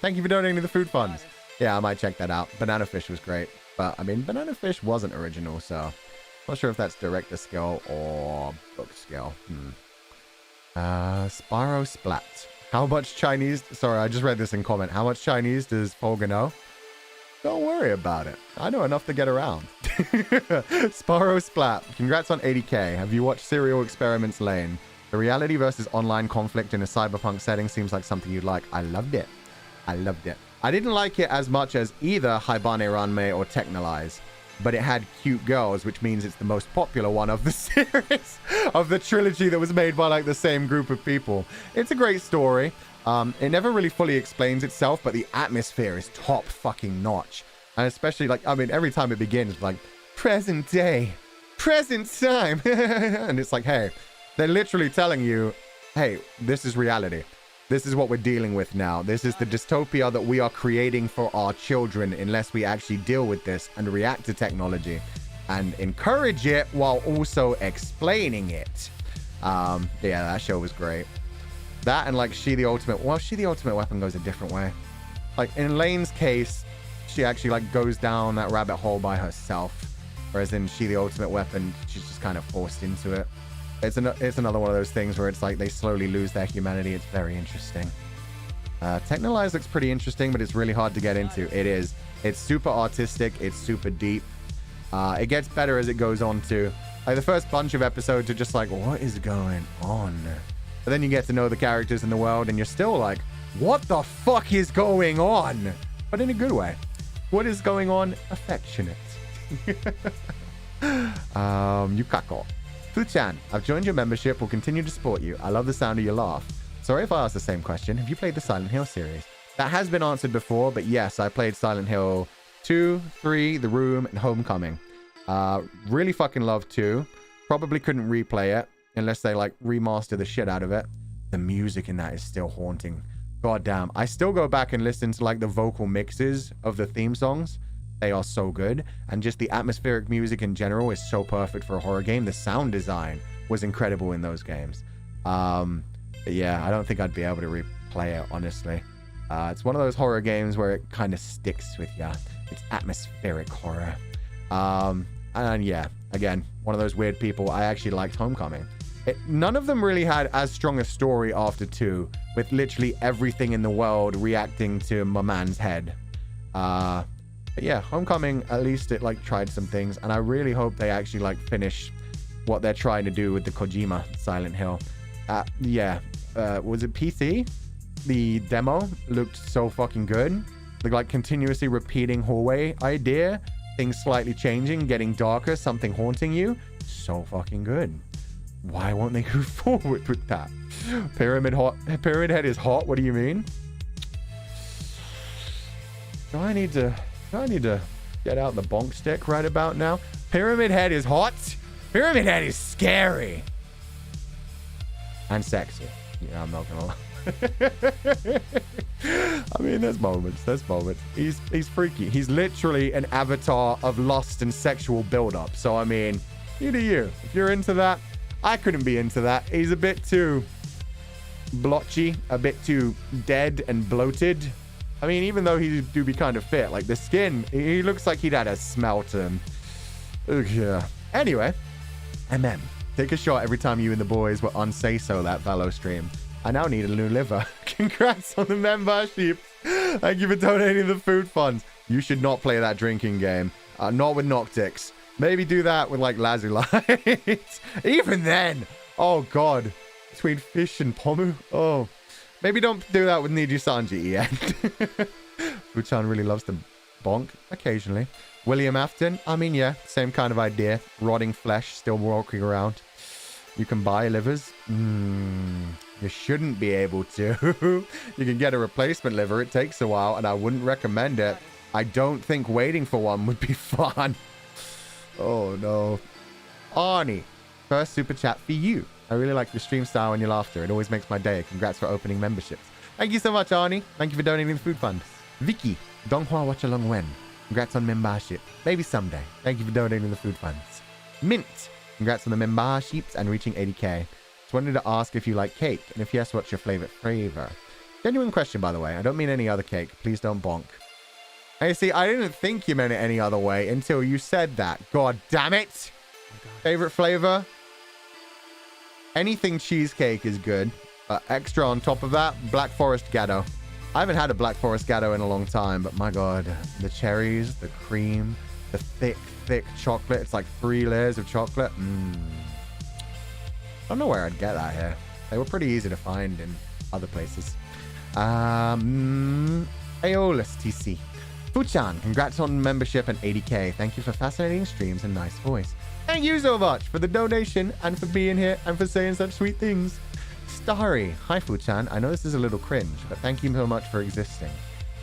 Thank you for donating the food funds. Yeah, I might check that out. Banana Fish was great. But, I mean, Banana Fish wasn't original, so not sure if that's director skill or book skill. Spyro Splat. How much Chinese... Sorry, I just read this in comment. How much Chinese does Fulgur know? Don't worry about it. I know enough to get around. Spyro Splat. Congrats on 80k. Have you watched Serial Experiments Lane? The reality versus online conflict in a cyberpunk setting seems like something you'd like. I loved it. I loved it. I didn't like it as much as either Haibane Ranmei or Technolize. but it had cute girls, which means it's the most popular one of the series, of the trilogy that was made by like the same group of people. It's a great story. It never really fully explains itself, but the atmosphere is top fucking notch. And especially like, I mean, every time it begins like present day, present time. And it's like, hey, they're literally telling you, hey, this is reality. This is what we're dealing with now. This is the dystopia that we are creating for our children unless we actually deal with this and react to technology and encourage it while also explaining it. Yeah, that show was great. That and like She the Ultimate... Well, She the Ultimate Weapon goes a different way. Like in Lane's case, she actually like goes down that rabbit hole by herself. Whereas in She the Ultimate Weapon, she's just kind of forced into it. It's another one of those things where it's like they slowly lose their humanity. It's very interesting. Technolize looks pretty interesting, but it's really hard to get into. It is. It's super artistic. It's super deep. It gets better as it goes on too. Like the first bunch of episodes are just like, what is going on? But then you get to know the characters in the world and you're still like, what the fuck is going on? But in a good way. What is going on? Affectionate. Yukako. Fu-chan, I've joined your membership. Will continue to support you. I love the sound of your laugh. Sorry if I asked the same question. Have you played the Silent Hill series? That has been answered before, but yes, I played Silent Hill 2, 3, The Room, and Homecoming. Really fucking love 2. Probably couldn't replay it unless they like remaster the shit out of it. The music in that is still haunting. God damn. I still go back and listen to like the vocal mixes of the theme songs. They are so good. And just the atmospheric music in general is so perfect for a horror game. The sound design was incredible in those games. But yeah, I don't think I'd be able to replay it, honestly. It's one of those horror games where it kind of sticks with you. It's atmospheric horror. And yeah, again, one of those weird people. I actually liked Homecoming. None of them really had as strong a story after 2, with literally everything in the world reacting to my man's head. But yeah, Homecoming, at least it like tried some things, and I really hope they actually like finish what they're trying to do with the Kojima Silent Hill. Yeah, was it PC? The demo looked so fucking good. The like continuously repeating hallway idea, things slightly changing, getting darker, something haunting you. So fucking good. Why won't they go forward with that? Pyramid Head is hot. What do you mean? Do I need to get out the bonk stick right about now? Pyramid Head is hot. Pyramid Head is scary. And sexy. Yeah, I'm not gonna lie. I mean, there's moments. He's freaky. He's literally an avatar of lust and sexual buildup. So, I mean, you do you. If you're into that, I couldn't be into that. He's a bit too blotchy, a bit too dead and bloated. I mean, even though he do be kind of fit, like the skin, he looks like he'd had a smell to him. Ugh, yeah. Anyway, take a shot every time you and the boys were on Say So that fellow stream. I now need a new liver. Congrats on the membership. Thank you for donating the food funds. You should not play that drinking game. Not with Noctyx. Maybe do that with like Lazulite. Even then. Oh god. Between fish and pomu. Oh. Maybe don't do that with Nijisanji yet. Fuchan really loves to bonk occasionally. William Afton. I mean, yeah, same kind of idea. Rotting flesh still walking around. You can buy livers. You shouldn't be able to. You can get a replacement liver. It takes a while, and I wouldn't recommend it. I don't think waiting for one would be fun. Oh, no. Arnie, first super chat for you. I really like your stream style and your laughter. It always makes my day. Congrats for opening memberships. Thank you so much, Arnie. Thank you for donating the food fund. Vicky, Donghua Watchalong Wen. Congrats on membership. Maybe someday. Thank you for donating the food funds. Mint. Congrats on the memberships and reaching 80k. Just wanted to ask if you like cake, and if yes, what's your favorite flavor? Genuine question, by the way. I don't mean any other cake. Please don't bonk. Hey, see, I didn't think you meant it any other way until you said that. God damn it. Favorite flavor? Anything cheesecake is good. Extra on top of that, Black Forest Gatto. I haven't had a Black Forest Gatto in a long time, but my god, the cherries, the cream, the thick chocolate. It's like 3 layers of chocolate. I don't know where I'd get that here. They were pretty easy to find in other places. Aeolus TC. Fuchan, congrats on membership and 80k. Thank you for fascinating streams and nice voice. Thank you so much for the donation and for being here and for saying such sweet things. Starry, hi Fuchan. I know this is a little cringe, but thank you so much for existing.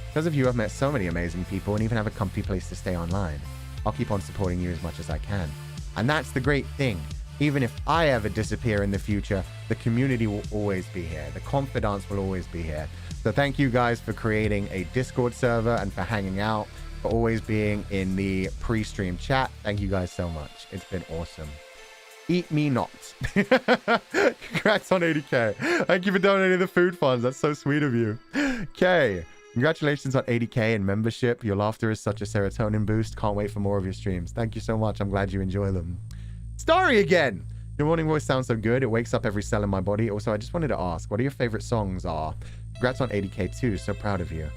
Because of you, I've met so many amazing people and even have a comfy place to stay online. I'll keep on supporting you as much as I can. And that's the great thing. Even if I ever disappear in the future, the community will always be here. The confidants will always be here. So thank you guys for creating a Discord server and for hanging out, for always being in the pre-stream chat. Thank you guys so much. It's been awesome. Eat me not. Congrats on 80k. Thank you for donating the food funds. That's so sweet of you. Okay. Congratulations on 80k and membership. Your laughter is such a serotonin boost. Can't wait for more of your streams. Thank you so much. I'm glad you enjoy them. Starry again. Your morning voice sounds so good. It wakes up every cell in my body. Also, I just wanted to ask, what are your favorite songs are? Congrats on 80k too. So proud of you.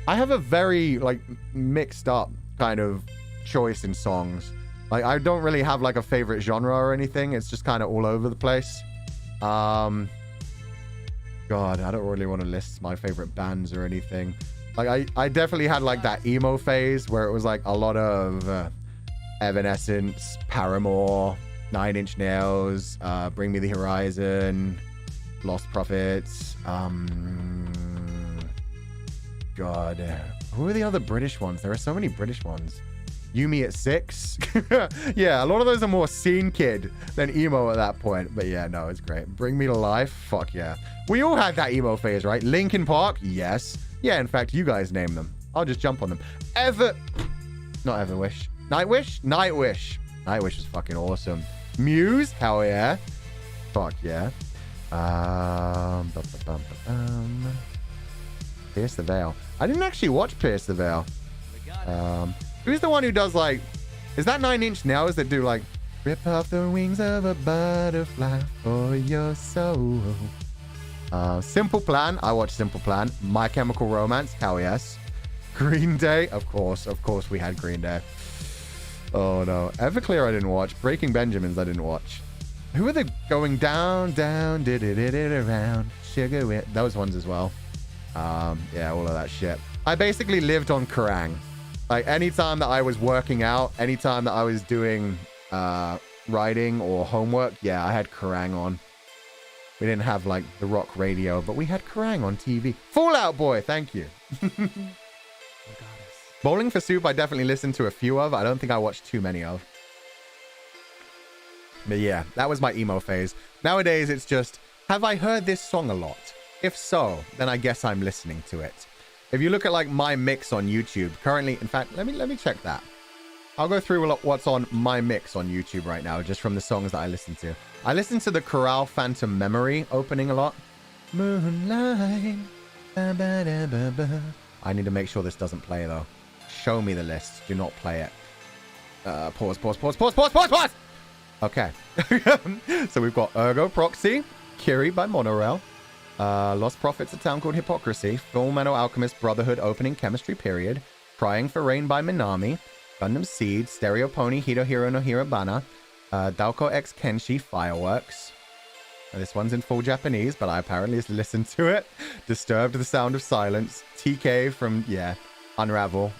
I have a very like mixed up kind of choice in songs. Like I don't really have like a favorite genre or anything. It's just kind of all over the place. God, I don't really want to list my favorite bands or anything. Like I definitely had like that emo phase where it was like a lot of Evanescence, Paramore, 9 Inch Nails, Bring Me the Horizon, Lost Prophets. God, who are the other British ones? There are so many British ones. You Me at 6. Yeah, a lot of those are more scene kid than emo at that point. But yeah, no, it's great. Bring Me to Life. Fuck yeah. We all had that emo phase, right? Linkin Park. Yes. Yeah, in fact, you guys name them. I'll just jump on them. Not Everwish. Nightwish? Nightwish. Nightwish is fucking awesome. Muse? Hell yeah. Fuck yeah. Pierce the Veil. I didn't actually watch Pierce the Veil. Who's the one who does like... Is that 9 Inch Nails that do like... Rip off the wings of a butterfly for your soul. Simple Plan. I watched Simple Plan. My Chemical Romance. Hell yes. Green Day. Of course we had Green Day. Oh no. Everclear I didn't watch. Breaking Benjamins I didn't watch. Who are they going down, did it around? Sugar with... Those ones as well. Yeah, all of that shit. I basically lived on Kerrang. Like anytime that I was working out, anytime that I was doing writing or homework, yeah, I had Kerrang on. We didn't have like the rock radio, but we had Kerrang on TV. Fallout Boy, thank you. Bowling for Soup, I definitely listened to a few of. I don't think I watched too many of. But yeah, that was my emo phase. Nowadays, it's just, have I heard this song a lot? If so, then I guess I'm listening to it. If you look at like my mix on YouTube, currently, in fact, let me check that. I'll go through what's on my mix on YouTube right now, just from the songs that I listen to. I listen to the Chorale Phantom Memory opening a lot. Moonlight. Ba, ba, da, ba, ba. I need to make sure this doesn't play though. Show me the list. Do not play it. Pause. Okay. So we've got Ergo Proxy, Kiri by Monorail, Lost Prophets, A Town Called Hypocrisy, Full Metal Alchemist Brotherhood Opening Chemistry Period, Crying for Rain by Minami, Gundam Seed, Stereo Pony, Hirohiro no Hirobana, Dalko X Kenshi Fireworks. This one's in full Japanese, but I apparently listened to it. Disturbed the Sound of Silence, TK from, yeah, Unravel,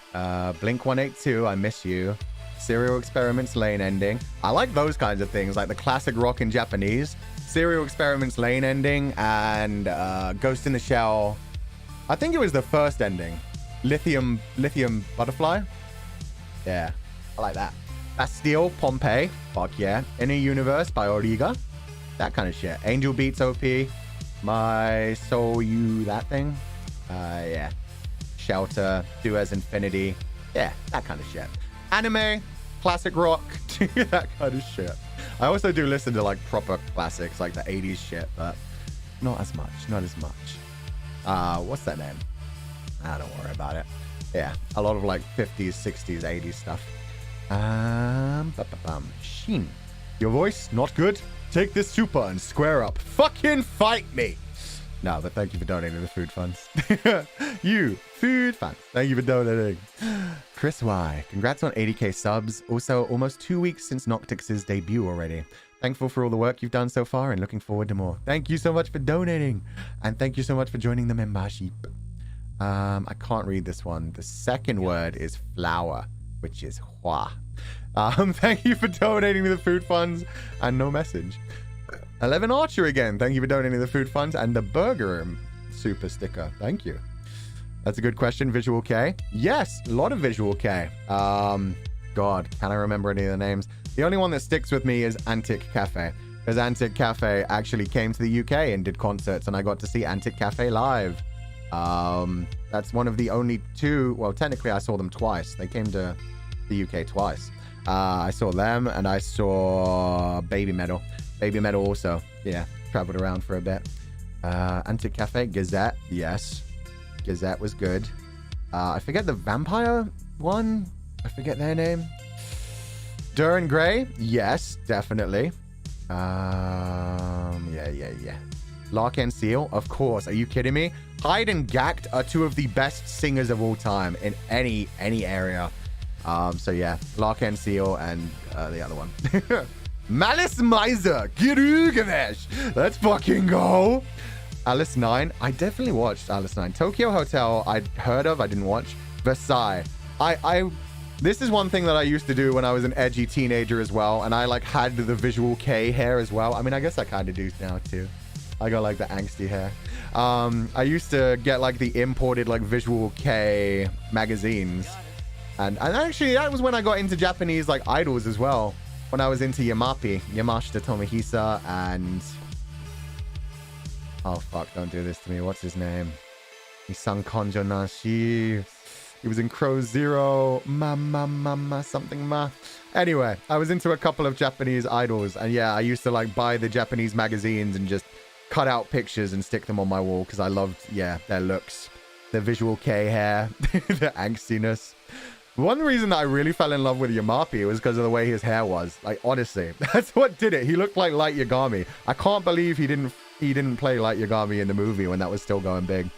Blink 182, I Miss You, Serial Experiments Lane Ending. I like those kinds of things, like the classic rock in Japanese. Serial Experiments Lane Ending and Ghost in the Shell. I think it was the first ending. Lithium Butterfly. Yeah, I like that. Bastille Pompeii. Fuck yeah. Inner Universe by Origa. That kind of shit. Angel Beats OP. My Soul You That Thing. Yeah. Shelter. Duez Infinity. Yeah, that kind of shit. Anime. Classic rock. That kind of shit. I also do listen to like proper classics, like the 80s shit, but not as much. What's that name? Don't worry about it. Yeah, a lot of like 50s, 60s, 80s stuff. Sheen. Your voice, not good? Take this super and square up. Fucking fight me! No, but thank you for donating the food funds. You, food funds. Thank you for donating. Chris Y. Congrats on 80k subs. Also, almost 2 weeks since Noctyx's debut already. Thankful for all the work you've done so far and looking forward to more. Thank you so much for donating. And thank you so much for joining the membership. I can't read this one. The second word is flower, which is hua. Thank you for donating to the food funds and no message. 11 Archer again. Thank you for donating to the food funds and the burger super sticker. Thank you. That's a good question. Visual K. Yes, a lot of Visual K. God, can I remember any of the names? The only one that sticks with me is Antic Cafe. Because Antic Cafe actually came to the UK and did concerts, and I got to see Antic Cafe live. That's one of the only two, well, technically I saw them twice. They came to the UK twice. I saw them, and I saw Baby Metal. Baby Metal also, yeah, traveled around for a bit. Antic Cafe, Gazette, yes. Gazette was good. I forget the vampire one. I forget their name. Duran Gray, yes, definitely. Yeah. Lark and Seal, of course. Are you kidding me? Hyde and Gact are two of the best singers of all time in any area. So yeah, Lark and Seal and the other one. Malice Miser, Girugamesh. Let's fucking go. Alice 9. I definitely watched Alice 9. Tokyo Hotel, I'd heard of. I didn't watch. Versailles. This is one thing that I used to do when I was an edgy teenager as well. And I like had the Visual K hair as well. I mean, I guess I kind of do now too. I got like the angsty hair. I used to get like the imported like Visual K magazines. And actually that was when I got into Japanese like idols as well. When I was into Yamashita Tomohisa and... Oh fuck, don't do this to me. What's his name? Nisan Konjo Nashi. He was in Crow Zero. Something ma. Anyway, I was into a couple of Japanese idols. And yeah, I used to like buy the Japanese magazines and just cut out pictures and stick them on my wall. Because I loved, yeah, their looks. Their Visual K hair. The angstiness. One reason that I really fell in love with Yamapi was because of the way his hair was. Like, honestly, that's what did it. He looked like Light Yagami. I can't believe he didn't play Light Yagami in the movie when that was still going big.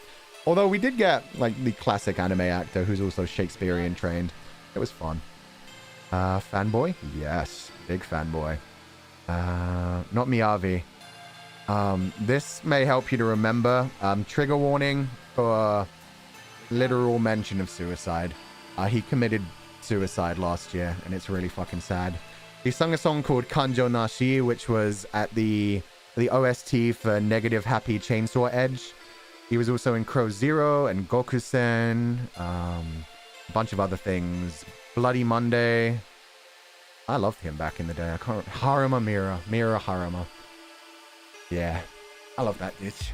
Although we did get, like, the classic anime actor who's also Shakespearean trained. It was fun. Fanboy? Yes. Big fanboy. Not Miyavi. This may help you to remember. Trigger warning for literal mention of suicide. He committed suicide last year, and it's really fucking sad. He sung a song called Kanjo Nashi, which was at the OST for Negative Happy Chainsaw Edge. He was also in Crow Zero and Gokusen, a bunch of other things. Bloody Monday. I loved him back in the day. I can't Haruma Mira Haruma. Yeah, I love that bitch.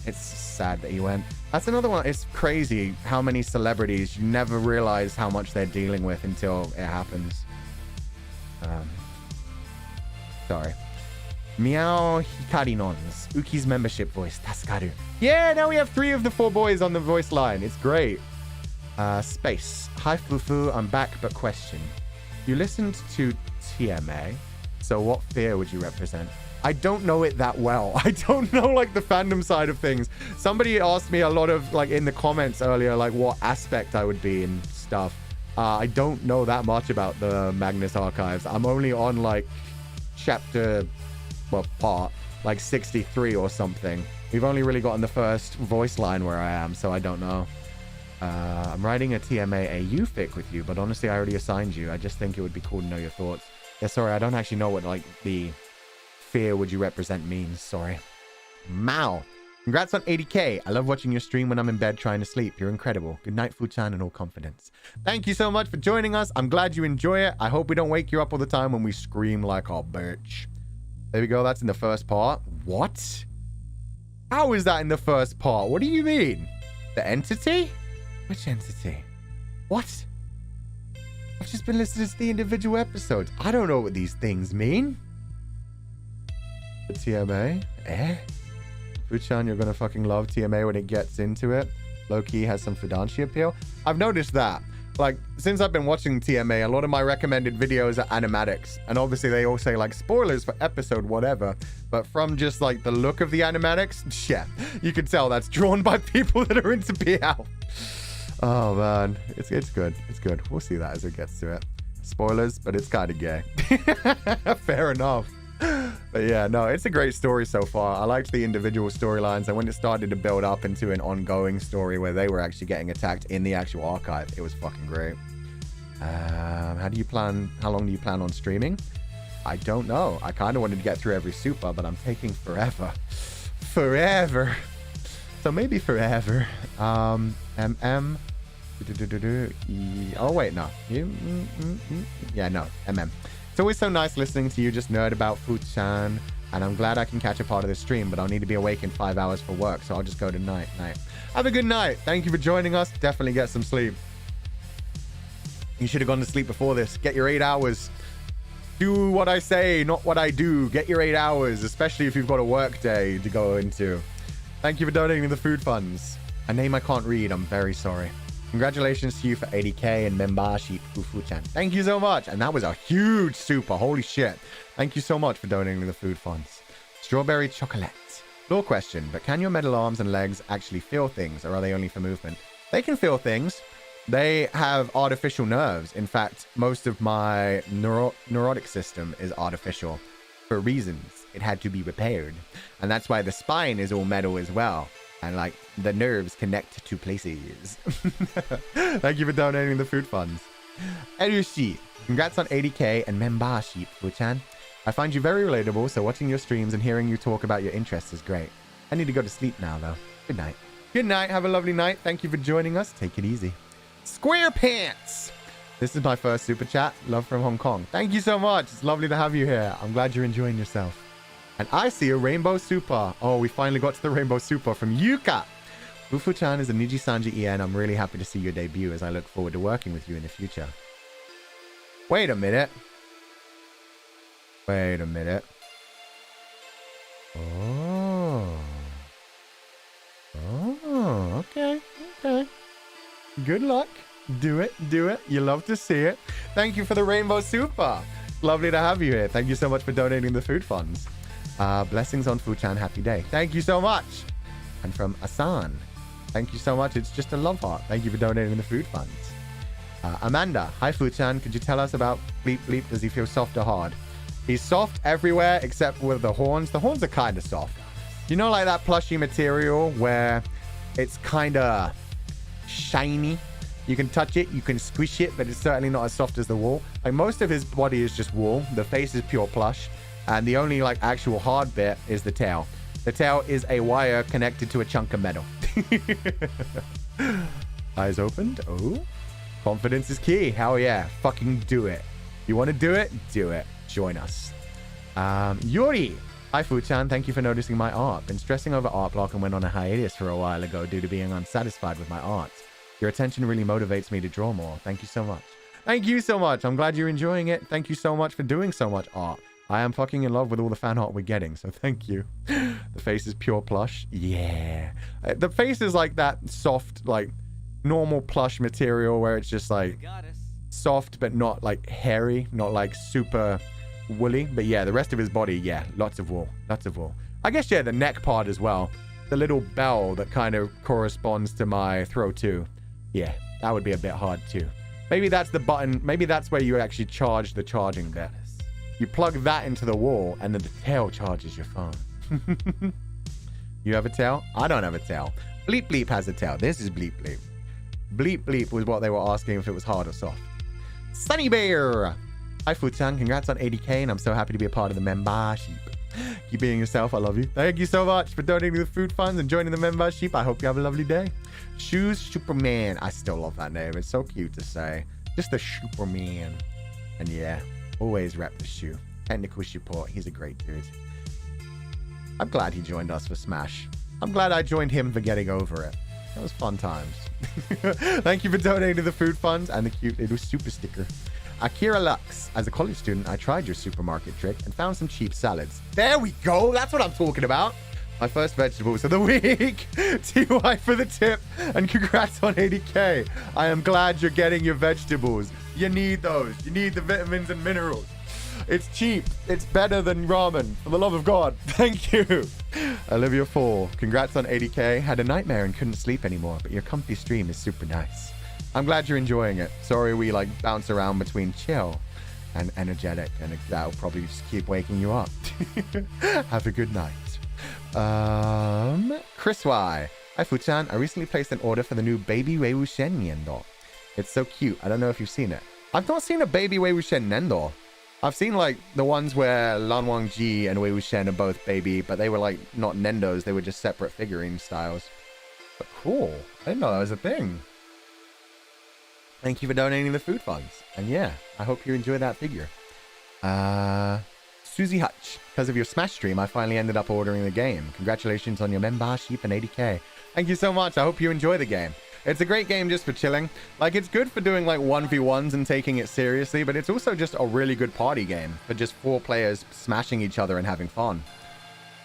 It's sad that he went. That's another one. It's crazy how many celebrities you never realize how much they're dealing with until it happens. Sorry. Meow Hikarinons. Uki's membership voice. Tasukaru. Yeah, now we have 3 of the 4 boys on the voice line. It's great. Space. Hi Fufu, I'm back, but question. You listened to TMA, so what fear would you represent? I don't know it that well. I don't know like the fandom side of things. Somebody asked me a lot of like in the comments earlier, like what aspect I would be and stuff. I don't know that much about the Magnus Archives. I'm only on like part like 63 or something. We've only really gotten the first voice line where I am, so I don't know. I'm writing a TMA AU fic with you, but honestly I already assigned you. I just think it would be cool to know your thoughts. Yeah, sorry, I don't actually know what like the fear would you represent means. Sorry. Mao. Congrats on 80k. I love watching your stream when I'm in bed trying to sleep. You're incredible. Good night, Fuchan, in all confidence. Thank you so much for joining us. I'm glad you enjoy it. I hope we don't wake you up all the time when we scream like a bitch. There we go. That's in the first part. What? How is that in the first part? What do you mean? The entity? Which entity? What? I've just been listening to the individual episodes. I don't know what these things mean. The TMA? Fuchan, you're gonna fucking love TMA when it gets into it. Low-key has some Fudanshi appeal. I've noticed that. Like, since I've been watching TMA, a lot of my recommended videos are animatics. And obviously they all say, like, spoilers for episode whatever. But from just, like, the look of the animatics, yeah, you can tell that's drawn by people that are into PL. Oh, man. It's good. It's good. We'll see that as it gets to it. Spoilers, but it's kind of gay. Fair enough. But yeah, no, it's a great story so far. I liked the individual storylines, and when it started to build up into an ongoing story where they were actually getting attacked in the actual archive, it was fucking great. How long do you plan on streaming? I don't know. I kind of wanted to get through every super, but I'm taking forever. Forever. So maybe forever. Oh wait, no. Yeah, no. It's always so nice listening to you just nerd about Fu-chan, and I'm glad I can catch a part of this stream, but I'll need to be awake in 5 hours for work, so I'll just go to night. Have a good night. Thank you for joining us. Definitely get some sleep. You should have gone to sleep before this. Get your 8 hours. Do what I say, not what I do. Get your 8 hours, especially if you've got a work day to go into. Thank you for donating the food funds. A name I can't read. I'm very sorry. Congratulations to you for 80k and membership, Fu-chan. Thank you so much. And that was a huge super. Holy shit. Thank you so much for donating the food funds. Strawberry chocolate. Law question, but can your metal arms and legs actually feel things, or are they only for movement? They can feel things. They have artificial nerves. In fact, most of my neurotic system is artificial for reasons. It had to be repaired. And that's why the spine is all metal as well. And like the nerves connect to places. Thank you for donating the food funds. Erushi, congrats on 80k and membership, Fu-chan. I find you very relatable, so watching your streams and hearing you talk about your interests is great. I need to go to sleep now, though. Good night. Good night. Have a lovely night. Thank you for joining us. Take it easy. Square Pants. This is my first super chat. Love from Hong Kong. Thank you so much. It's lovely to have you here. I'm glad you're enjoying yourself. And I see a rainbow super. Oh, we finally got to the rainbow super from Yuka. Fu-chan is a Nijisanji EN. I'm really happy to see your debut as I look forward to working with you in the future. Wait a minute. Wait a minute. Oh. Oh, okay. Okay. Good luck. Do it. Do it. You love to see it. Thank you for the rainbow super. Lovely to have you here. Thank you so much for donating the food funds. Blessings on Fu-chan. Happy day. Thank you so much. And from Asan. Thank you so much. It's just a love heart. Thank you for donating the food funds. Amanda. Hi, Fu-chan. Could you tell us about Bleep Bleep? Does he feel soft or hard? He's soft everywhere except with the horns. The horns are kind of soft. You know, like that plushy material where it's kind of shiny. You can touch it, you can squish it, but it's certainly not as soft as the wool. Like most of his body is just wool. The face is pure plush. And the only like actual hard bit is the tail. The tail is a wire connected to a chunk of metal. Eyes opened. Oh, confidence is key. Hell yeah. Fucking do it. You want to do it? Do it. Join us. Yuri. Hi, Fu-chan. Thank you for noticing my art. Been stressing over art block and went on a hiatus for a while ago due to being unsatisfied with my art. Your attention really motivates me to draw more. Thank you so much. Thank you so much. I'm glad you're enjoying it. Thank you so much for doing so much art. I am fucking in love with all the fan art we're getting, so thank you. The face is pure plush. Yeah. The face is like that soft, like normal plush material where it's just like soft but not like hairy, not like super woolly. But yeah, the rest of his body, yeah, lots of wool. Lots of wool. I guess, yeah, the neck part as well. The little bell that kind of corresponds to my throw too. Yeah, that would be a bit hard too. Maybe that's the button. Maybe that's where you actually charge the charging bit. You plug that into the wall and then the tail charges your phone. You have a tail? I don't have a tail. Bleep Bleep has a tail. This is Bleep Bleep. Bleep Bleep was what they were asking if it was hard or soft. Sunny Bear. Hi, Fu-chan. Congrats on 80k and I'm so happy to be a part of the membership. Keep being yourself. I love you. Thank you so much for donating the food funds and joining the membership. I hope you have a lovely day. Shoes Superman. I still love that name. It's so cute to say. Just the Superman. And yeah, always rep the shoe. Technical support. He's a great dude. I'm glad he joined us for Smash. I'm glad I joined him for getting over it. That was fun times. Thank you for donating the food funds and the cute little super sticker. Akira Lux. As a college student, I tried your supermarket trick and found some cheap salads. There we go. That's what I'm talking about. My first vegetables of the week. TY for the tip and congrats on 80k. I am glad you're getting your vegetables. You need those. You need the vitamins and minerals. It's cheap. It's better than ramen. For the love of God. Thank you. Olivia 4. Congrats on 80k. Had a nightmare and couldn't sleep anymore, but your comfy stream is super nice. I'm glad you're enjoying it. Sorry we like bounce around between chill and energetic, and that'll probably just keep waking you up. Have a good night. Chris Y. Hi, Fuchan. I recently placed an order for the new Baby Weihushen Nendo. It's so cute. I don't know if you've seen it. I've not seen a Baby Weihushen Nendo. I've seen, like, the ones where Lan Wangji and Weihushen are both baby, but they were, like, not Nendos. They were just separate figurine styles. But cool. I didn't know that was a thing. Thank you for donating the food funds. And yeah, I hope you enjoy that figure. Susie Hutch. Because of your Smash stream, I finally ended up ordering the game. Congratulations on your membership and 80k. Thank you so much. I hope you enjoy the game. It's a great game just for chilling. Like, it's good for doing, like, 1v1s and taking it seriously, but it's also just a really good party game for just 4 players smashing each other and having fun.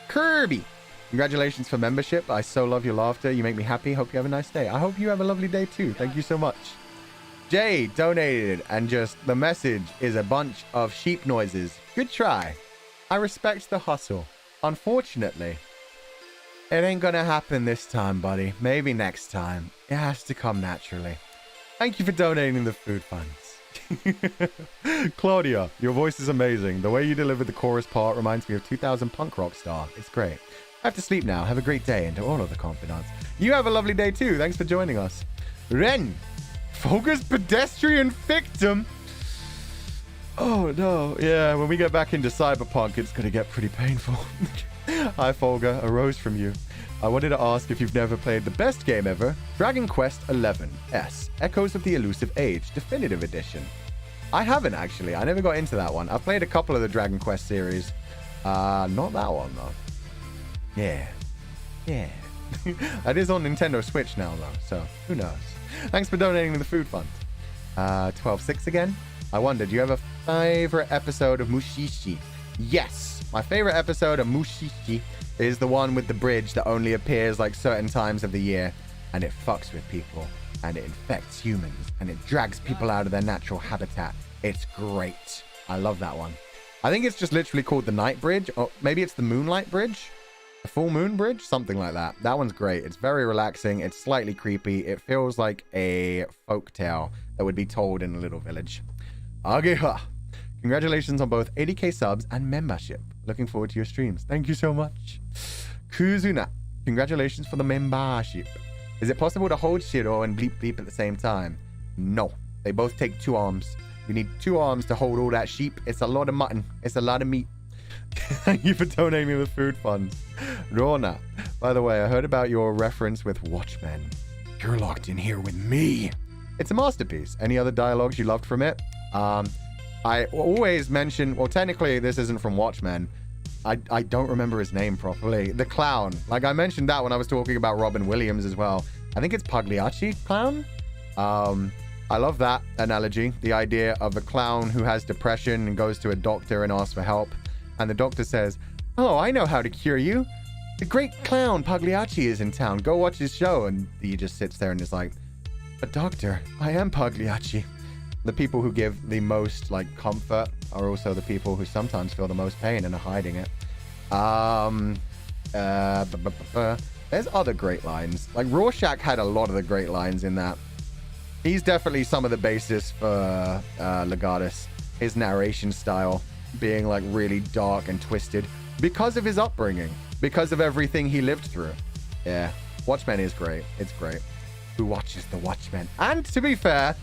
Kirby. Congratulations for membership. I so love your laughter. You make me happy. Hope you have a nice day. I hope you have a lovely day too. Thank you so much. Jay donated, and just the message is a bunch of sheep noises. Good try. I respect the hustle. Unfortunately, it ain't gonna happen this time, buddy. Maybe next time. It has to come naturally. Thank you for donating the food funds. Claudia, your voice is amazing. The way you delivered the chorus part reminds me of 2000 Punk Rock Star. It's great. I have to sleep now. Have a great day, and to all of the confidants. You have a lovely day too. Thanks for joining us. Ren. Fulgur's pedestrian victim. Oh no. Yeah, when we get back into Cyberpunk, it's gonna get pretty painful. Hi Fulgur, a rose from you. I wanted to ask if you've never played the best game ever, Dragon Quest XI S, Echoes of the Elusive Age, Definitive Edition. I haven't actually. I never got into that one. I've played a couple of the Dragon Quest series. Not that one though. Yeah. That is on Nintendo Switch now though, so who knows. Thanks for donating to the food fund. 12-6 again. I wonder, do you have a favorite episode of Mushishi? Yes, my favorite episode of Mushishi is the one with the bridge that only appears like certain times of the year, and it fucks with people, and it infects humans, and it drags people out of their natural habitat. It's great. I love that one. I think it's just literally called the Night Bridge, or maybe it's the Moonlight Bridge? The Full Moon Bridge? Something like that. That one's great. It's very relaxing. It's slightly creepy. It feels like a folk tale that would be told in a little village. Ageha. Congratulations on both 80k subs and membership. Looking forward to your streams. Thank you so much. Kuzuna. Congratulations for the membership. Is it possible to hold Shiro and Bleep Bleep at the same time? No. They both take 2 arms. You need 2 arms to hold all that sheep. It's a lot of mutton. It's a lot of meat. Thank you for donating the food funds. Rona. By the way, I heard about your reference with Watchmen. You're locked in here with me. It's a masterpiece. Any other dialogues you loved from it? I always mention, well, technically this isn't from Watchmen. I don't remember his name properly. The clown. Like I mentioned that when I was talking about Robin Williams as well. I think it's Pagliacci clown. I love that analogy. The idea of a clown who has depression and goes to a doctor and asks for help. And the doctor says, "Oh, I know how to cure you. The great clown Pagliacci is in town. Go watch his show." And he just sits there and is like, "But doctor, I am Pagliacci." The people who give the most like comfort are also the people who sometimes feel the most pain and are hiding it. There's other great lines. Like Rorschach had a lot of the great lines in that. He's definitely some of the basis for Legatus. His narration style being like really dark and twisted because of his upbringing, because of everything he lived through. Yeah, Watchmen is great. It's great. Who watches the Watchmen? And to be fair,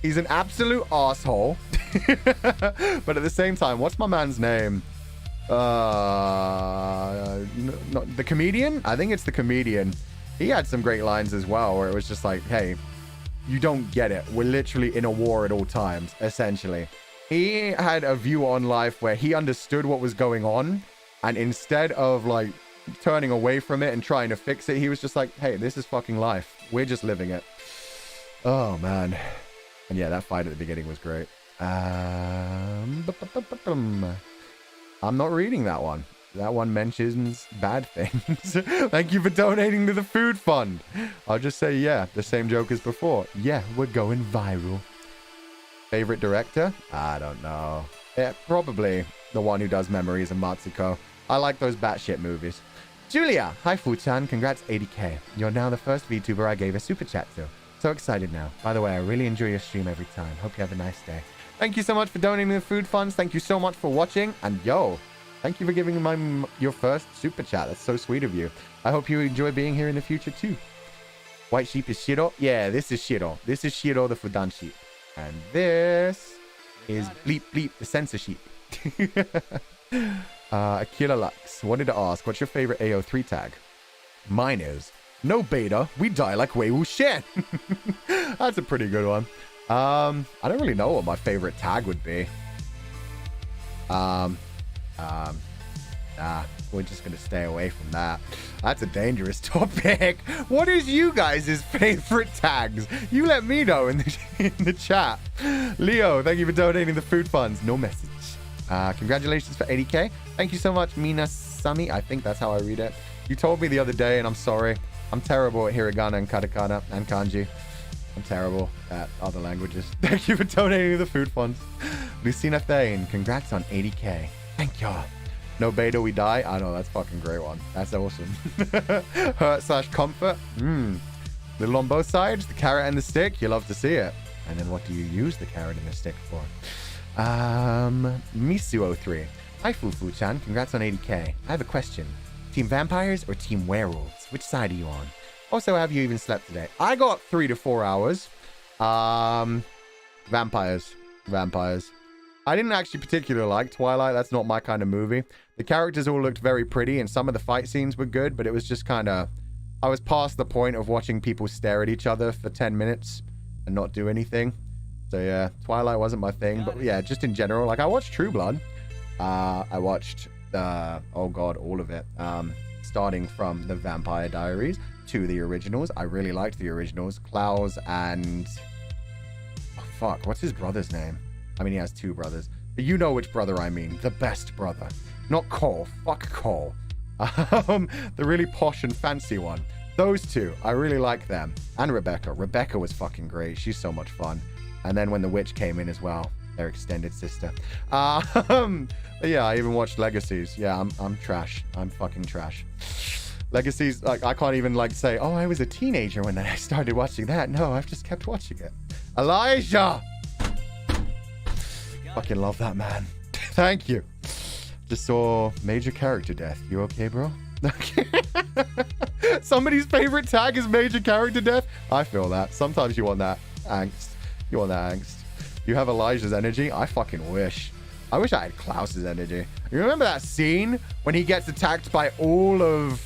he's an absolute asshole. But at the same time, what's my man's name? The comedian? I think it's the comedian. He had some great lines as well, where it was just like, hey, you don't get it. We're literally in a war at all times, essentially. He had a view on life where he understood what was going on, and instead of like turning away from it and trying to fix it, he was just like, hey, this is fucking life. We're just living it. Oh, man. And yeah, that fight at the beginning was great. I'm not reading that one. That one mentions bad things. Thank you for donating to the food fund. I'll just say, yeah, the same joke as before. Yeah, we're going viral. Favorite director? I don't know. Yeah, probably the one who does Memories and Matsuko. I like those batshit movies. Julia! Hi, Fu-chan. Congrats, 80k. You're now the first VTuber I gave a super chat to. So excited now. By the way, I really enjoy your stream every time. Hope you have a nice day. Thank you so much for donating the food funds. Thank you so much for watching. And yo, thank you for giving me your first super chat. That's so sweet of you. I hope you enjoy being here in the future too. White sheep is Shiro. Yeah, this is Shiro. This is Shiro, the Fudan sheep. And this is Bleep Bleep, the censor sheep. Akira Lux wanted to ask, what's your favorite AO3 tag? Mine is no beta, we die like Wei Wu Shen. That's a pretty good one. I don't really know what my favorite tag would be. Nah, we're just gonna stay away from that. That's a dangerous topic. What is you guys' favorite tags? You let me know in the chat. Leo, thank you for donating the food funds. No message. Congratulations for 80k. Thank you so much, Minasami. I think that's how I read it. You told me the other day, and I'm sorry. I'm terrible at hiragana and katakana and kanji. I'm terrible at other languages. Thank you for donating the food funds. Lucina Thane, congrats on 80k. Thank you. No beta, we die. I know, that's a fucking great one. That's awesome. Hurt/comfort. Little on both sides, the carrot and the stick. You love to see it. And then what do you use the carrot and the stick for? Misu03. Hi, Fufu-chan. Congrats on 80k. I have a question. Team vampires or team werewolves? Which side are you on? Also, have you even slept today? I got 3 to 4 hours. Vampires. Vampires. I didn't actually particularly like Twilight. That's not my kind of movie. The characters all looked very pretty, and some of the fight scenes were good, but it was just kind of... I was past the point of watching people stare at each other for 10 minutes and not do anything. So yeah, Twilight wasn't my thing. But yeah, just in general, like I watched True Blood. I watched, oh god, all of it. Starting from the Vampire Diaries to the originals. I really liked the originals. Klaus and... Oh, fuck, what's his brother's name? I mean, he has 2 brothers. But you know which brother I mean. The best brother. Not Cole. Fuck Cole. The really posh and fancy one. Those 2. I really like them. And Rebecca. Rebecca was fucking great. She's so much fun. And then when the witch came in as well. Their extended sister. Yeah, I even watched Legacies. Yeah, I'm trash. I'm fucking trash. Legacies, like, I can't even, like, say, oh, I was a teenager when I started watching that. No, I've just kept watching it. Elijah! Fucking love that man. Thank you. Just saw major character death. You okay, bro? Somebody's favorite tag is major character death. I feel that. Sometimes you want that angst. You want that angst. You have Elijah's energy. I fucking wish. I wish I had Klaus's energy. You remember that scene when he gets attacked by all of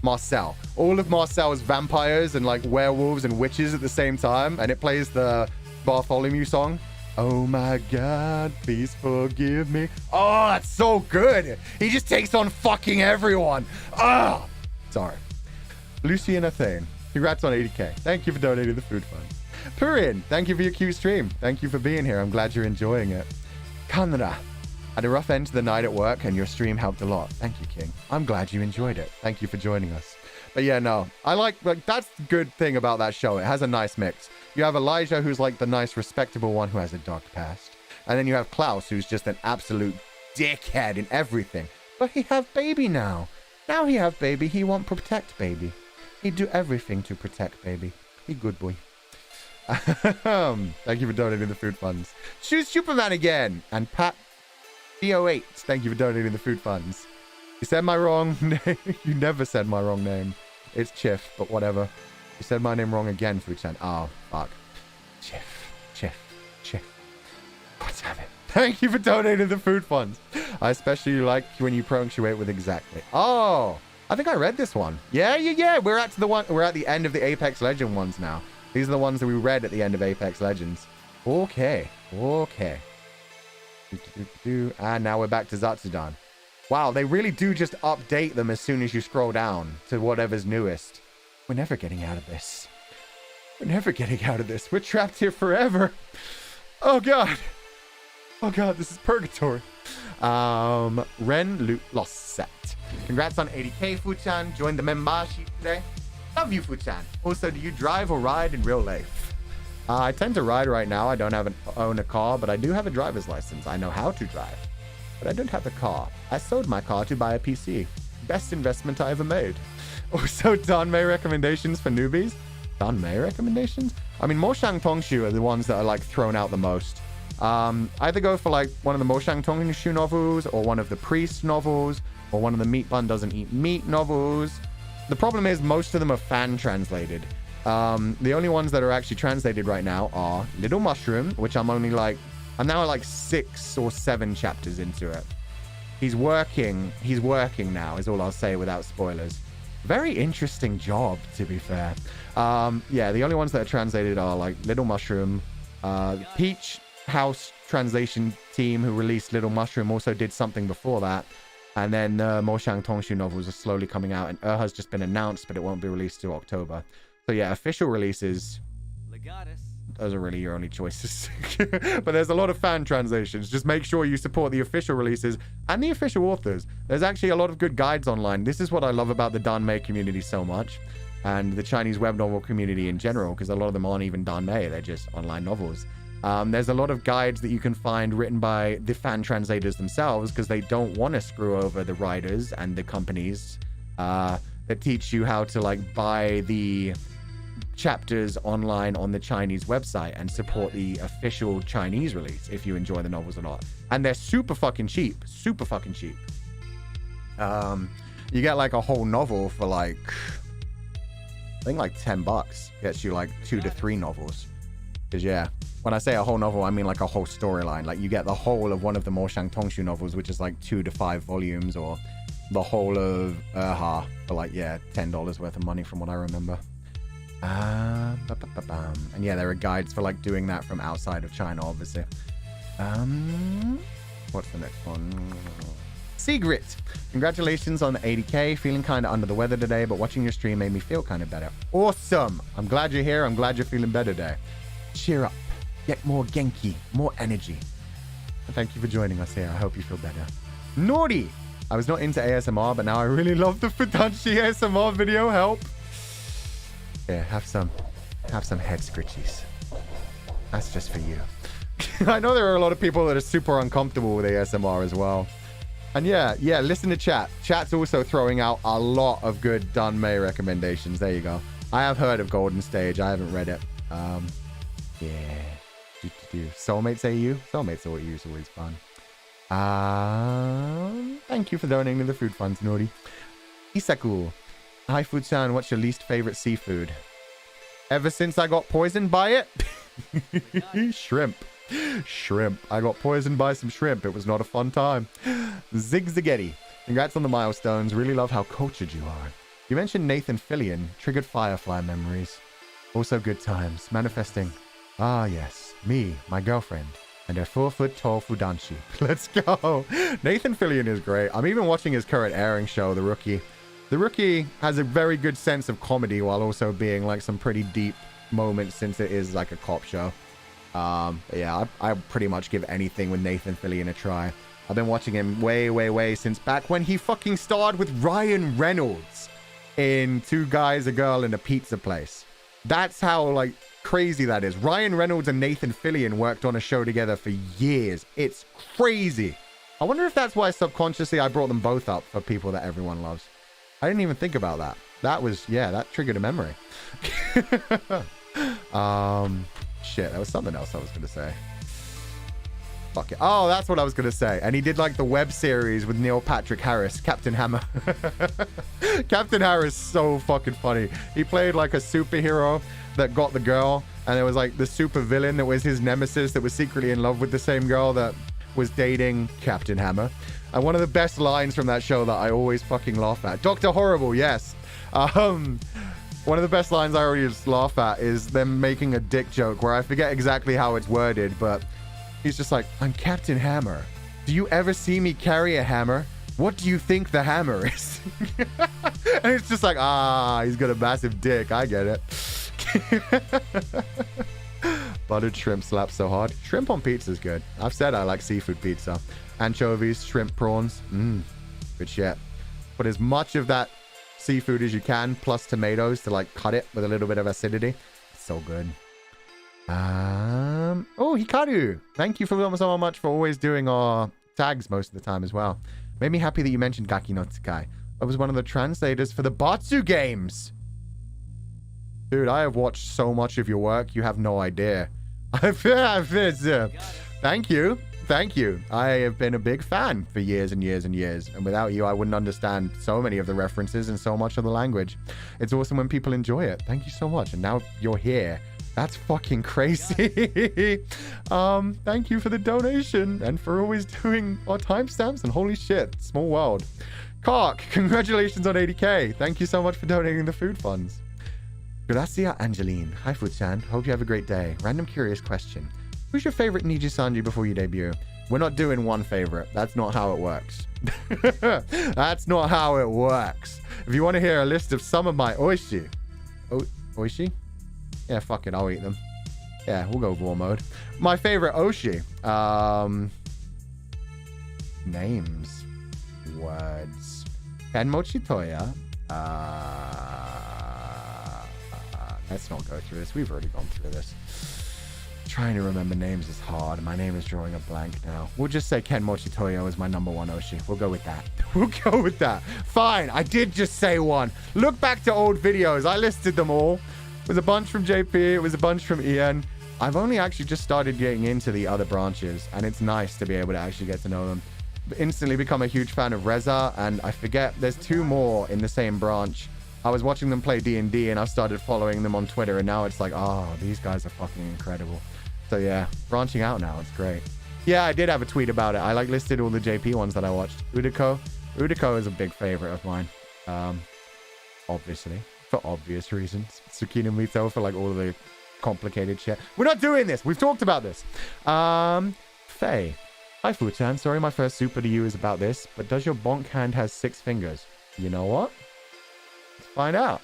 Marcel? All of Marcel's vampires and like werewolves and witches at the same time, and it plays the Bartholomew song. Oh my God, please forgive me. Oh, that's so good. He just takes on fucking everyone. Oh, sorry. Luciana Thane, congrats on 80k. Thank you for donating the food fund. Purin, thank you for your cute stream. Thank you for being here. I'm glad you're enjoying it. Kanra, had a rough end to the night at work and your stream helped a lot. Thank you, King. I'm glad you enjoyed it. Thank you for joining us. But yeah, no, I like that's the good thing about that show. It has a nice mix. You have Elijah, who's like the nice, respectable one who has a dark past. And then you have Klaus, who's just an absolute dickhead in everything. But he have baby now. Now he have baby. He want protect baby. He do everything to protect baby. He good boy. Thank you for donating the food funds. Choose Superman again. And Pat D08, thank you for donating the food funds. You said my wrong name. You never said my wrong name. It's Chiff, but whatever. You said my name wrong again, Fuchan. Oh, fuck. Chiff. God damn it. Thank you for donating the food funds. I especially like when you punctuate with exactly. Oh, I think I read this one. Yeah. We're at the end of the Apex Legend ones now. These are the ones that we read at the end of Apex Legends. Okay. And now we're back to Zatsudan. Wow, they really do just update them as soon as you scroll down to whatever's newest. We're never getting out of this. We're trapped here forever. Oh god, this is purgatory. Ren Lost Set. Congrats on 80k, Fuchan. Joined the membership today. Love you, Fuchan. Also, do you drive or ride in real life? I tend to ride right now. I don't own a car, but I do have a driver's license. I know how to drive, but I don't have a car. I sold my car to buy a PC. Best investment I ever made. Also, Don May recommendations for newbies. Danmei recommendations? I mean, Moshang Tongshu are the ones that are like thrown out the most. Either go for like one of the Moshang Tongshu novels, or one of the priest novels, or one of the Meat Bun Doesn't Eat Meat novels. The problem is most of them are fan translated. The only ones that are actually translated right now are Little Mushroom, which I'm now like 6 or 7 chapters into it. He's working now, is all I'll say without spoilers. Very interesting job, to be fair. Yeah, the only ones that are translated are like Little Mushroom. Peach House translation team who released Little Mushroom also did something before that. And then Moshang Tongshu novels are slowly coming out, and has just been announced, but it won't be released till October. So yeah, official releases, those are really your only choices. But there's a lot of fan translations. Just make sure you support the official releases and the official authors. There's actually a lot of good guides online. This is what I love about the Danmei community so much, and the Chinese web novel community in general, because a lot of them aren't even Danmei, they're just online novels. There's a lot of guides that you can find written by the fan translators themselves, because they don't want to screw over the writers and the companies that teach you how to like buy the chapters online on the Chinese website and support the official Chinese release if you enjoy the novels or not. And they're super fucking cheap. You get like a whole novel for like, I think like $10. Gets you like 2 to 3 novels. Because yeah, when I say a whole novel, I mean like a whole storyline. Like you get the whole of one of the Moshang Tongshu novels, which is like 2 to 5 volumes, or the whole of for like, yeah, $10 worth of money from what I remember. And yeah, there are guides for like doing that from outside of China, obviously. What's the next one? Secret. Congratulations on the 80k. Feeling kind of under the weather today, but watching your stream made me feel kind of better. Awesome. I'm glad you're here. I'm glad you're feeling better today. Cheer up. Get more Genki, more energy. And thank you for joining us here. I hope you feel better. Naughty. I was not into ASMR, but now I really love the Fudanshi ASMR video. Help. Yeah, have some head scritchies. That's just for you. I know there are a lot of people that are super uncomfortable with ASMR as well. And yeah, listen to chat. Chat's also throwing out a lot of good Danmei recommendations. There you go. I have heard of Golden Stage. I haven't read it. Yeah. Soulmates AU? Soulmates AU is always fun. Thank you for donating to the food funds, Nori. Isaku. Hi, Food-chan. What's your least favorite seafood? Ever since I got poisoned by it? Shrimp. I got poisoned by some shrimp. It was not a fun time. Zigzagetti. Congrats on the milestones. Really love how cultured you are. You mentioned Nathan Fillion. Triggered Firefly memories. Also good times. Manifesting. Ah, yes. Me, my girlfriend, and her 4-foot-tall Fudanshi. Let's go. Nathan Fillion is great. I'm even watching his current airing show, The Rookie. The Rookie has a very good sense of comedy while also being like some pretty deep moments, since it is like a cop show. Yeah, I pretty much give anything with Nathan Fillion a try. I've been watching him way since back when he fucking starred with Ryan Reynolds in Two Guys, a Girl, and a Pizza Place. That's how like crazy that is. Ryan Reynolds and Nathan Fillion worked on a show together for years. It's crazy. I wonder if that's why subconsciously I brought them both up for people that everyone loves. I didn't even think about that. That was, yeah, that triggered a memory. Shit, that was something else I was going to say. Fuck it. Oh, that's what I was going to say. And he did like the web series with Neil Patrick Harris, Captain Hammer. Captain Harris, so fucking funny. He played like a superhero that got the girl, and there was like the super villain that was his nemesis that was secretly in love with the same girl that was dating Captain Hammer. And one of the best lines from that show that I always fucking laugh at. Dr. Horrible, yes. One of the best lines I always laugh at is them making a dick joke where I forget exactly how it's worded, but he's just like, I'm Captain Hammer. Do you ever see me carry a hammer? What do you think the hammer is? And it's just like, he's got a massive dick. I get it. Buttered shrimp slaps so hard. Shrimp on pizza is good. I've said I like seafood pizza. Anchovies, shrimp, prawns. Good shit. Put as much of that seafood as you can, plus tomatoes to like cut it with a little bit of acidity. It's so good. Oh, Hikaru. Thank you so much for always doing our tags most of the time as well. Made me happy that you mentioned Gaki no Tsukai. I was one of the translators for the Batsu games. Dude, I have watched so much of your work. You have no idea. Thank you. Thank you. I have been a big fan for years and years and years. And without you, I wouldn't understand so many of the references and so much of the language. It's awesome when people enjoy it. Thank you so much. And now you're here. That's fucking crazy. Thank you for the donation and for always doing our timestamps. And holy shit, small world. Kark, congratulations on 80K. Thank you so much for donating the food funds. Gracia Angeline. Hi, Food-chan. Hope you have a great day. Random curious question. Who's your favorite Nijisanji before you debut? We're not doing one favorite. That's not how it works. That's not how it works. If you want to hear a list of some of my oishi. Oishi? Yeah, fuck it. I'll eat them. Yeah, we'll go war mode. My favorite oishi. Names. Words. Kenmochi Toya. Let's not go through this. We've already gone through this. Trying to remember names is hard. My name is drawing a blank now. We'll just say Kenmochi Toyo is my number one oishi. We'll go with that. We'll go with that. Fine. I did just say one. Look back to old videos. I listed them all. It was a bunch from JP. It was a bunch from Ian. I've only actually just started getting into the other branches, and it's nice to be able to actually get to know them. Instantly become a huge fan of Reza, and I forget there's 2 more in the same branch. I was watching them play D&D, and I started following them on Twitter, and now it's like, oh, these guys are fucking incredible. So yeah, branching out now, it's great. Yeah, I did have a tweet about it. I listed all the JP ones that I watched. Udako. Udako is a big favorite of mine. Obviously, for obvious reasons. Tsukino Mito for all the complicated shit. We're not doing this. We've talked about this. Faye. Hi, Fuchan. Sorry my first super to you is about this, but does your bonk hand has 6 fingers? You know what? Let's find out.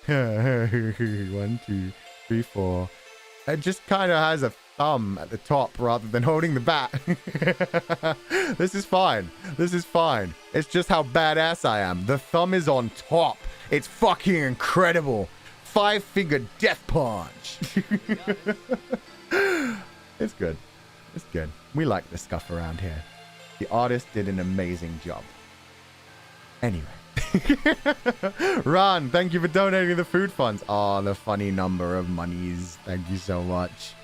1, 2, 3, 4. It just kind of has a thumb at the top rather than holding the bat. This is fine. This is fine. It's just how badass I am. The thumb is on top. It's fucking incredible. 5-finger death punch. It's good. It's good. We like the stuff around here. The artist did an amazing job. Anyway. Ron, thank you for donating the food funds. Oh, the funny number of monies. Thank you so much.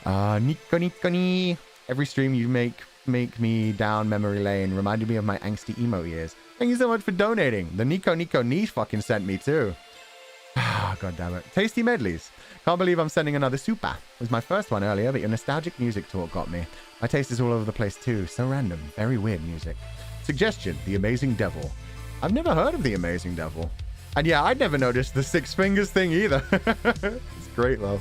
Nico. Every stream you make me down memory lane. Reminded me of my angsty emo years. Thank you so much for donating. The Nico Ni fucking sent me too. God damn it. Tasty medleys. Can't believe I'm sending another super. It was my first one earlier, but your nostalgic music talk got me. My taste is all over the place too. So random. Very weird music. Suggestion, The Amazing Devil. I've never heard of The Amazing Devil. And yeah, I'd never noticed the 6 fingers thing either. It's great though.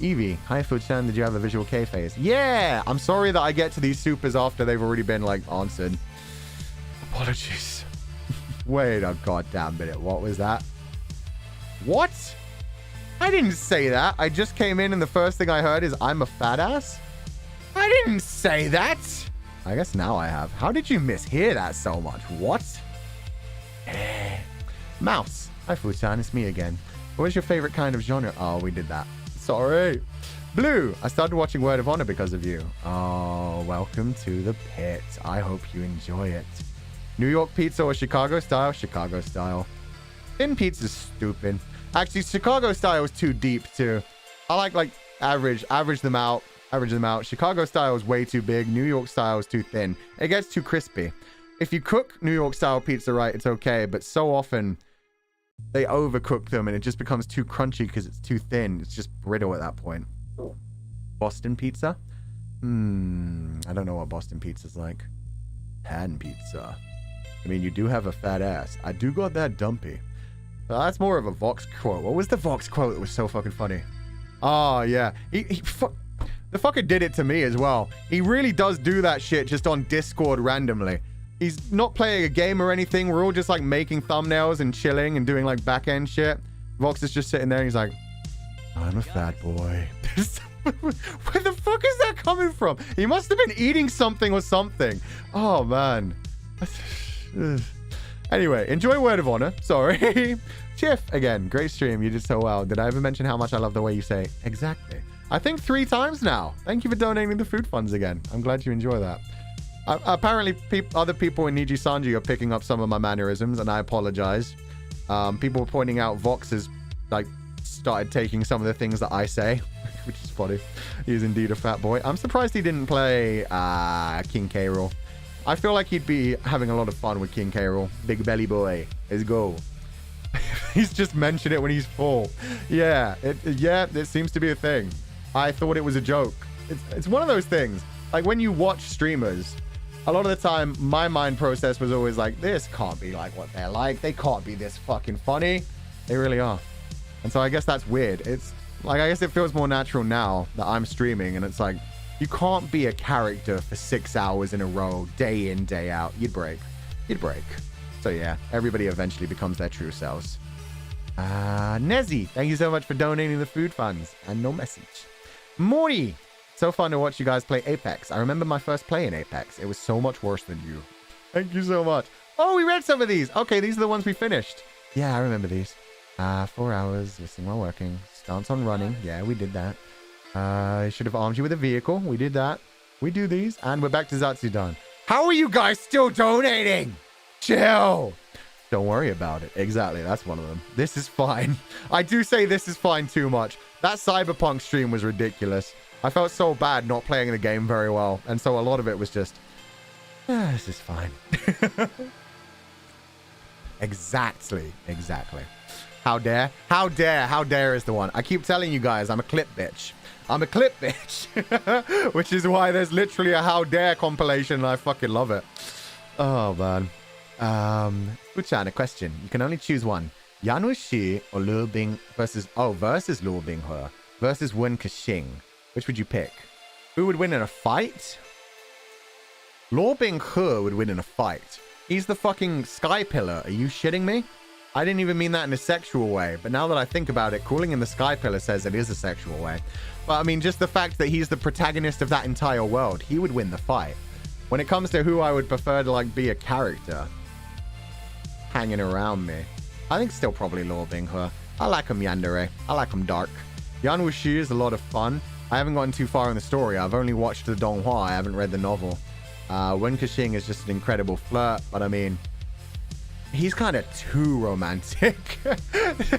Evie. Hi, Fuchan. Did you have a visual K phase? Yeah! I'm sorry that I get to these supers after they've already been, answered. Apologies. Wait a goddamn minute. What was that? What? I didn't say that. I just came in and the first thing I heard is, I'm a fat ass? I didn't say that! I guess now I have. How did you mishear that so much? What? Mouse. Hi, Fuchan. It's me again. What is your favorite kind of genre? Oh, we did that. Sorry. Blue. I started watching Word of Honor because of you. Oh, welcome to the pit. I hope you enjoy it. New York pizza or Chicago style? Chicago style. Thin pizza's stupid. Actually, Chicago style is too deep, too. I like average them out. Average them out. Chicago style is way too big. New York style is too thin. It gets too crispy. If you cook New York style pizza right, it's okay. But so often they overcook them and it just becomes too crunchy because it's too thin. It's just brittle at that point. Boston pizza? I don't know what Boston pizza's like. Pan pizza. I mean, you do have a fat ass. I do got that dumpy. That's more of a Vox quote. What was the Vox quote that was so fucking funny? Oh, yeah. The fucker did it to me as well. He really does do that shit just on Discord randomly. He's not playing a game or anything. We're all just making thumbnails and chilling and doing back end shit. Vox is just sitting there and he's like, I'm a fat boy. Where the fuck is that coming from? He must have been eating something or something. Oh, man. Anyway, enjoy Word of Honor. Sorry. Chiff, again, great stream. You did so well. Did I ever mention how much I love the way you say exactly? I think 3 times now. Thank you for donating the food funds again. I'm glad you enjoy that. Apparently, other people in Nijisanji are picking up some of my mannerisms, and I apologize. People were pointing out Vox has, like, started taking some of the things that I say, which is funny. He is indeed a fat boy. I'm surprised he didn't play King K. Rool. I feel like he'd be having a lot of fun with King K. Rool. Big belly boy. Let's go. He's just mentioned it when he's full. Yeah, it seems to be a thing. I thought it was a joke. It's one of those things. Like, when you watch streamers, a lot of the time, my mind process was always like, this can't be like what they're like. They can't be this fucking funny. They really are. And so I guess that's weird. It's like, I guess it feels more natural now that I'm streaming, and it's like, you can't be a character for 6 hours in a row, day in, day out. You'd break. So yeah, everybody eventually becomes their true selves. Nezzy, thank you so much for donating the food funds. And no message. Mori, so fun to watch you guys play Apex. I remember my first play in Apex. It was so much worse than you. Thank you so much. Oh, we read some of these. Okay, these are the ones we finished. Yeah, I remember these. 4 hours, listening while working. Stance on running. Yeah, we did that. I should have armed you with a vehicle. We did that. We do these. And we're back to Zatsudan. How are you guys still donating? Chill. Don't worry about it. Exactly. That's one of them. This is fine. I do say this is fine too much. That Cyberpunk stream was ridiculous. I felt so bad not playing the game very well. And so a lot of it was just, this is fine. Exactly. How dare is the one. I keep telling you guys, I'm a clip bitch. Which is why there's literally a how dare compilation, and I fucking love it. Oh, man. Fuchan, a question. You can only choose one. Yanu Shi or Lu Bing versus Lu Bing He versus Wen Kexing. Which would you pick? Who would win in a fight? Lu Bing He would win in a fight. He's the fucking sky pillar. Are you shitting me? I didn't even mean that in a sexual way, but now that I think about it, calling him the sky pillar says it is a sexual way. But I mean, just the fact that he's the protagonist of that entire world, he would win the fight. When it comes to who I would prefer to, like, be a character hanging around me, I think still probably Lu Bing He. I like him yandere. I like him dark. Yan Wuxi is a lot of fun. I haven't gotten too far in the story. I've only watched the donghua. I haven't read the novel. Wen Kexing is just an incredible flirt, but I mean, he's kind of too romantic.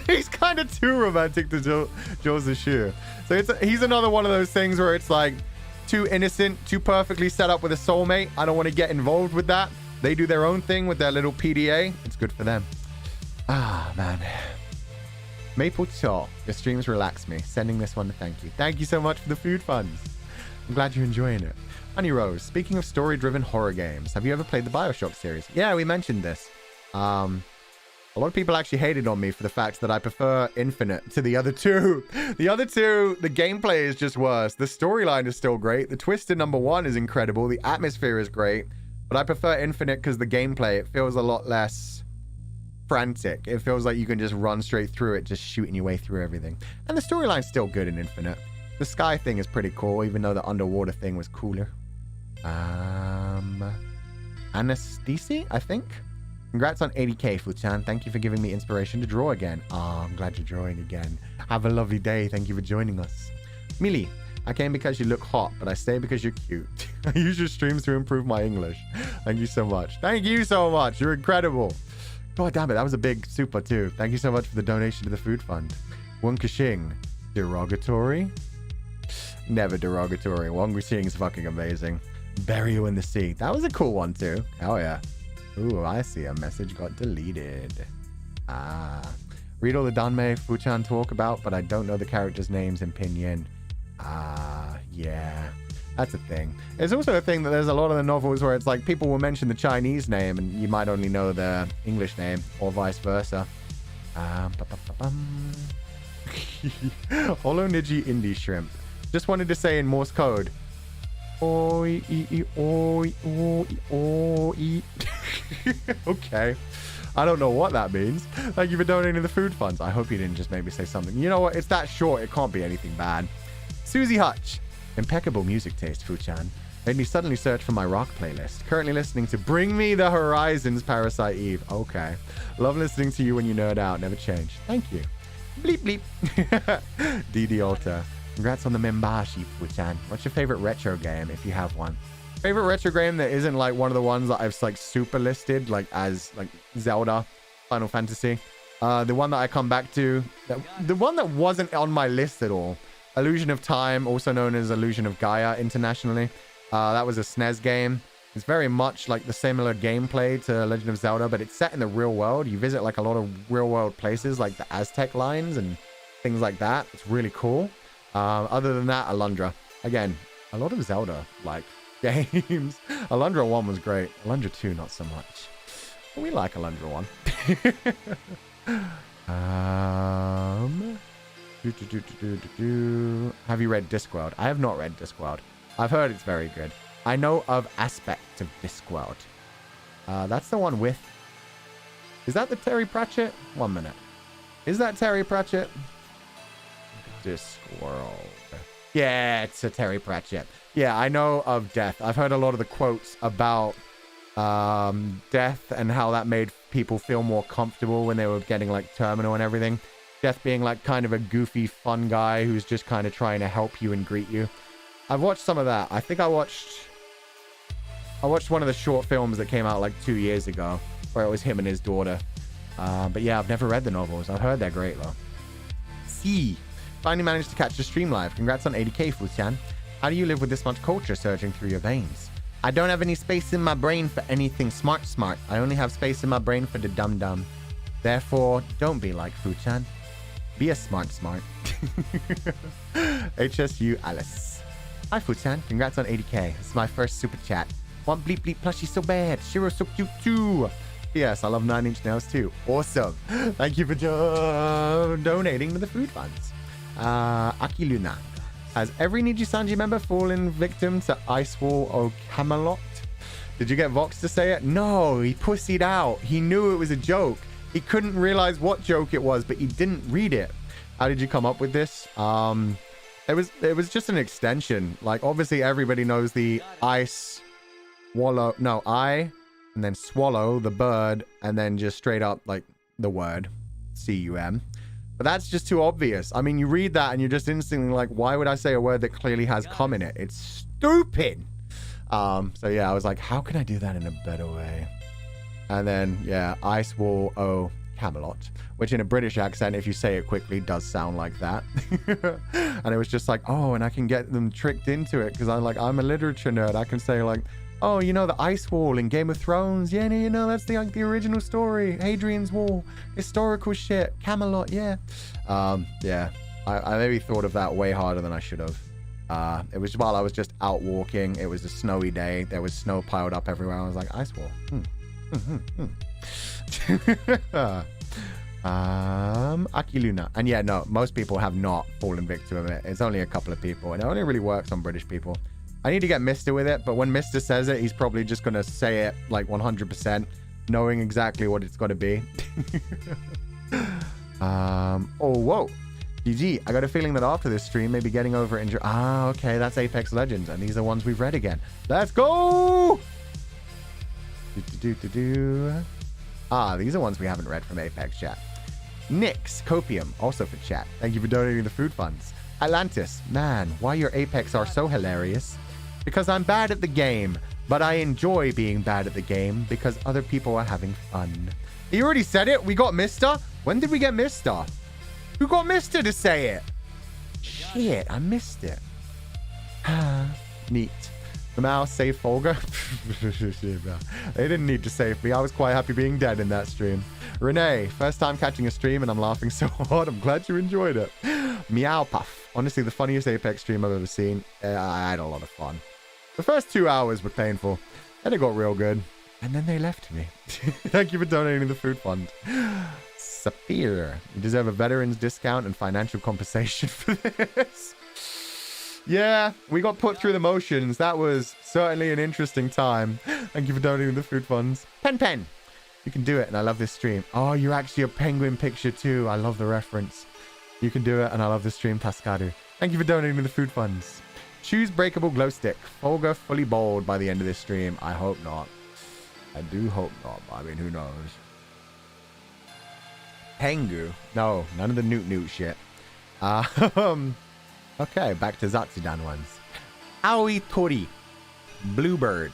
He's kind of too romantic to Zhou Zishu. So he's another one of those things where it's like too innocent, too perfectly set up with a soulmate. I don't want to get involved with that. They do their own thing with their little PDA. It's good for them. Ah, man. Maple Chaw, your streams relax me. Sending this one to thank you. Thank you so much for the food funds. I'm glad you're enjoying it. Honey Rose, speaking of story-driven horror games, have you ever played the BioShock series? Yeah, we mentioned this. A lot of people actually hated on me for the fact that I prefer Infinite to the other two. The other two, the gameplay is just worse. The storyline is still great. The twist in number 1 is incredible. The atmosphere is great. But I prefer Infinite because the gameplay, it feels a lot less frantic. It feels like you can just run straight through it, just shooting your way through everything. And the storyline's still good in Infinite. The sky thing is pretty cool, even though the underwater thing was cooler. Anesthesi, I think? Congrats on 80k, Fuchan. Thank you for giving me inspiration to draw again. Oh, I'm glad you're drawing again. Have a lovely day. Thank you for joining us. Millie, I came because you look hot, but I stay because you're cute. I use your streams to improve my English. Thank you so much. Thank you so much. You're incredible. God damn it. That was a big super too. Thank you so much for the donation to the food fund. Wen Kexing. Derogatory? Never derogatory. Wen Kexing is fucking amazing. Bury you in the sea. That was a cool one too. Hell yeah. Ooh, I see. A message got deleted. Read all the Danmei Fuchan talk about, but I don't know the characters' names in Pinyin. Yeah. That's a thing. It's also a thing that there's a lot of the novels where it's like people will mention the Chinese name and you might only know the English name or vice versa. Holo Niji Indie Shrimp. Just wanted to say in Morse code. Oi, oi, oi, oi. Okay. I don't know what that means. Thank you for donating the food funds. I hope you didn't just maybe say something. You know what? It's that short. It can't be anything bad. Susie Hutch. Impeccable music taste, Fuchan. Made me suddenly search for my rock playlist. Currently listening to Bring Me the Horizons Parasite Eve. Okay. Love listening to you when you nerd out. Never change. Thank you. Bleep, bleep. DD Alta. Congrats on the membership, Fuchan. What's your favorite retro game, if you have one? Favorite retro game that isn't like one of the ones that I've like super listed, like as like Zelda, Final Fantasy. The one that I come back to, the one that wasn't on my list at all. Illusion of Time, also known as Illusion of Gaia internationally. That was a SNES game. It's very much like the similar gameplay to Legend of Zelda, but it's set in the real world. You visit like a lot of real world places like the Aztec lines and things like that. It's really cool. Other than that, Alundra. Again, a lot of Zelda like games. Alundra 1 was great. Alundra 2, not so much. We like Alundra 1. Have you read Discworld? I have not read Discworld. I've heard it's very good. I know of aspects of Discworld. That's the one with... Is that the Terry Pratchett? 1 minute. Is that Terry Pratchett? Discworld. Yeah, it's a Terry Pratchett. Yeah, I know of Death. I've heard a lot of the quotes about Death and how that made people feel more comfortable when they were getting like terminal and everything. Death being like kind of a goofy, fun guy who's just kind of trying to help you and greet you. I've watched some of that. I think I watched one of the short films that came out like 2 years ago where it was him and his daughter. But yeah, I've never read the novels. I've heard they're great though. C. Finally managed to catch the stream live. Congrats on 80k, Fuchan. How do you live with this much culture surging through your veins? I don't have any space in my brain for anything smart. I only have space in my brain for the dumb. Therefore, don't be like Fuchan. Be a smart. HSU Alice. Hi, Fuchan. Congrats on 80k. This is my first super chat. Want bleep plushie so bad. Shiro so cute too. Yes, I love 9 Inch Nails too. Awesome. Thank you for donating to the food funds. Aki Luna. Has every Nijisanji member fallen victim to Ice Wall or Camelot? Did you get Vox to say it? No, he pussied out. He knew it was a joke. He couldn't realize what joke it was, but he didn't read it. How did you come up with this? It was just an extension. Like, obviously everybody knows the ice wallow. No, I, and then swallow the bird, and then just straight up like the word C-U-M. But that's just too obvious. I mean, you read that and you're just instantly like, why would I say a word that clearly has cum in it? It's stupid. So yeah, I was like, how can I do that in a better way? And then, yeah, Ice Wall O Camelot, which in a British accent, if you say it quickly, does sound like that. And it was just like, oh, and I can get them tricked into it because I'm a literature nerd. I can say like, oh, you know, the Ice Wall in Game of Thrones. Yeah, you know, that's the original story. Hadrian's Wall, historical shit. Camelot, yeah. Yeah, I maybe thought of that way harder than I should have. It was while I was just out walking. It was a snowy day. There was snow piled up everywhere. I was like, Ice Wall. Aki Luna. And yeah, no, most people have not fallen victim of it. It's only a couple of people, and it only really works on British people. I need to get Mr. with it, but when Mr. says it, he's probably just going to say it like 100%, knowing exactly what it's going to be. Oh, whoa. GG, I got a feeling that after this stream, maybe getting over it. Okay, that's Apex Legends, and these are ones we've read again. Let's go! These are ones we haven't read from Apex chat. Nix, Copium, also for chat. Thank you for donating the food funds. Atlantis, man, why your Apex are so hilarious. Because I'm bad at the game, but I enjoy being bad at the game because other people are having fun. You already said it. We got Mr. When did we get Mr.? Who got Mr. to say it? Shit, I missed it. Neat. The mouse saved Fulgur. They didn't need to save me. I was quite happy being dead in that stream. Renee, first time catching a stream and I'm laughing so hard. I'm glad you enjoyed it. Meow Puff. Honestly, the funniest Apex stream I've ever seen. I had a lot of fun. The first 2 hours were painful. Then it got real good. And then they left me. Thank you for donating the food fund. Sapir. You deserve a veteran's discount and financial compensation for this. Yeah, we got put through the motions. That was certainly an interesting time. Thank you for donating the food funds. Pen. You can do it, and I love this stream. Oh, you're actually a penguin picture too. I love the reference. You can do it, and I love the stream, Pascadu. Thank you for donating the food funds. Choose breakable glow stick. Fulgur fully bald by the end of this stream. I hope not. I do hope not. I mean, who knows? Pengu. No, none of the newt shit. Okay, back to Zatsudan ones. Aoi Tori. Bluebird.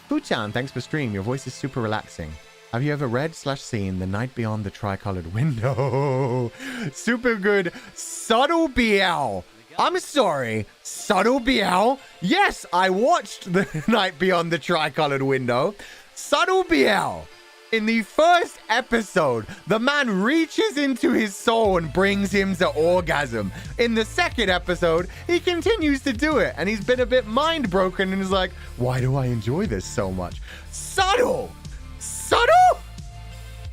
Fuchan, thanks for stream. Your voice is super relaxing. Have you ever read / seen The Night Beyond the Tricolored Window? Super good. Subtle BL. I'm sorry. Subtle BL? Yes, I watched The Night Beyond the Tricolored Window. Subtle BL. In the first episode, the man reaches into his soul and brings him to orgasm. In the second episode, he continues to do it, and he's been a bit mind broken and is like, why do I enjoy this so much? Subtle! Subtle?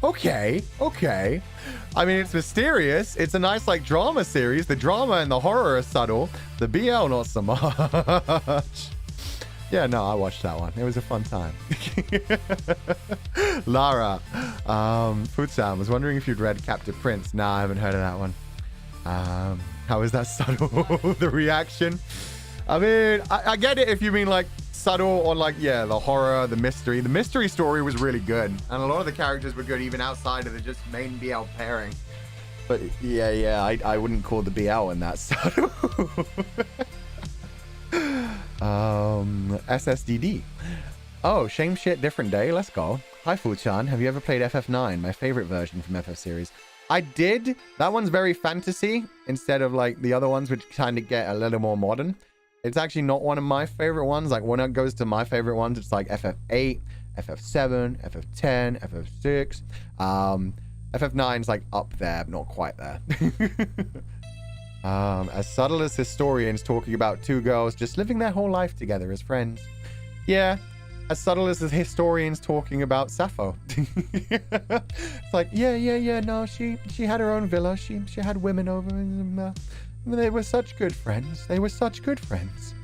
Okay. I mean, it's mysterious. It's a nice, like, drama series. The drama and the horror are subtle. The BL, not so much. Yeah, no, I watched that one. It was a fun time. Lara, Futsam, was wondering if you'd read Captive Prince. Nah, I haven't heard of that one. How is that subtle? The reaction? I mean, I get it if you mean, like, subtle on, like, yeah, the horror, the mystery. The mystery story was really good. And a lot of the characters were good even outside of the just main BL pairing. But, yeah, I wouldn't call the BL in that subtle. SSDD. Oh, shame shit, different day. Let's go. Hi, Fu-chan. Have you ever played FF9, my favorite version from FF series? I did. That one's very fantasy instead of like the other ones, which kind of get a little more modern. It's actually not one of my favorite ones. Like when it goes to my favorite ones, it's like FF8, FF7, FF10, FF6. FF9's like up there, but not quite there. As subtle as historians talking about two girls just living their whole life together as friends. Yeah, as subtle as the historians talking about Sappho. It's like, yeah, no, she had her own villa. She had women over, and they were such good friends. They were such good friends.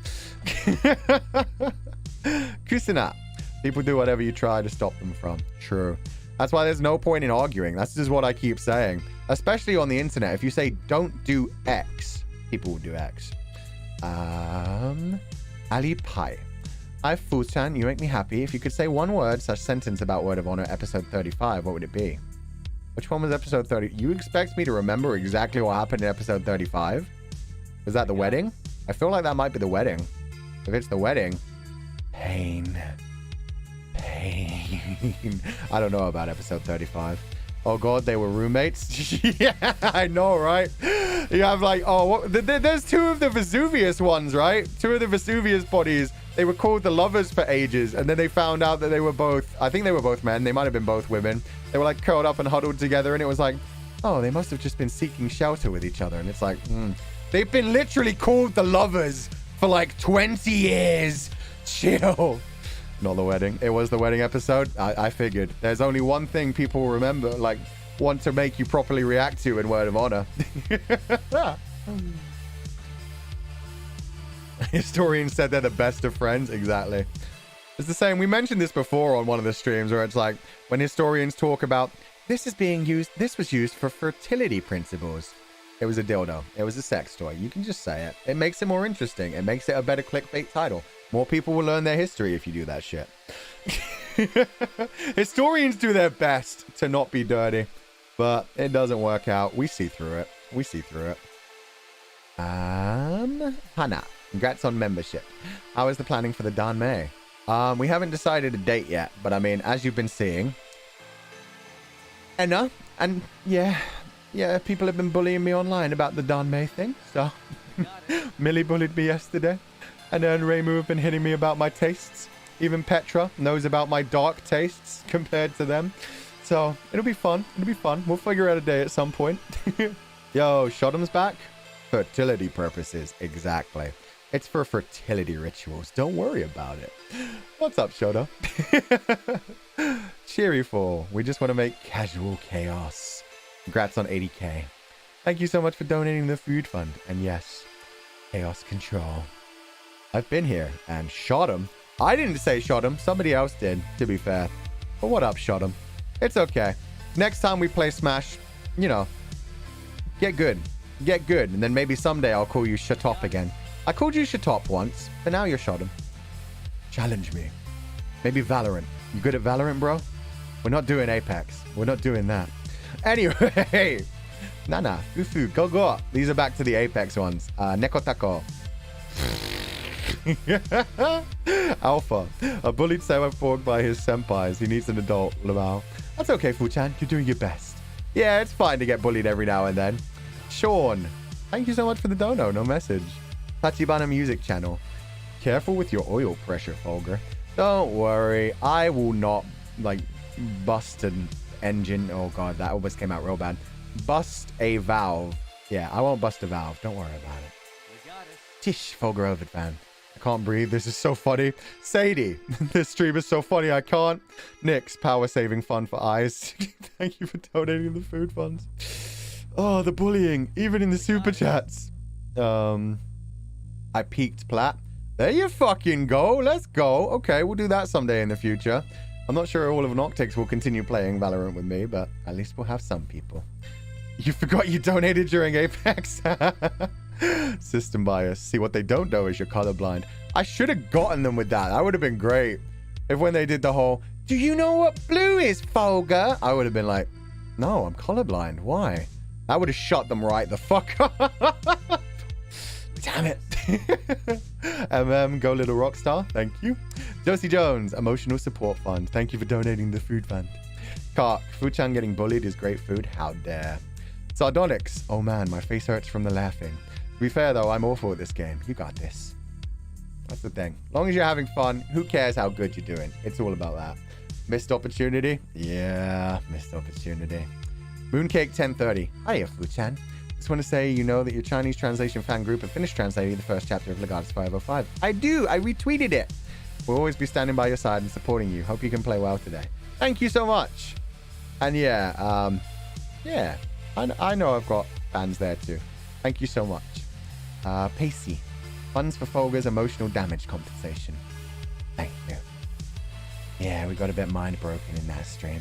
Kusina. People do whatever you try to stop them from. True. That's why there's no point in arguing. That's just what I keep saying. Especially on the internet. If you say, don't do X, people will do X. Ali Pai. Hi, Fu-chan. You make me happy. If you could say one word / sentence about Word of Honor episode 35, what would it be? Which one was episode 30? You expect me to remember exactly what happened in episode 35? Was that the wedding? I feel like that might be the wedding. If it's the wedding, pain. I don't know about episode 35. Oh god, they were roommates. Yeah, I know, right? You have like, oh, there's two of the Vesuvius ones, right? Two of the Vesuvius bodies. They were called the lovers for ages, and then they found out that they were both, I think they were both men. They might have been both women. They were like curled up and huddled together, and it was like, oh, they must have just been seeking shelter with each other. And it's like, they've been literally called the lovers for like 20 years. Chill. Not the wedding. It was the wedding episode. I figured. There's only one thing people remember, like, want to make you properly react to in Word of Honor. Historians said they're the best of friends. Exactly. It's the same. We mentioned this before on one of the streams where it's like, when historians talk about, this was used for fertility principles. It was a dildo. It was a sex toy. You can just say it. It makes it more interesting. It makes it a better clickbait title. More people will learn their history if you do that shit. Historians do their best to not be dirty, but it doesn't work out. We see through it. Hana, congrats on membership. How is the planning for the Danmei? We haven't decided a date yet, but I mean, as you've been seeing, and yeah, people have been bullying me online about the Danmei thing, so Millie bullied me yesterday. And then Reimu have been hitting me about my tastes. Even Petra knows about my dark tastes compared to them. So it'll be fun. We'll figure out a day at some point. Yo, Shoddom's back. Fertility purposes. Exactly. It's for fertility rituals. Don't worry about it. What's up, Shoddo? Cheeryful. We just want to make casual chaos. Congrats on 80k. Thank you so much for donating the food fund. And yes, chaos control. I've been here and shot him. I didn't say shot him. Somebody else did, to be fair. But what up, shot him? It's okay. Next time we play Smash, you know, get good. And then maybe someday I'll call you Shatop again. I called you Shatop once, but now you're shot him. Challenge me. Maybe Valorant. You good at Valorant, bro? We're not doing Apex. We're not doing that. Anyway. Nana, Fufu, go. These are back to the Apex ones. Nekotako. Alpha. A bullied cyborg by his senpais. He needs an adult. Lamau. That's okay, Fu-chan. You're doing your best. Yeah, it's fine to get bullied every now and then. Sean. Thank you so much for the dono. No message. Tachibana Music Channel. Careful with your oil pressure, Fulgur. Don't worry. I will not, like, bust an engine. Oh, God. That almost came out real bad. Bust a valve. Yeah, I won't bust a valve. Don't worry about it. Tish, Fulgur Ovid fan. I can't breathe. This is so funny. Sadie, this stream is so funny. I can't. Nix, power saving fun for eyes. Thank you for donating the food funds. Oh, the bullying, even in the super chats. I peaked plat. There you fucking go. Let's go. Okay, we'll do that someday in the future. I'm not sure all of Noctyx will continue playing Valorant with me, but at least we'll have some people. You forgot you donated during Apex. System bias. See, what they don't know is you're colorblind. I should have gotten them with that. That would have been great. If when they did the whole, do you know what blue is, Fulgur? I would have been like, no, I'm colorblind. Why? That would have shut them right the fuck up. Damn it. Go Little Rockstar. Thank you. Josie Jones, Emotional Support Fund. Thank you for donating the food fund. Kark, Fu-chan getting bullied is great food. How dare. Sardonyx. Oh man, my face hurts from the laughing. To be fair though, I'm awful at this game. You got this. That's the thing. As long as you're having fun, who cares how good you're doing? It's all about that. Missed opportunity? Yeah, missed opportunity. Mooncake 1030. Hiya, Fu-chan. Just want to say, you know that your Chinese translation fan group have finished translating the first chapter of Legatus 505. I do. I retweeted it. We'll always be standing by your side and supporting you. Hope you can play well today. Thank you so much. And yeah, I know I've got fans there too. Thank you so much. Pacey. Funds for Fulgur's emotional damage compensation. Thank you. Yeah, we got a bit mind broken in that stream.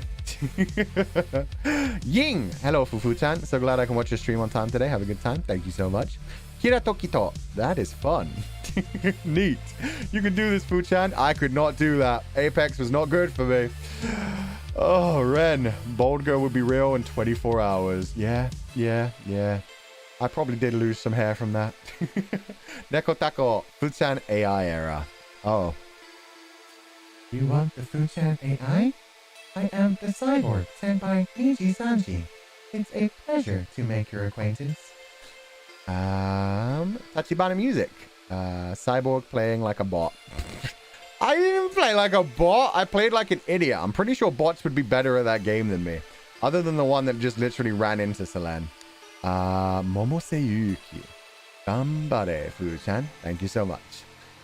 Ying! Hello, Fufu-chan. So glad I can watch your stream on time today. Have a good time. Thank you so much. Kiratokito. That is fun. Neat. You can do this, Fu-chan. I could not do that. Apex was not good for me. Oh, Ren. Bald girl would be real in 24 hours. Yeah. I probably did lose some hair from that. Nekotako. Fu-chan AI era. Oh. You want the Fu-chan AI? I am the cyborg sent by Nijisanji. It's a pleasure to make your acquaintance. Tachibana Music. Cyborg playing like a bot. I didn't even play like a bot. I played like an idiot. I'm pretty sure bots would be better at that game than me. Other than the one that just literally ran into Selen. Momoseyuki. Gambare, Fu-chan. Thank you so much.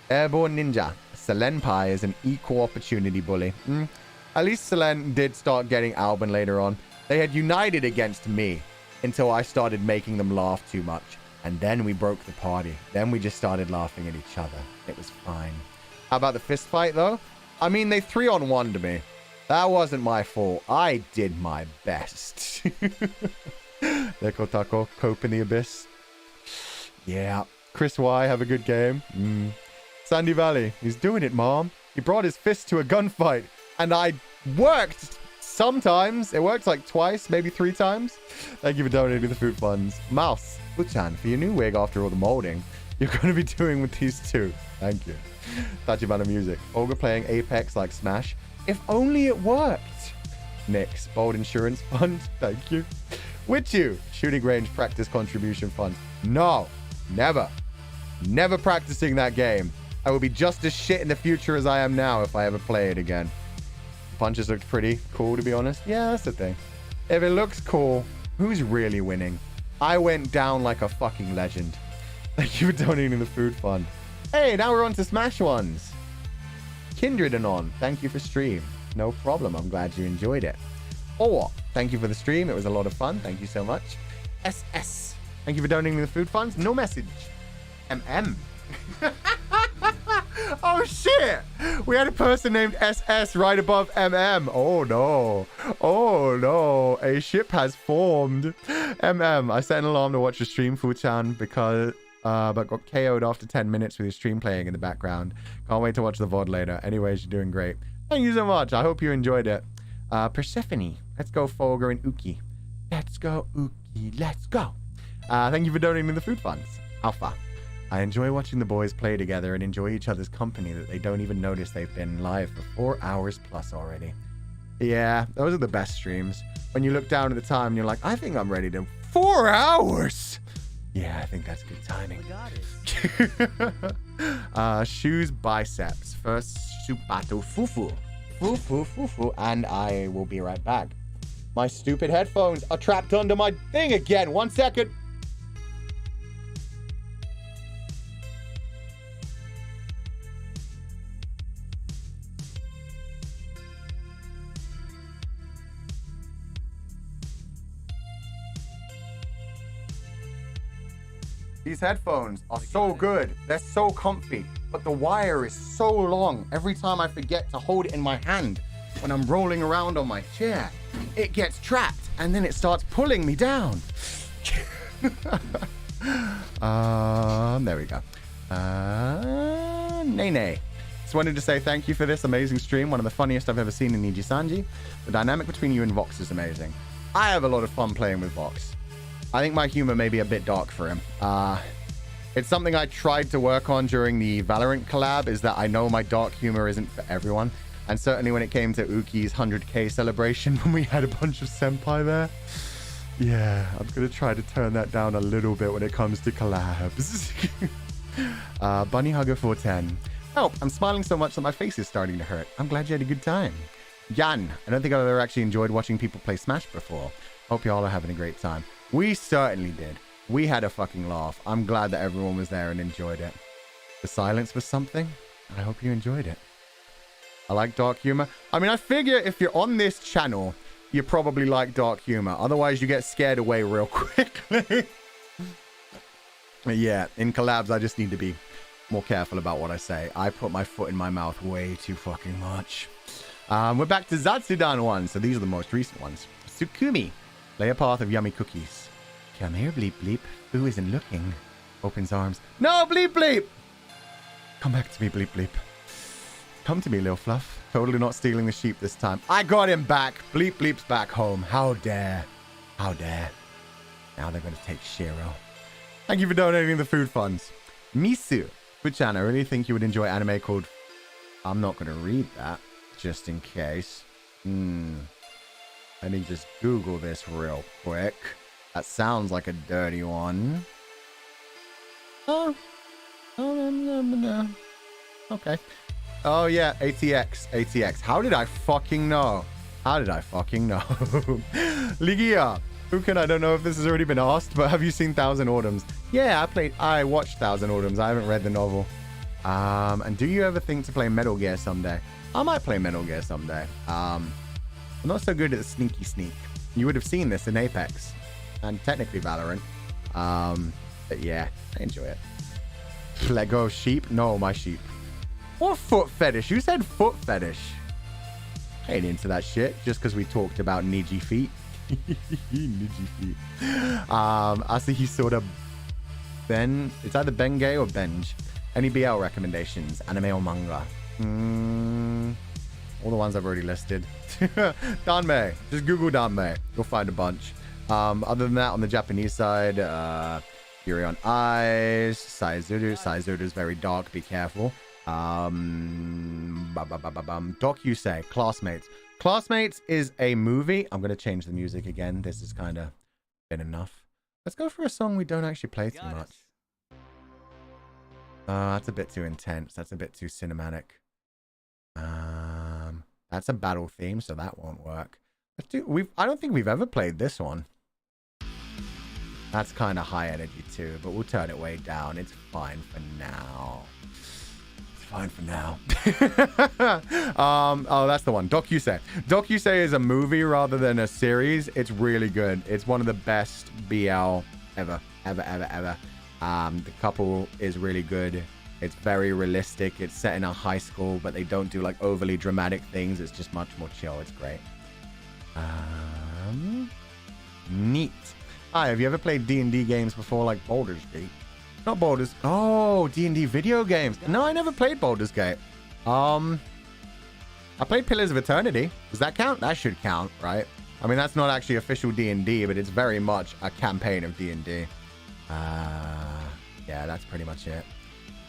Airborne Ninja. Selen Pai is an equal opportunity bully. At least Selen did start getting Alban later on. They had united against me until I started making them laugh too much. And then we broke the party. Then we just started laughing at each other. It was fine. How about the fist fight, though? I mean, they 3-on-1'd me. That wasn't my fault. I did my best. Nekotako, cope in the abyss. Yeah. Chris Y, have a good game. Sandy Valley, he's doing it, Mom. He brought his fist to a gunfight. And I worked sometimes. It worked like twice, maybe 3 times. Thank you for donating the food funds. Mouse, Fu-chan, for your new wig after all the molding, you're going to be doing with these two. Thank you. Tachibana Music. Fulgur playing Apex like Smash. If only it worked. Nix, Bold Insurance Fund. Thank you. With you, Shooting Range Practice Contribution Fund. No, never. Never practicing that game. I will be just as shit in the future as I am now if I ever play it again. Punches looked pretty cool, to be honest. Yeah, that's the thing. If it looks cool, who's really winning? I went down like a fucking legend. Thank you for donating the food fund. Hey, now we're on to Smash ones. Kindred Anon, thank you for stream. No problem, I'm glad you enjoyed it. Or, thank you for the stream, it was a lot of fun. Thank you so much. SS, thank you for donating the food funds. No message. MM. Oh shit! We had a person named SS right above MM. Oh no. Oh no. A ship has formed. MM, I set an alarm to watch your stream, Fu-chan, because but got KO'd after 10 minutes with your stream playing in the background. Can't wait to watch the VOD later. Anyways, you're doing great. Thank you so much. I hope you enjoyed it. Persephone. Let's go, Fulgur and Uki. Let's go, Uki. Let's go. Thank you for donating the food funds. Alpha. I enjoy watching the boys play together and enjoy each other's company that they don't even notice they've been live for 4 hours plus already. Yeah, those are the best streams. When you look down at the time and you're like, I think I'm ready to... 4 hours! Yeah, I think that's good timing. Shoes biceps. First, supato fufu. Fufu, fufu. And I will be right back. My stupid headphones are trapped under my thing again. 1 second. These headphones are so good. They're so comfy, but the wire is so long. Every time I forget to hold it in my hand when I'm rolling around on my chair, it gets trapped and then it starts pulling me down. There we go. Nene. Just wanted to say thank you for this amazing stream. One of the funniest I've ever seen in Nijisanji. The dynamic between you and Vox is amazing. I have a lot of fun playing with Vox. I think my humor may be a bit dark for him. It's something I tried to work on during the Valorant collab, is that I know my dark humor isn't for everyone. And certainly when it came to Uki's 100k celebration, when we had a bunch of senpai there. Yeah, I'm going to try to turn that down a little bit when it comes to collabs. Bunny Hugger 410. Help, I'm smiling so much that my face is starting to hurt. I'm glad you had a good time. Jan, I don't think I've ever actually enjoyed watching people play Smash before. Hope you all are having a great time. We certainly did. We had a fucking laugh. I'm glad that everyone was there and enjoyed it. The silence was something. I hope you enjoyed it. I like dark humor. I mean, I figure if you're on this channel, you probably like dark humor. Otherwise, you get scared away real quickly. Yeah, in collabs, I just need to be more careful about what I say. I put my foot in my mouth way too fucking much. We're back to Zatsudan ones. So these are the most recent ones. Sukumi. Lay a path of yummy cookies. Come here, Bleep Bleep. Who isn't looking? Opens arms. No, Bleep Bleep! Come back to me, Bleep Bleep. Come to me, Lil Fluff. Totally not stealing the sheep this time. I got him back. Bleep Bleep's back home. How dare. How dare. Now they're going to take Shiro. Thank you for donating the food funds. Misu. Fuchan, I really think you would enjoy anime called... I'm not going to read that, just in case. Let me just Google this real quick. That sounds like a dirty one. Oh. No. Okay. Oh, yeah. ATX. ATX. How did I fucking know? How did I fucking know? Ligia. Fukin, I don't know if this has already been asked, but have you seen Thousand Autumns? Yeah, I watched Thousand Autumns. I haven't read the novel. And do you ever think to play Metal Gear someday? I might play Metal Gear someday. I'm not so good at the sneaky sneak. You would have seen this in Apex and technically Valorant. But yeah, I enjoy it. Lego sheep? No, my sheep. What foot fetish? You said foot fetish. I ain't into that shit just because we talked about Niji feet. Niji feet. Asahi Soda Ben. It's either Bengay or Benj. Any BL recommendations? Anime or manga? All the ones I've already listed. Danmei. Just Google Danmei. You'll find a bunch. Other than that, on the Japanese side, Yuri on Ice, Saizuru. Saizuru is very dark. Be careful. Dokusei. Classmates. Classmates is a movie. I'm going to change the music again. This is kind of been enough. Let's go for a song we don't actually play too much. That's a bit too intense. That's a bit too cinematic. That's a battle theme, so that won't work. I don't think we've ever played this one. That's kind of high energy too, but we'll turn it way down. It's fine for now. It's fine for now. Oh, that's the one. Dokusei. Dokusei is a movie rather than a series. It's really good. It's one of the best BL ever. The couple is really good. It's very realistic. It's set in a high school, but they don't do like overly dramatic things. It's just much more chill. It's great. Neat. Hi, have you ever played D&D games before, like Baldur's Gate? Not Baldur's... Oh, D&D video games. No, I never played Baldur's Gate. I played Pillars of Eternity. Does that count? That should count, right? I mean, that's not actually official D&D, but it's very much a campaign of D&D. Yeah, that's pretty much it.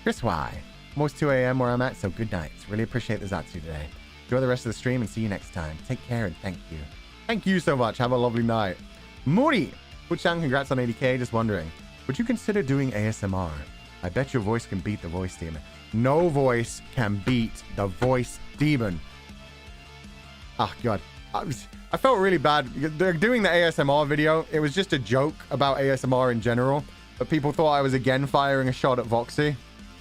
Chris Y. Almost 2 a.m. where I'm at, so good night. Really appreciate the Zatsu today. Enjoy the rest of the stream and see you next time. Take care and thank you. Thank you so much. Have a lovely night. Muri. Fuchan, congrats on 80k. Just wondering, would you consider doing ASMR? I bet your voice can beat the voice demon. No voice can beat the voice demon. Oh, God. I felt really bad. They're doing the ASMR video. It was just a joke about ASMR in general. But people thought I was again firing a shot at Voxy.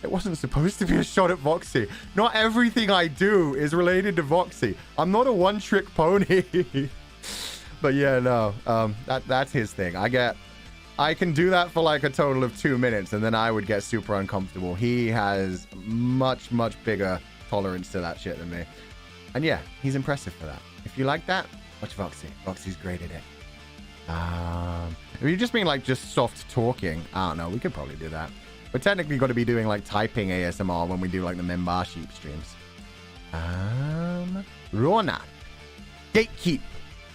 It wasn't supposed to be a shot at Voxy. Not everything I do is related to Voxy. I'm not a one-trick pony. But yeah, no. That's his thing. I can do that for like a total of 2 minutes, and then I would get super uncomfortable. He has much, much bigger tolerance to that shit than me. And yeah, he's impressive for that. If you like that, watch Voxy. Voxy's great at it. If you just mean like just soft talking, I don't know. We could probably do that. We're technically got to be doing like typing ASMR when we do like the membership streams. Rona. Gatekeep.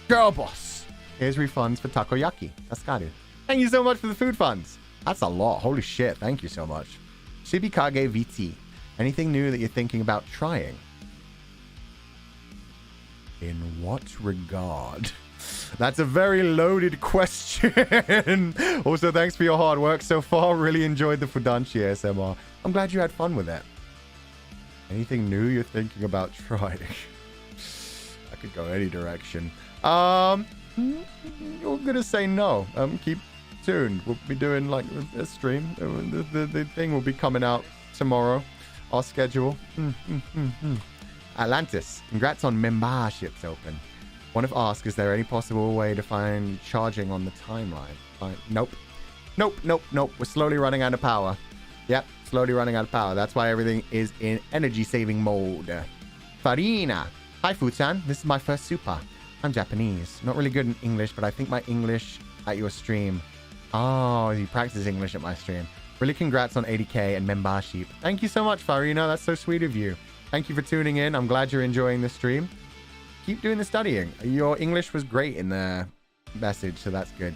Girl boss. Here's refunds for takoyaki. Taskaru. Thank you so much for the food funds. That's a lot. Holy shit. Thank you so much. Shibikage VT. Anything new that you're thinking about trying? In what regard? That's a very loaded question. Also, thanks for your hard work so far. Really enjoyed the Fudanshi ASMR. I'm glad you had fun with it. Anything new you're thinking about trying? I could go any direction. You're gonna say no. Keep tuned. We'll be doing like a stream. The thing will be coming out tomorrow. Our schedule. Atlantis. Congrats on memberships open. Want to ask, is there any possible way to find charging on the timeline? Nope. We're slowly running out of power. Yep, slowly running out of power. That's why everything is in energy saving mode. Farina. Hi, Futan. This is my first super. I'm Japanese. Not really good in English, but I think my English at your stream. Oh, you practice English at my stream. Really congrats on 80k and membership. Thank you so much, Farina. That's so sweet of you. Thank you for tuning in. I'm glad you're enjoying the stream. Keep doing the studying. Your English was great in the message, so that's good.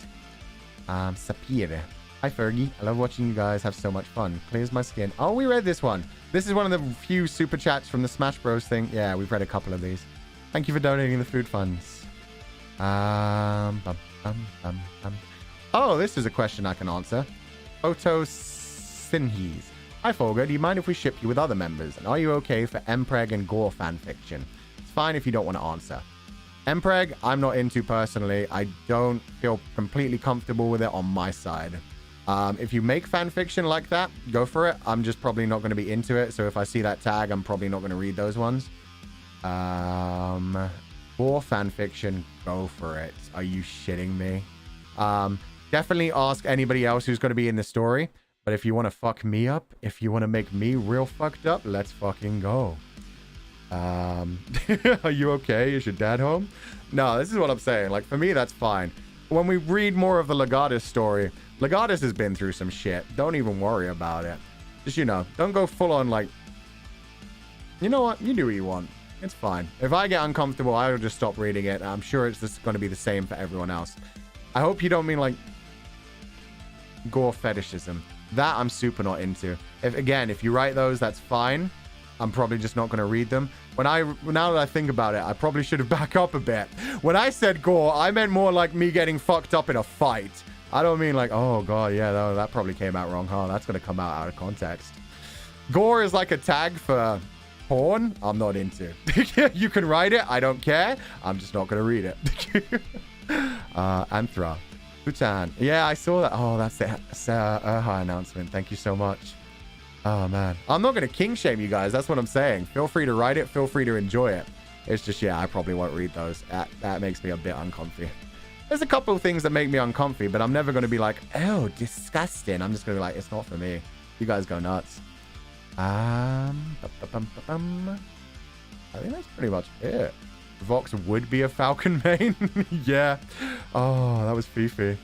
Sapir. Hi, Fergie. I love watching you guys have so much fun. Clears my skin. Oh, we read this one. This is one of the few super chats from the Smash Bros thing. Yeah, we've read a couple of these. Thank you for donating the food funds. Oh, this is a question I can answer. Sinhes. Hi, Fulgur. Do you mind if we ship you with other members? And are you okay for Mpreg and Gore fanfiction? Fine if you don't want to answer. Mpreg, I'm not into personally. I don't feel completely comfortable with it on my side. If you make fan fiction like that, go for it. I'm just probably not going to be into it. So if I see that tag, I'm probably not going to read those ones. For fan fiction, go for it. Are you shitting me? Definitely ask anybody else who's going to be in the story. But if you want to fuck me up, if you want to make me real fucked up, let's fucking go. Are you okay? Is your dad home? No, this is what I'm saying. Like, for me, that's fine. When we read more of the Legatus story, Legatus has been through some shit. Don't even worry about it. Just, you know, don't go full on like, you know what? You do what you want. It's fine. If I get uncomfortable, I'll just stop reading it. I'm sure it's just going to be the same for everyone else. I hope you don't mean like gore fetishism. That I'm super not into. If you write those, that's fine. I'm probably just not going to read them. Now that I think about it, I probably should have backed up a bit. When I said gore, I meant more like me getting fucked up in a fight. I don't mean like, oh god, yeah, that probably came out wrong, huh? That's going to come out of context. Gore is like a tag for porn. I'm not into. You can write it. I don't care. I'm just not going to read it. Anthra. Futan. Yeah, I saw that. Oh, that's the Erha announcement. Thank you so much. Oh, man. I'm not going to king shame you guys. That's what I'm saying. Feel free to write it. Feel free to enjoy it. It's just, yeah, I probably won't read those. That makes me a bit uncomfy. There's a couple of things that make me uncomfy, but I'm never going to be like, oh, disgusting. I'm just going to be like, it's not for me. You guys go nuts. I think that's pretty much it. Vox would be a Falcon main. Yeah. Oh, that was Fifi.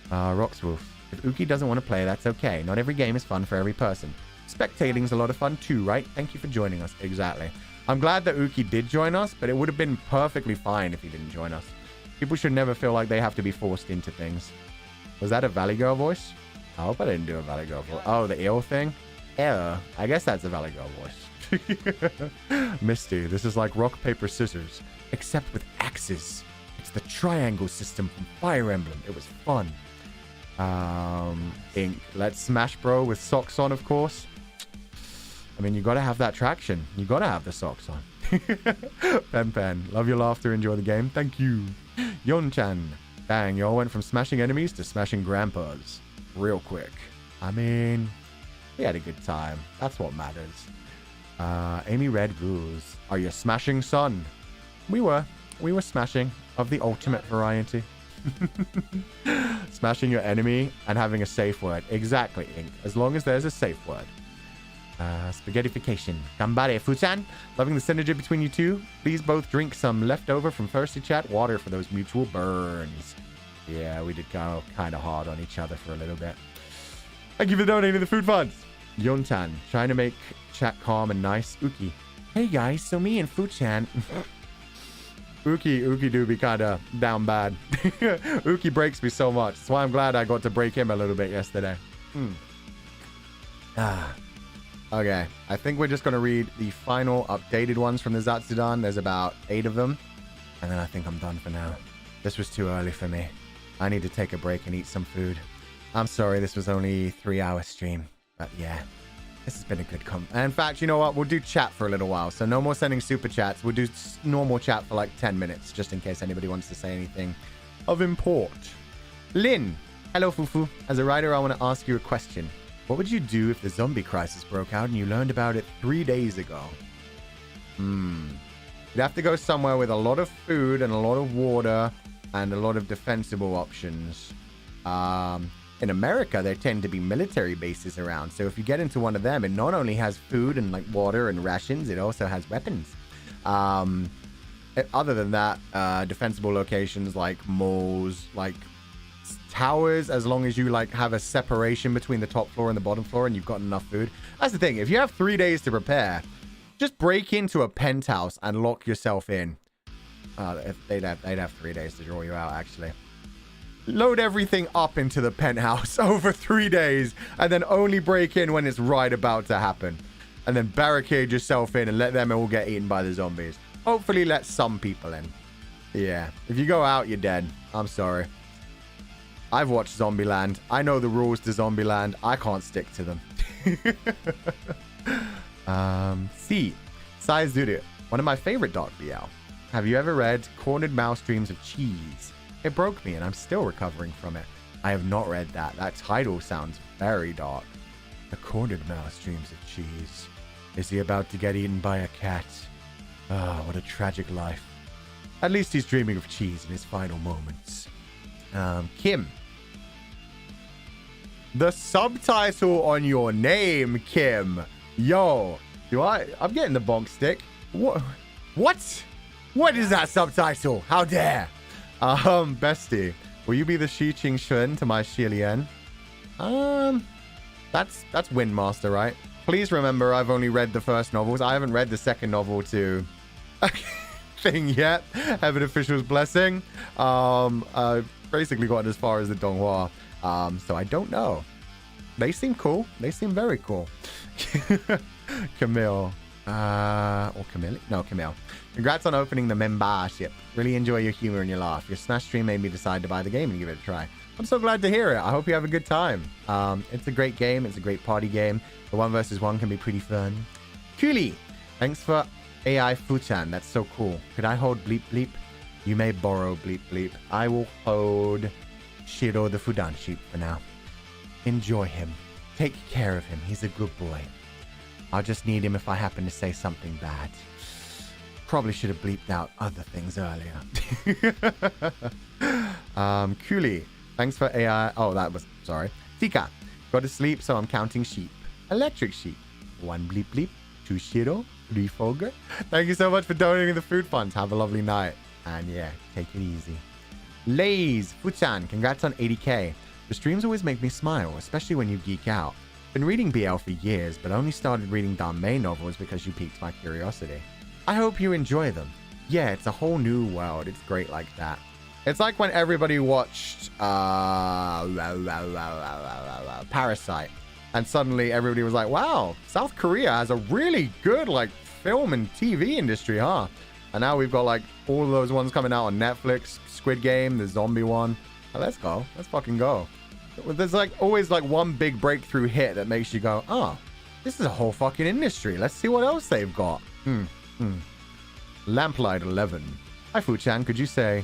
Roxwolf. If Uki doesn't want to play, that's okay. Not every game is fun for every person. Spectating's a lot of fun too, right? Thank you for joining us. Exactly. I'm glad that Uki did join us, but it would have been perfectly fine if he didn't join us. People should never feel like they have to be forced into things. Was that a Valley Girl voice? I hope I didn't do a Valley Girl voice. Oh, the eel thing? Yeah, I guess that's a Valley Girl voice. Misty, this is like rock, paper, scissors, except with axes. It's the triangle system from Fire Emblem. It was fun. Ink, let's smash bro with socks on, of course. I mean, you gotta have that traction. You gotta have the socks on. Pen, love your laughter, enjoy the game. Thank you. Yon-chan, dang, y'all went from smashing enemies to smashing grandpas. Real quick. I mean, we had a good time. That's what matters. Amy Red rules. Are you smashing, son? We were smashing of the ultimate variety. Smashing your enemy and having a safe word. Exactly, Ink. As long as there's a safe word. Spaghettification. Gambare Fuchan. Loving the synergy between you two. Please both drink some leftover from Thirsty Chat water for those mutual burns. Yeah, we did go kind of hard on each other for a little bit. Thank you for donating the food funds. Yontan, trying to make chat calm and nice. Uki. Hey guys, so me and Fuchan. Uki do be kind of down bad. Uki breaks me so much. That's why I'm glad I got to break him a little bit yesterday. Okay, I think we're just going to read the final updated ones from the Zatsudan. There's about 8 of them. And then I think I'm done for now. This was too early for me. I need to take a break and eat some food. I'm sorry this was only a 3-hour stream. But yeah, this has been a good in fact, you know what? We'll do chat for a little while. So no more sending super chats. We'll do normal chat for like 10 minutes. Just in case anybody wants to say anything of import. Lynn. Hello, Fufu. As a writer, I want to ask you a question. What would you do if the zombie crisis broke out and you learned about it 3 days ago? You'd have to go somewhere with a lot of food and a lot of water and a lot of defensible options. In America, there tend to be military bases around. So if you get into one of them, it not only has food and like water and rations, it also has weapons. Other than that, defensible locations like malls, like towers, as long as you like have a separation between the top floor and the bottom floor and you've got enough food. That's the thing. If you have 3 days to prepare, just break into a penthouse and lock yourself in. They'd have 3 days to draw you out, actually. Load everything up into the penthouse over 3 days and then only break in when it's right about to happen. And then barricade yourself in and let them all get eaten by the zombies. Hopefully let some people in. Yeah. If you go out, you're dead. I'm sorry. I've watched Zombieland. I know the rules to Zombieland. I can't stick to them. C. Saizuru. One of my favorite Dark BL. Have you ever read Cornered Mouse Dreams of Cheese? It broke me and I'm still recovering from it. I have not read that. That title sounds very dark. The Cornered Mouse Dreams of Cheese. Is he about to get eaten by a cat? Ah, what a tragic life. At least he's dreaming of cheese in his final moments. Kim. The subtitle on your name, Kim. Yo, I'm getting the bonk stick. What? What is that subtitle? How dare? Bestie, will you be the Shi Qing Shun to my Xi Lian? That's Windmaster, right? Please remember, I've only read the first novels. I haven't read the second novel to thing yet. Heaven Official's Blessing. Basically gotten as far as the Donghua. So I don't know. They seem cool. They seem very cool. Camille. Or Camille? No, Camille. Congrats on opening the membership. Really enjoy your humor and your laugh. Your Smash stream made me decide to buy the game and give it a try. I'm so glad to hear it. I hope you have a good time. It's a great game. It's a great party game. The 1 versus 1 can be pretty fun. Cooley. Thanks for AI Fuchan. That's so cool. Could I hold Bleep Bleep? You may borrow Bleep Bleep. I will hold Shiro the Fudan sheep for now. Enjoy him. Take care of him. He's a good boy. I'll just need him if I happen to say something bad. Probably should have bleeped out other things earlier. Cooley. Thanks for AI. Oh, that was... Sorry. Tika. Go to sleep, so I'm counting sheep. Electric sheep. 1 Bleep Bleep. 2 Shiro. 3 Fulgur. Thank you so much for donating the food funds. Have a lovely night. And yeah, take it easy. Lays. Fuchan. Congrats on 80k. The streams always make me smile, especially when you geek out. Been reading BL for years, but only started reading Danmei novels because you piqued my curiosity. I hope you enjoy them. Yeah, it's a whole new world. It's great like that. It's like when everybody watched Parasite, and suddenly everybody was like, wow, South Korea has a really good like film and TV industry, huh? And now we've got like all of those ones coming out on Netflix, Squid Game, the zombie one. Oh, let's go. Let's fucking go. There's like always like one big breakthrough hit that makes you go, oh, this is a whole fucking industry. Let's see what else they've got. Lamplight 11. Hi, Fu-chan. Could you say...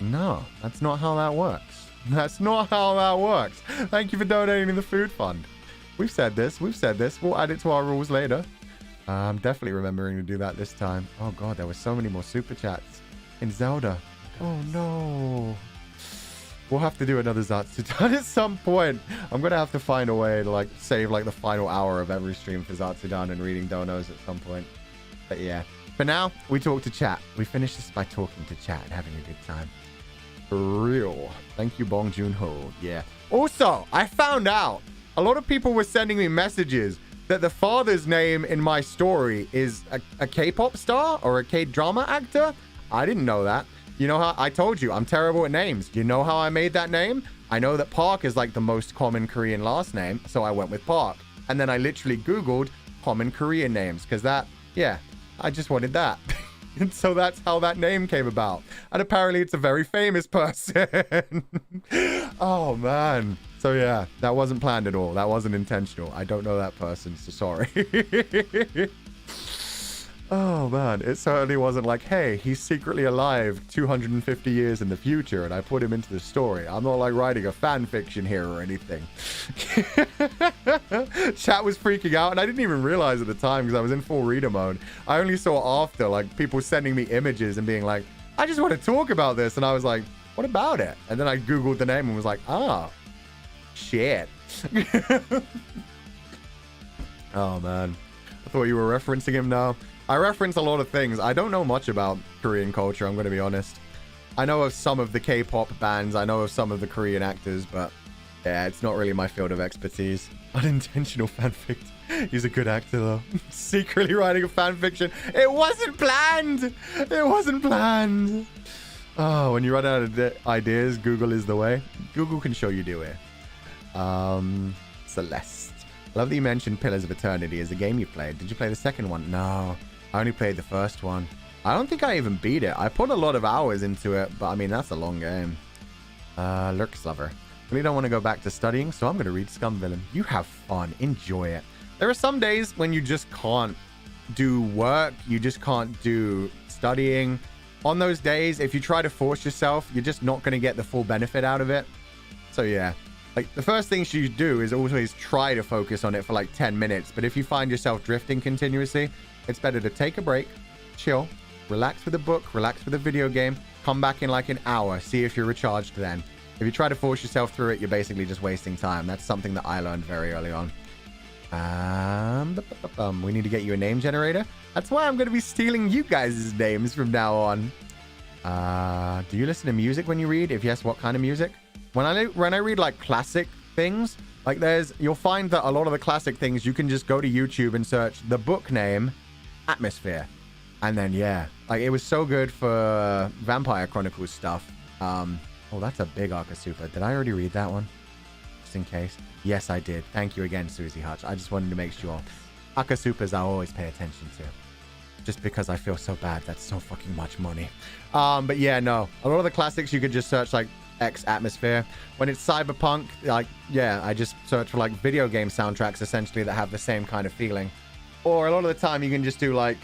No, that's not how that works. That's not how that works. Thank you for donating to the food fund. We've said this. We've said this. We'll add it to our rules later. I'm definitely remembering to do that this time. Oh, God, there were so many more super chats in Zelda. Oh, no. We'll have to do another Zatsudan at some point. I'm going to have to find a way to, like, save, like, the final hour of every stream for Zatsudan and reading donos at some point. But, yeah. For now, we talk to chat. We finish this by talking to chat and having a good time. For real. Thank you, Bong Joon-ho. Yeah. Also, I found out a lot of people were sending me messages that the father's name in my story is a K-pop star or a K-drama actor. I didn't know that. You know how I told you I'm terrible at names. You know how I made that name? I know that Park is like the most common Korean last name, so I went with Park. And then I literally Googled common Korean names because that, yeah, I just wanted that. And so that's how that name came about. And apparently it's a very famous person. Oh, man. So, yeah, that wasn't planned at all. That wasn't intentional. I don't know that person, so sorry. Oh, man. It certainly wasn't like, hey, he's secretly alive 250 years in the future, and I put him into the story. I'm not like writing a fan fiction here or anything. Chat was freaking out, and I didn't even realize at the time because I was in full reader mode. I only saw after, like, people sending me images and being like, I just want to talk about this. And I was like, what about it? And then I Googled the name and was like, oh, shit. Oh, man. I thought you were referencing him now. I reference a lot of things. I don't know much about Korean culture, I'm going to be honest. I know of some of the K-pop bands. I know of some of the Korean actors, but yeah, it's not really my field of expertise. Unintentional fanfic. He's a good actor, though. Secretly writing a fanfiction. It wasn't planned. It wasn't planned. Oh, when you run out of ideas, Google is the way. Google can show you the way. Celeste. Love that you mentioned Pillars of Eternity as a game you played. Did you play the second one? No. I only played the first one. I don't think I even beat it. I put a lot of hours into it, but I mean, that's a long game. Lurks Lover. Really don't want to go back to studying, so I'm going to read Scum Villain. You have fun. Enjoy it. There are some days when you just can't do work. You just can't do studying. On those days, if you try to force yourself, you're just not going to get the full benefit out of it. So yeah. Like, the first thing you do is always try to focus on it for like 10 minutes. But if you find yourself drifting continuously, it's better to take a break, chill, relax with a book, relax with a video game, come back in like an hour, see if you're recharged then. If you try to force yourself through it, you're basically just wasting time. That's something that I learned very early on. We need to get you a name generator. That's why I'm going to be stealing you guys' names from now on. Do you listen to music when you read? If yes, what kind of music? When I read like classic things, like you'll find that a lot of the classic things, you can just go to YouTube and search the book name, Atmosphere. And then, yeah, like it was so good for Vampire Chronicles stuff. Oh, that's a big Akasupa. Did I already read that one? Just in case. Yes, I did. Thank you again, Susie Hutch. I just wanted to make sure. Akasupas I always pay attention to. Just because I feel so bad. That's so fucking much money. But yeah, no. A lot of the classics you could just search like X Atmosphere. When it's cyberpunk, like, yeah, I just search for like video game soundtracks essentially that have the same kind of feeling. Or a lot of the time you can just do like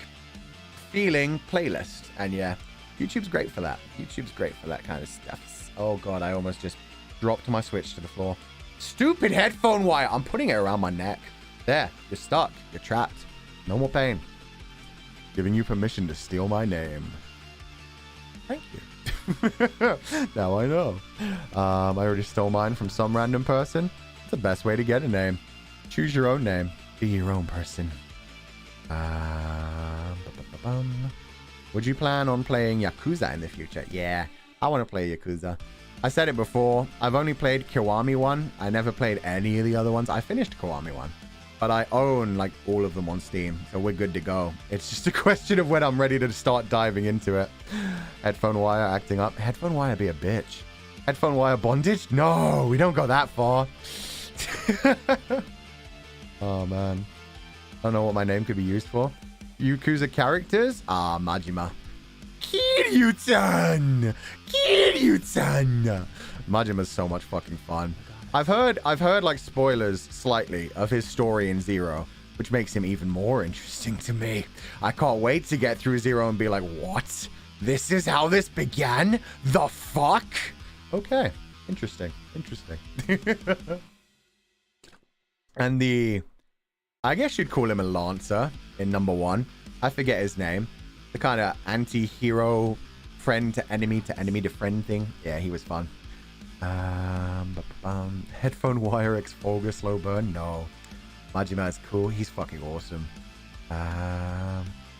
feeling playlist. And yeah, YouTube's great for that. YouTube's great for that kind of stuff. Oh god, I almost just dropped my Switch to the floor. Stupid headphone wire. I'm putting it around my neck. There, you're stuck. You're trapped. No more pain. Giving you permission to steal my name. Thank you. Now I know. I already stole mine from some random person. It's the best way to get a name. Choose your own name. Be your own person. Would you plan on playing Yakuza in the future? Yeah, I want to play Yakuza. I said it before. I've only played Kiwami 1. I never played any of the other ones. I finished Kiwami 1. but I own like all of them on Steam, so we're good to go. It's just a question of when I'm ready to start diving into it. Headphone wire acting up. Headphone wire be a bitch. Headphone wire bondage? No, we don't go that far. Oh man, I don't know what my name could be used for. Yakuza characters? Ah, Majima. Kiryu-chan! Kiryu-chan! Majima's so much fucking fun. I've heard like spoilers slightly of his story in Zero, which makes him even more interesting to me. I can't wait to get through Zero and be like, what? This is how this began? The fuck? Okay. Interesting. Interesting. And I guess you'd call him a Lancer in number 1. I forget his name. The kind of anti-hero friend to enemy to friend thing. Yeah, he was fun. Headphone wire X Fulgur slow burn. No. Majima is cool. He's fucking awesome.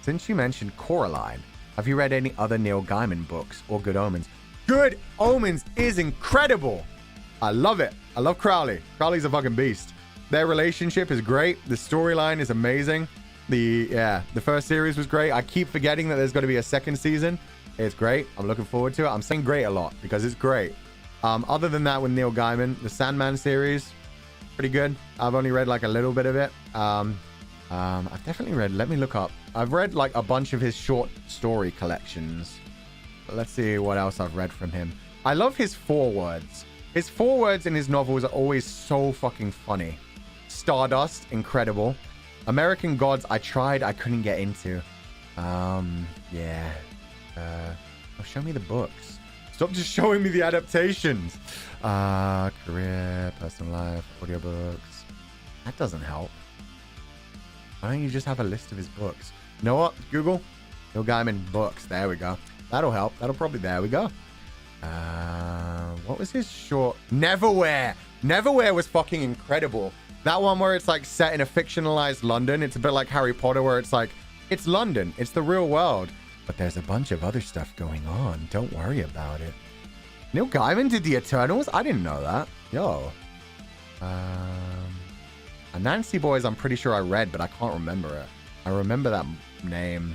Since you mentioned Coraline, have you read any other Neil Gaiman books or Good Omens? Good Omens is incredible. I love it. I love Crowley. Crowley's a fucking beast. Their relationship is great. The storyline is amazing. The first series was great. I keep forgetting that there's going to be a second season. It's great. I'm looking forward to it. I'm saying great a lot because it's great. Other than that, with Neil Gaiman, the Sandman series, pretty good. I've only read like a little bit of it. I've definitely read, let me look up. I've read like a bunch of his short story collections. But let's see what else I've read from him. I love his forewords. His forewords in his novels are always so fucking funny. Stardust, incredible. American Gods, I tried, I couldn't get into. Yeah. Show me the books. Stop just showing me the adaptations. Career, personal life, audiobooks. That doesn't help. Why don't you just have a list of his books? You know what? Google Neil Gaiman books. There we go. That'll help. That'll probably, there we go. What was his short? Neverwhere. Neverwhere was fucking incredible. That one where it's like set in a fictionalized London. It's a bit like Harry Potter where it's like, it's London. It's the real world. But there's a bunch of other stuff going on. Don't worry about it. Neil Gaiman did the Eternals? I didn't know that. Yo. Nancy Boys, I'm pretty sure I read, but I can't remember it. I remember that name.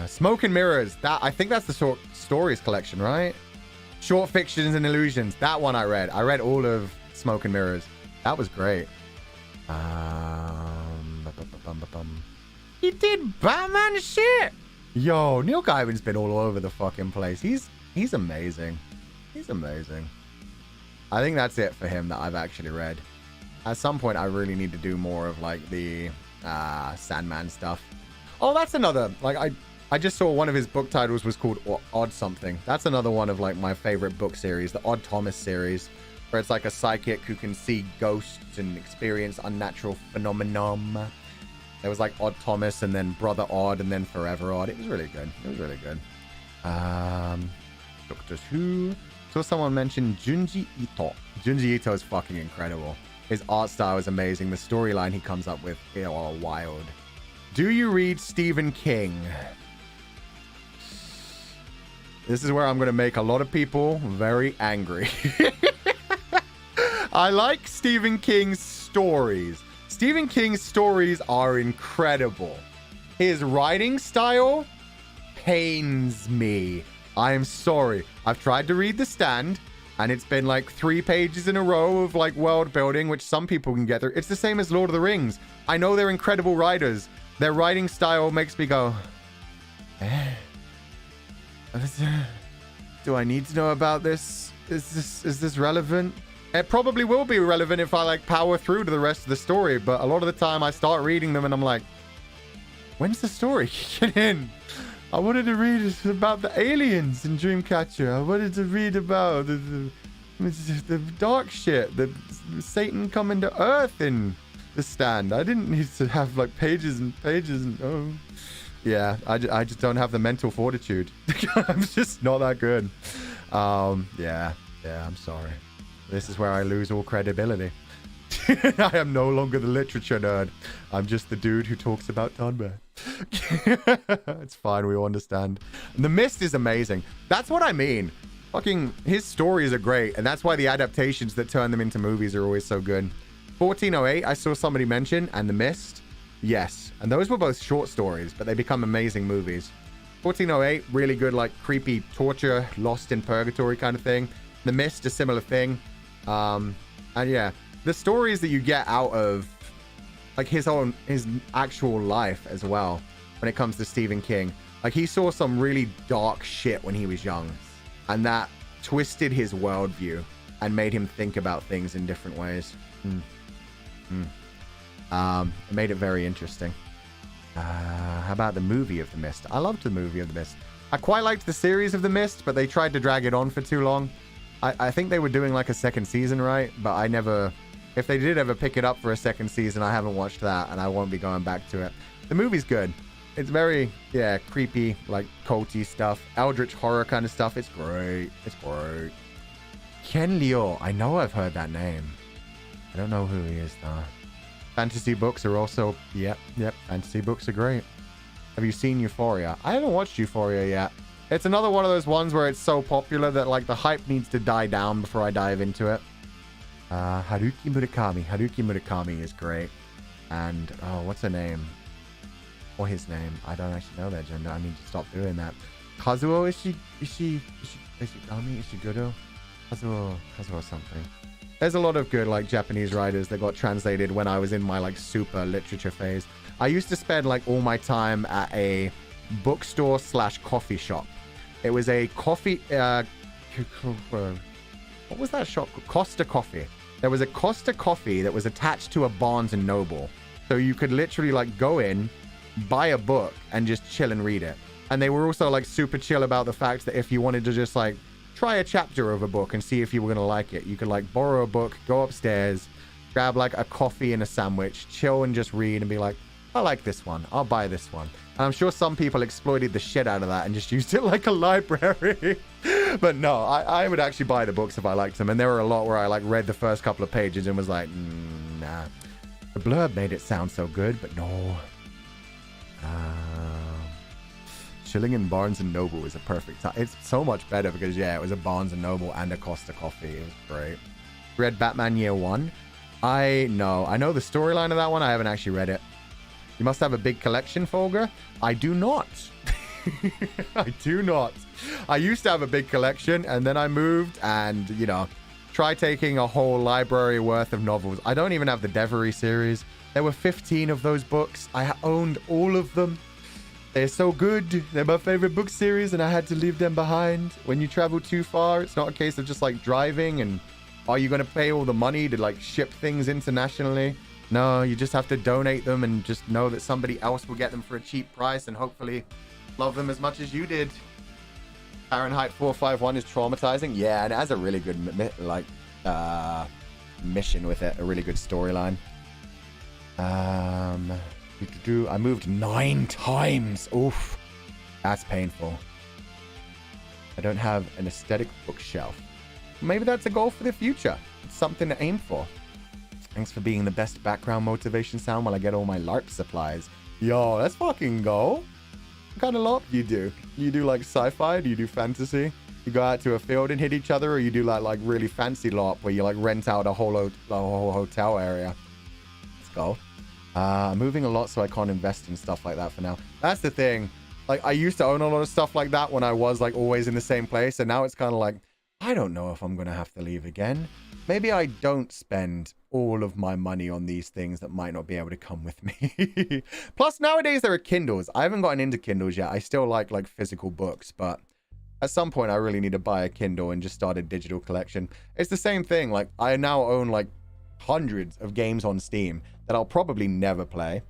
Smoke and Mirrors. I think that's the short stories collection, right? Short Fictions and Illusions. That one I read. I read all of Smoke and Mirrors. That was great. He did Batman shit. Yo, Neil Gaiman's been all over the fucking place. He's amazing. He's amazing. I think that's it for him that I've actually read. At some point, I really need to do more of like the Sandman stuff. Oh, that's another. Like I just saw one of his book titles was called Odd Something. That's another one of like my favorite book series, the Odd Thomas series, where it's like a psychic who can see ghosts and experience unnatural phenomenon. There was like Odd Thomas and then Brother Odd and then Forever Odd. It was really good. It was really good. Doctor Who. Saw someone mention Junji Ito. Junji Ito is fucking incredible. His art style is amazing. The storyline he comes up with are wild. Do you read Stephen King? This is where I'm going to make a lot of people very angry. I like Stephen King's stories. Stephen King's stories are incredible. His writing style pains me. I am sorry. I've tried to read The Stand, and it's been like 3 pages in a row of like world building, which some people can get through. It's the same as Lord of the Rings. I know they're incredible writers. Their writing style makes me go, do I need to know about this? Is this relevant? It probably will be relevant if I like power through to the rest of the story, but a lot of the time I start reading them and I'm like, when's the story kicking in? I wanted to read about the aliens in Dreamcatcher. I wanted to read about the dark shit, the Satan coming to Earth in The Stand. I didn't need to have like pages and pages and yeah, I just don't have the mental fortitude. I'm just not that good. Yeah, I'm sorry. This is where I lose all credibility. I am no longer the literature nerd. I'm just the dude who talks about Dunbar. It's fine, we all understand. The Mist is amazing. That's what I mean. Fucking, his stories are great, and that's why the adaptations that turn them into movies are always so good. 1408, I saw somebody mention, and The Mist. Yes. And those were both short stories, but they become amazing movies. 1408, really good, like creepy torture, lost in purgatory kind of thing. The Mist, a similar thing. And yeah, the stories that you get out of like his actual life as well when it comes to Stephen King. Like he saw some really dark shit when he was young, and that twisted his worldview and made him think about things in different ways. It made it very interesting. How about the movie of The Mist? I loved the movie of The Mist. I quite liked the series of The Mist, but they tried to drag it on for too long. I think they were doing like a second season, right? But I never... If they did ever pick it up for a second season, I haven't watched that, and I won't be going back to it. The movie's good. It's very, yeah, creepy, like culty stuff. Eldritch horror kind of stuff. It's great. It's great. Ken Liu. I know I've heard that name. I don't know who he is, though. Fantasy books are also... Yep. Fantasy books are great. Have you seen Euphoria? I haven't watched Euphoria yet. It's another one of those ones where it's so popular that, like, the hype needs to die down before I dive into it. Haruki Murakami. Haruki Murakami is great. And, oh, what's her name? Or his name. I don't actually know their gender. I need to stop doing that. Kazuo Ishigami? Ishiguro? Kazuo something. There's a lot of good, like, Japanese writers that got translated when I was in my, like, super literature phase. I used to spend, like, all my time at a bookstore / coffee shop. It was a coffee... what was that shop? Costa Coffee. There was a Costa Coffee that was attached to a Barnes & Noble. So you could literally, like, go in, buy a book, and just chill and read it. And they were also, like, super chill about the fact that if you wanted to just, like, try a chapter of a book and see if you were going to like it, you could, like, borrow a book, go upstairs, grab, like, a coffee and a sandwich, chill and just read and be like, I like this one. I'll buy this one. And I'm sure some people exploited the shit out of that and just used it like a library. But no, I would actually buy the books if I liked them. And there were a lot where I, like, read the first couple of pages and was like, nah. The blurb made it sound so good, but no. Chilling in Barnes & Noble is a perfect time. It's so much better because, yeah, it was a Barnes & Noble and a Costa Coffee. It was great. Read Batman Year One? I know the storyline of that one. I haven't actually read it. You must have a big collection, Fulgur. I do not. I do not. I used to have a big collection, and then I moved, and, you know, try taking a whole library worth of novels. I don't even have the Devery series. There were 15 of those books. I owned all of them. They're so good. They're my favorite book series, and I had to leave them behind. When you travel too far, it's not a case of just, like, driving, and are you going to pay all the money to, like, ship things internationally? No, you just have to donate them and just know that somebody else will get them for a cheap price and hopefully love them as much as you did. Fahrenheit 451 is traumatizing. Yeah, and it has a really good, mission with it. A really good storyline. I moved 9 times. Oof. That's painful. I don't have an aesthetic bookshelf. Maybe that's a goal for the future. It's something to aim for. Thanks for being the best background motivation sound while I get all my LARP supplies. Yo, let's fucking go. What kind of LARP do you do? You do like sci-fi? Do you do fantasy? You go out to a field and hit each other, or you do like really fancy LARP where you like rent out a whole hotel area? Let's go. I'm moving a lot, so I can't invest in stuff like that for now. That's the thing. Like, I used to own a lot of stuff like that when I was like always in the same place, and now it's kind of like, I don't know if I'm gonna have to leave again. Maybe I don't spend all of my money on these things that might not be able to come with me. Plus, nowadays there are Kindles. I haven't gotten into Kindles yet. I still like physical books, but at some point I really need to buy a Kindle and just start a digital collection. It's the same thing. Like, I now own like hundreds of games on Steam that I'll probably never play.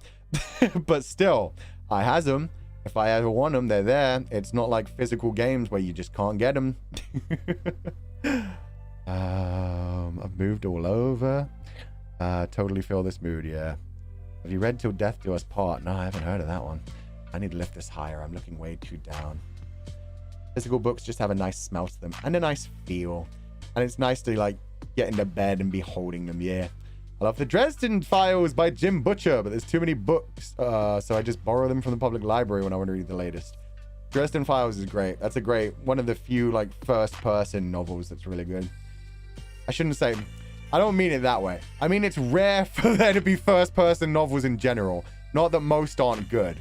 But still, I has them. If I ever want them, they're there. It's not like physical games where you just can't get them. I've moved all over. Totally feel this mood, yeah. Have you read Till Death Do Us Part? No, I haven't heard of that one. I need to lift this higher. I'm looking way too down. Physical books just have a nice smell to them and a nice feel. And it's nice to, like, get into bed and be holding them, yeah. I love the Dresden Files by Jim Butcher, but there's too many books, so I just borrow them from the public library when I want to read the latest. Dresden Files is great. That's a great, one of the few, like, first-person novels that's really good. I shouldn't say... I don't mean it that way. I mean, it's rare for there to be first-person novels in general. Not that most aren't good.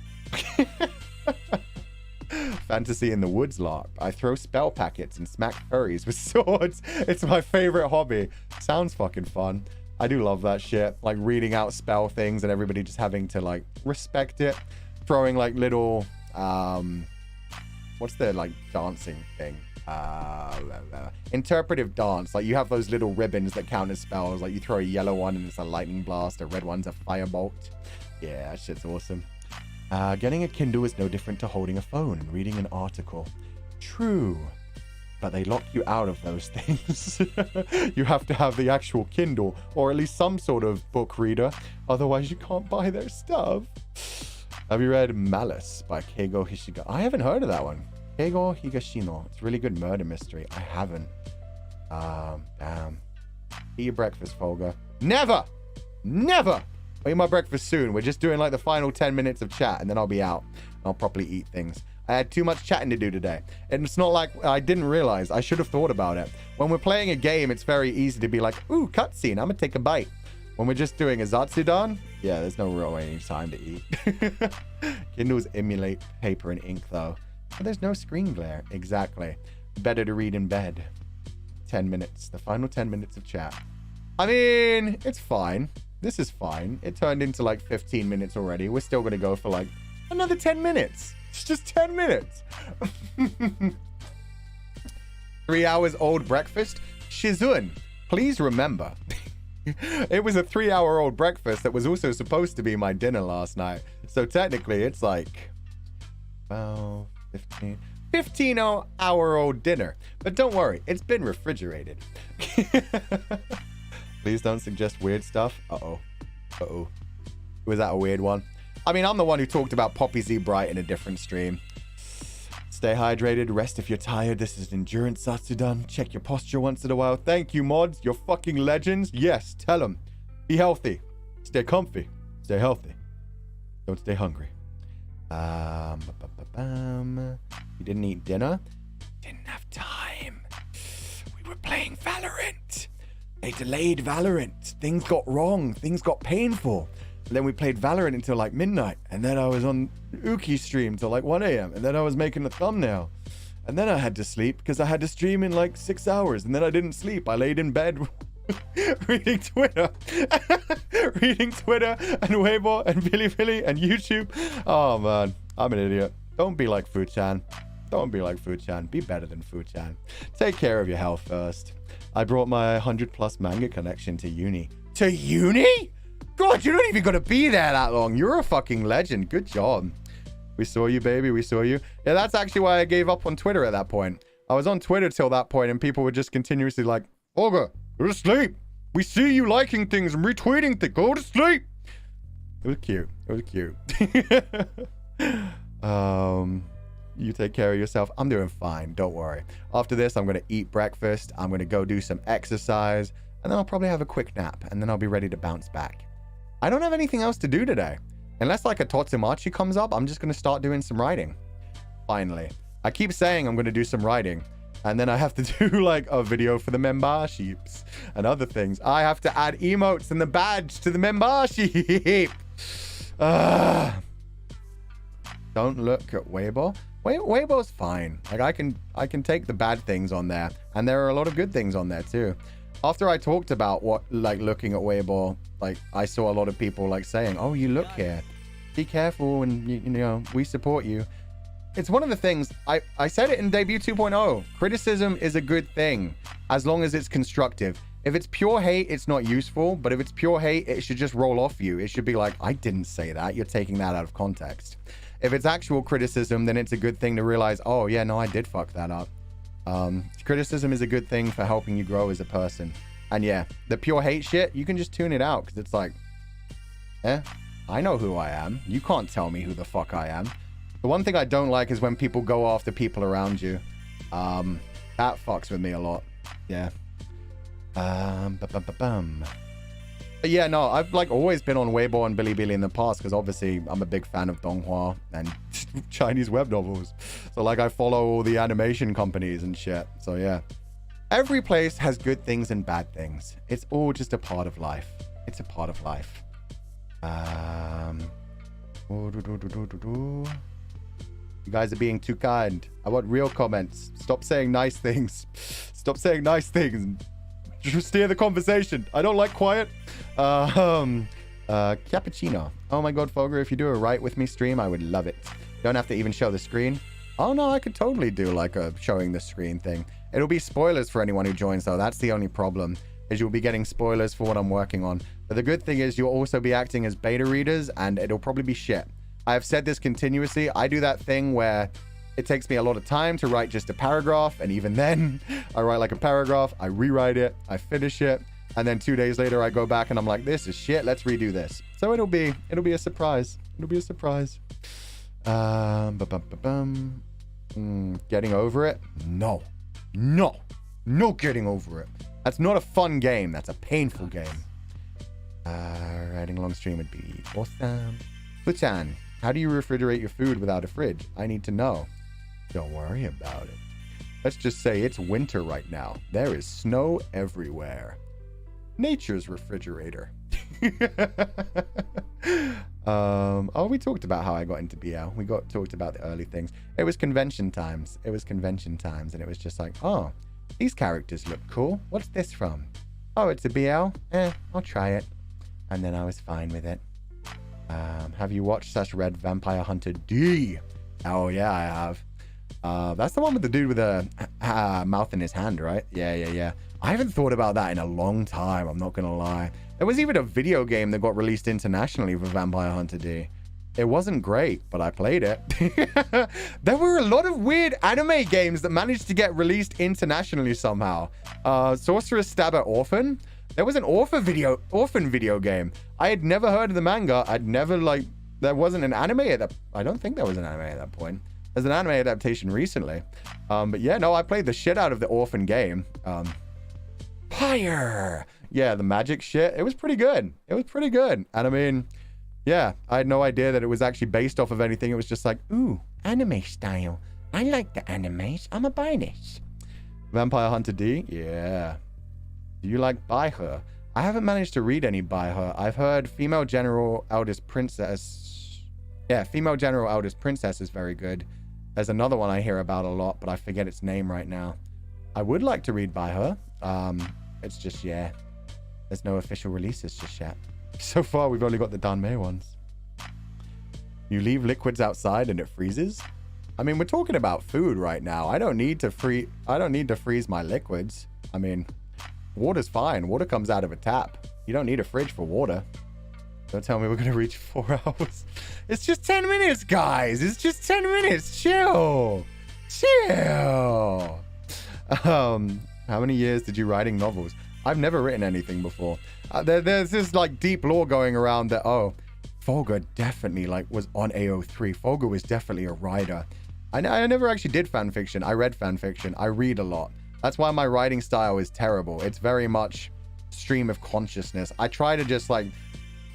Fantasy in the woods LARP. I throw spell packets and smack furries with swords. It's my favorite hobby. Sounds fucking fun. I do love that shit. Like reading out spell things and everybody just having to like respect it. Throwing like little, what's the like dancing thing? Interpretive dance. Like you have those little ribbons that count as spells. Like you throw a yellow one and it's a lightning blast. A red one's a firebolt. Yeah, that shit's awesome. Getting a Kindle is no different to holding a phone and reading an article. True. But they lock you out of those things. You have to have the actual Kindle or at least some sort of book reader. Otherwise, you can't buy their stuff. Have you read Malice by Keigo Hishiga? I haven't heard of that one. Keigo Higashino. It's a really good murder mystery. I haven't. Damn. Eat your breakfast, Fulgur. Never! Never! I'll eat my breakfast soon. We're just doing like the final 10 minutes of chat and then I'll be out. I'll properly eat things. I had too much chatting to do today. And it's not like I didn't realize. I should have thought about it. When we're playing a game, it's very easy to be like, ooh, cutscene. I'm gonna take a bite. When we're just doing a Zatsudan, yeah, there's no real any time to eat. Kindles emulate paper and ink though. But there's no screen glare. Exactly. Better to read in bed. 10 minutes. The final 10 minutes of chat. I mean, it's fine. This is fine. It turned into like 15 minutes already. We're still going to go for like another 10 minutes. It's just 10 minutes. 3 hours old breakfast. Shizun, please remember. It was a 3-hour-old breakfast that was also supposed to be my dinner last night. So technically it's like 12, 15-hour-old dinner. But don't worry, it's been refrigerated. Please don't suggest weird stuff. Uh-oh. Uh-oh. Was that a weird one? I mean, I'm the one who talked about Poppy Z Bright in a different stream. Stay hydrated. Rest if you're tired. This is endurance Zatsudan. Check your posture once in a while. Thank you, mods. You're fucking legends. Yes, tell them. Be healthy. Stay comfy. Stay healthy. Don't stay hungry. You didn't eat dinner? Didn't have time. We were playing Valorant. They delayed Valorant. Things got wrong. Things got painful. And then we played Valorant until like midnight. And then I was on Uki's stream till like 1 a.m. And then I was making a thumbnail. And then I had to sleep because I had to stream in like 6 hours. And then I didn't sleep. I laid in bed reading Twitter. Reading Twitter and Weibo and Bilibili and YouTube. Oh man, I'm an idiot. Don't be like Fu-chan. Don't be like Fu-chan. Be better than Fu-chan. Take care of your health first. I brought my 100+ manga collection to uni. To uni? God, you're not even gonna be there that long. You're a fucking legend. Good job. We saw you, baby. We saw you. Yeah, that's actually why I gave up on Twitter at that point. I was on Twitter till that point and people were just continuously like, Fulgur, go to sleep. We see you liking things and retweeting things. Go to sleep. It was cute. It was cute. You take care of yourself. I'm doing fine. Don't worry. After this, I'm going to eat breakfast. I'm going to go do some exercise. And then I'll probably have a quick nap. And then I'll be ready to bounce back. I don't have anything else to do today. Unless like a Totsumachi comes up, I'm just going to start doing some writing. Finally. I keep saying I'm going to do some writing. And then I have to do like a video for the memberships and other things. I have to add emotes and the badge to the membership. Don't look at Weibo. Weibo's fine. Like I can take the bad things on there, and there are a lot of good things on there too. After I talked about what like looking at Weibo, like I saw a lot of people like saying, "Oh, you look here. Be careful, and you know we support you." It's one of the things I said it in debut 2.0. Criticism is a good thing as long as it's constructive. If it's pure hate, it's not useful. But if it's pure hate, it should just roll off you. It should be like, I didn't say that. You're taking that out of context. If it's actual criticism, then it's a good thing to realize, oh yeah, no, I did fuck that up. Criticism is a good thing for helping you grow as a person. And yeah, the pure hate shit, you can just tune it out because it's like, I know who I am. You can't tell me who the fuck I am. The one thing I don't like is when people go after people around you. That fucks with me a lot. Yeah. But yeah, no, I've like always been on Weibo and Bilibili in the past because obviously I'm a big fan of Donghua and Chinese web novels. So like I follow all the animation companies and shit. So yeah. Every place has good things and bad things. It's all just a part of life. It's a part of life. You guys are being too kind. I want real comments. Stop saying nice things. Stop saying nice things. Just steer the conversation. I don't like quiet. Cappuccino. Oh my god, Fulgur, if you do a write with me stream, I would love it. You don't have to even show the screen. Oh no, I could totally do like a showing the screen thing. It'll be spoilers for anyone who joins though. That's the only problem, is you'll be getting spoilers for what I'm working on. But the good thing is you'll also be acting as beta readers, and it'll probably be shit. I've said this continuously. I do that thing where it takes me a lot of time to write just a paragraph, and even then I write like a paragraph, I rewrite it, I finish it, and then 2 days later I go back and I'm like, this is shit, let's redo this. So it'll be a surprise. It'll be a surprise. Getting over it? No getting over it. That's not a fun game. That's a painful game. Writing a long stream would be awesome. Fuchan, how do you refrigerate your food without a fridge? I need to know. Don't worry about it. Let's just say it's winter right now. There is snow everywhere. Nature's refrigerator. Oh, we talked about how I got into BL. We talked about the early things. It was convention times. And it was just like, oh, these characters look cool. What's this from? Oh, it's a BL? I'll try it. And then I was fine with it. Have you watched / read Vampire Hunter D? Oh yeah, I have. That's the one with the dude with a mouth in his hand, right? Yeah. I haven't thought about that in a long time, I'm not gonna lie. There was even a video game that got released internationally for Vampire Hunter D. It wasn't great, but I played it. There were a lot of weird anime games that managed to get released internationally somehow. Sorcerer's Stabber Orphan. There was an Orphan video game. I had never heard of the manga. There wasn't an anime at that. I don't think there was an anime at that point. There's an anime adaptation recently. But yeah, no, I played the shit out of the Orphan game. Pyre! Yeah, the magic shit. It was pretty good. And I mean, yeah, I had no idea that it was actually based off of anything. It was just like, ooh, anime style. I like the animes. I'ma buy this. Vampire Hunter D? Yeah. Do you like By Her? I haven't managed to read any By Her. I've heard Female General Eldest Princess. Yeah, Female General Eldest Princess is very good. There's another one I hear about a lot, but I forget its name right now. I would like to read By Her. It's just, yeah. There's no official releases just yet. So far, we've only got the Danmei ones. You leave liquids outside and it freezes? I mean, we're talking about food right now. I don't need to freeze my liquids. I mean, water's fine. Water comes out of a tap. You don't need a fridge for water. Don't tell me we're going to reach 4 hours. It's just 10 minutes, guys. It's just 10 minutes. Chill. How many years did you writing novels? I've never written anything before. There's this like deep lore going around that, oh, Fulgur definitely like was on AO3. Fulgur was definitely a writer. I never actually did fan fiction. I read fan fiction. I read a lot. That's why my writing style is terrible. It's very much stream of consciousness. I try to just like,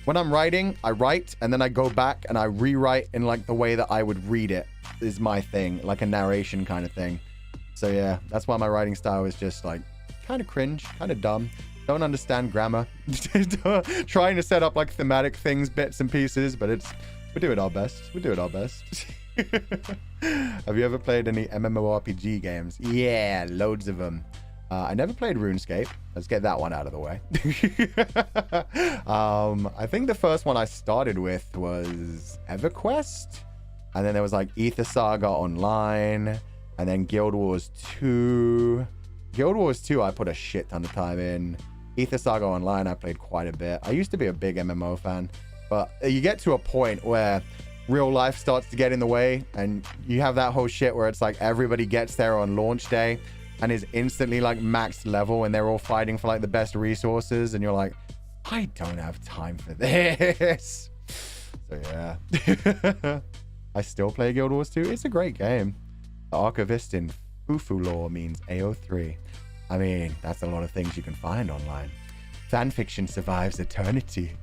when I'm writing, I write and then I go back and I rewrite in like the way that I would read it is my thing, like a narration kind of thing. So yeah, that's why my writing style is just like kind of cringe, kind of dumb. Don't understand grammar. Trying to set up like thematic things, bits and pieces, but we're doing our best. Have you ever played any MMORPG games? Yeah, loads of them. I never played RuneScape. Let's get that one out of the way. I think the first one I started with was EverQuest. And then there was like Ether Saga Online. And then Guild Wars 2. Guild Wars 2 I put a shit ton of time in. Ether Saga Online I played quite a bit. I used to be a big MMO fan. But you get to a point where real life starts to get in the way. And you have that whole shit where it's like everybody gets there on launch day. And is instantly like max level. And they're all fighting for like the best resources. And you're like, I don't have time for this. So yeah. I still play Guild Wars 2. It's a great game. The Archivist in Fufu lore means AO3. I mean, that's a lot of things you can find online. Fanfiction survives eternity.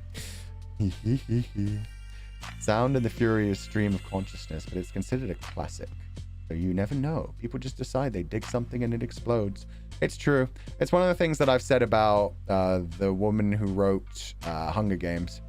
Sound and the Fury is stream of consciousness, but it's considered a classic. So you never know. People just decide they dig something and it explodes. It's true. It's one of the things that I've said about the woman who wrote Hunger Games.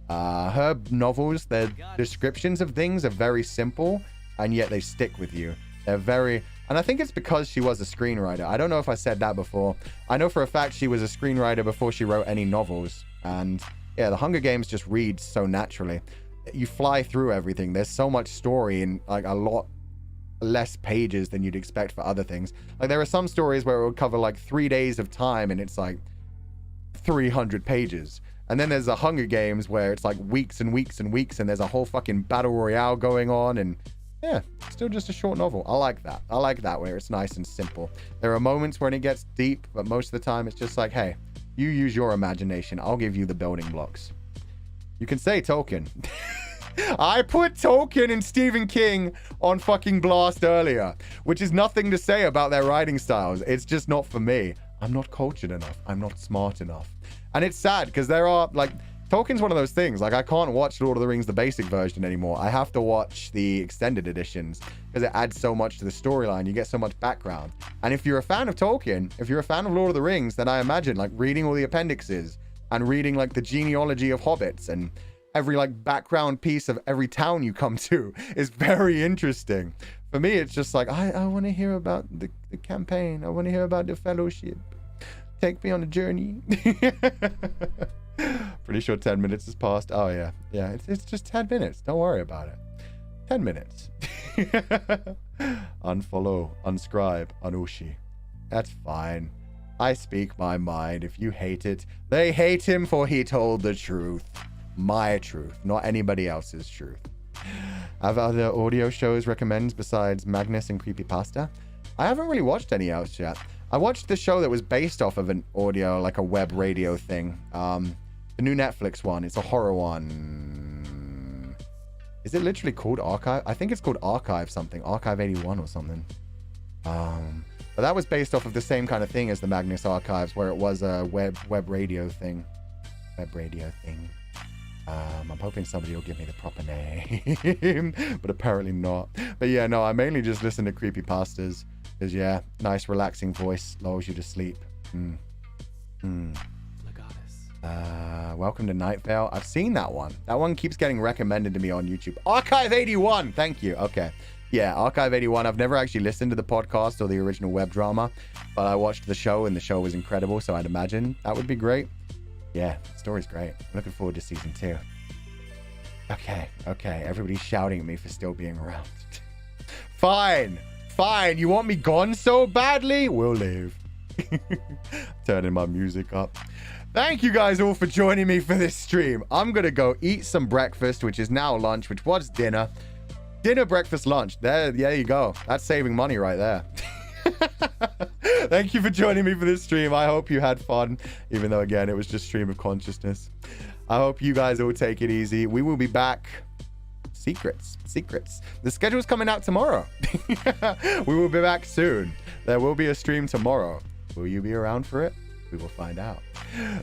Her novels, their descriptions of things are very simple, and yet they stick with you. They're very... And I think it's because she was a screenwriter. I don't know if I said that before. I know for a fact she was a screenwriter before she wrote any novels. And yeah, the Hunger Games just reads so naturally. You fly through everything. There's so much story in like a lot less pages than you'd expect for other things. Like there are some stories where it would cover like 3 days of time and it's like 300 pages. And then there's the Hunger Games where it's like weeks and weeks and weeks and there's a whole fucking battle royale going on, and yeah, still just a short novel. I like that. I like that where it's nice and simple. There are moments when it gets deep, but most of the time it's just like, hey, you use your imagination. I'll give you the building blocks. You can say Tolkien. I put Tolkien and Stephen King on fucking blast earlier, which is nothing to say about their writing styles. It's just not for me. I'm not cultured enough. I'm not smart enough. And it's sad because there are like... Tolkien's one of those things. Like, I can't watch Lord of the Rings, the basic version anymore. I have to watch the extended editions because it adds so much to the storyline. You get so much background. And if you're a fan of Tolkien, if you're a fan of Lord of the Rings, then I imagine like reading all the appendixes and reading like the genealogy of hobbits and every like background piece of every town you come to is very interesting. For me, it's just like, I want to hear about the campaign. I want to hear about the fellowship. Take me on a journey. Pretty sure 10 minutes has passed. Oh yeah, yeah. It's just 10 minutes. Don't worry about it. 10 minutes. Unfollow, unscribe, unushi. That's fine. I speak my mind. If you hate it, they hate him for he told the truth. My truth, not anybody else's truth. Have other audio shows recommends besides Magnus and Creepypasta? I haven't really watched any else yet. I watched the show that was based off of an audio, like a web radio thing. The new Netflix one. It's a horror one. Is it literally called Archive? I think it's called Archive something. Archive 81 or something. But that was based off of the same kind of thing as the Magnus Archives, where it was a web radio thing. Web radio thing. I'm hoping somebody will give me the proper name, but apparently not. But yeah, no, I mainly just listen to creepypastas because yeah, nice relaxing voice lulls you to sleep. Welcome to Night Vale. I've seen that one. That one keeps getting recommended to me on YouTube. Archive 81. Thank you. Okay. Yeah, Archive 81. I've never actually listened to the podcast or the original web drama, but I watched the show and the show was incredible. So I'd imagine that would be great. Yeah, the story's great. I'm looking forward to season 2. Okay. Everybody's shouting at me for still being around. Fine. You want me gone so badly? We'll leave. Turning my music up. Thank you guys all for joining me for this stream. I'm going to go eat some breakfast, which is now lunch, which was dinner. Dinner, breakfast, lunch. There you go. That's saving money right there. Thank you for joining me for this stream. I hope you had fun, even though, again, it was just stream of consciousness. I hope you guys all take it easy. We will be back. Secrets. The schedule's coming out tomorrow. We will be back soon. There will be a stream tomorrow. Will you be around for it? We will find out.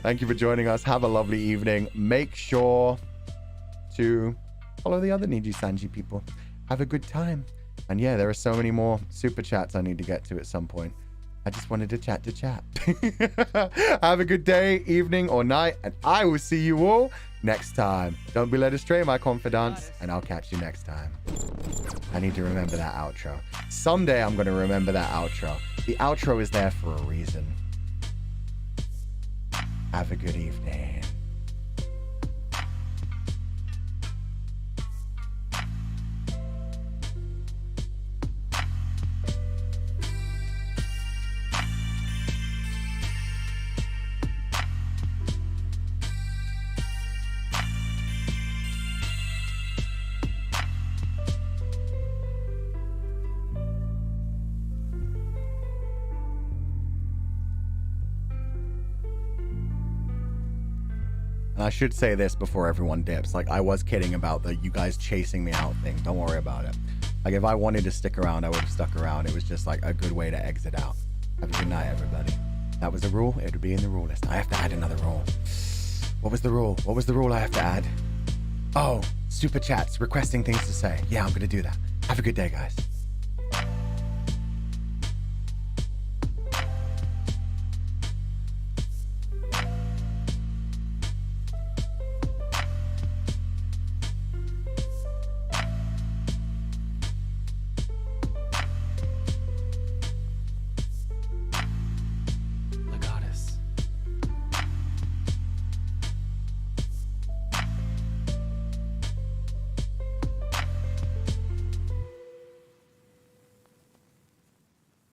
Thank you for joining us. Have a lovely evening. Make sure to follow the other Nijisanji people. Have a good time. And yeah, there are so many more super chats I need to get to at some point. I just wanted to chat. Have a good day, evening, or night, and I will see you all next time. Don't be led astray, my confidants, and I'll catch you next time. I need to remember that outro. Someday I'm going to remember that outro. The outro is there for a reason. Have a good evening. I should say this before everyone dips. Like, I was kidding about the you guys chasing me out thing. Don't worry about it. Like, if I wanted to stick around, I would have stuck around. It was just like a good way to exit out. Have a good night, everybody. That was a rule. It would be in the rule list. I have to add another rule. What was the rule? What was the rule I have to add? Oh, super chats, requesting things to say. Yeah, I'm going to do that. Have a good day, guys.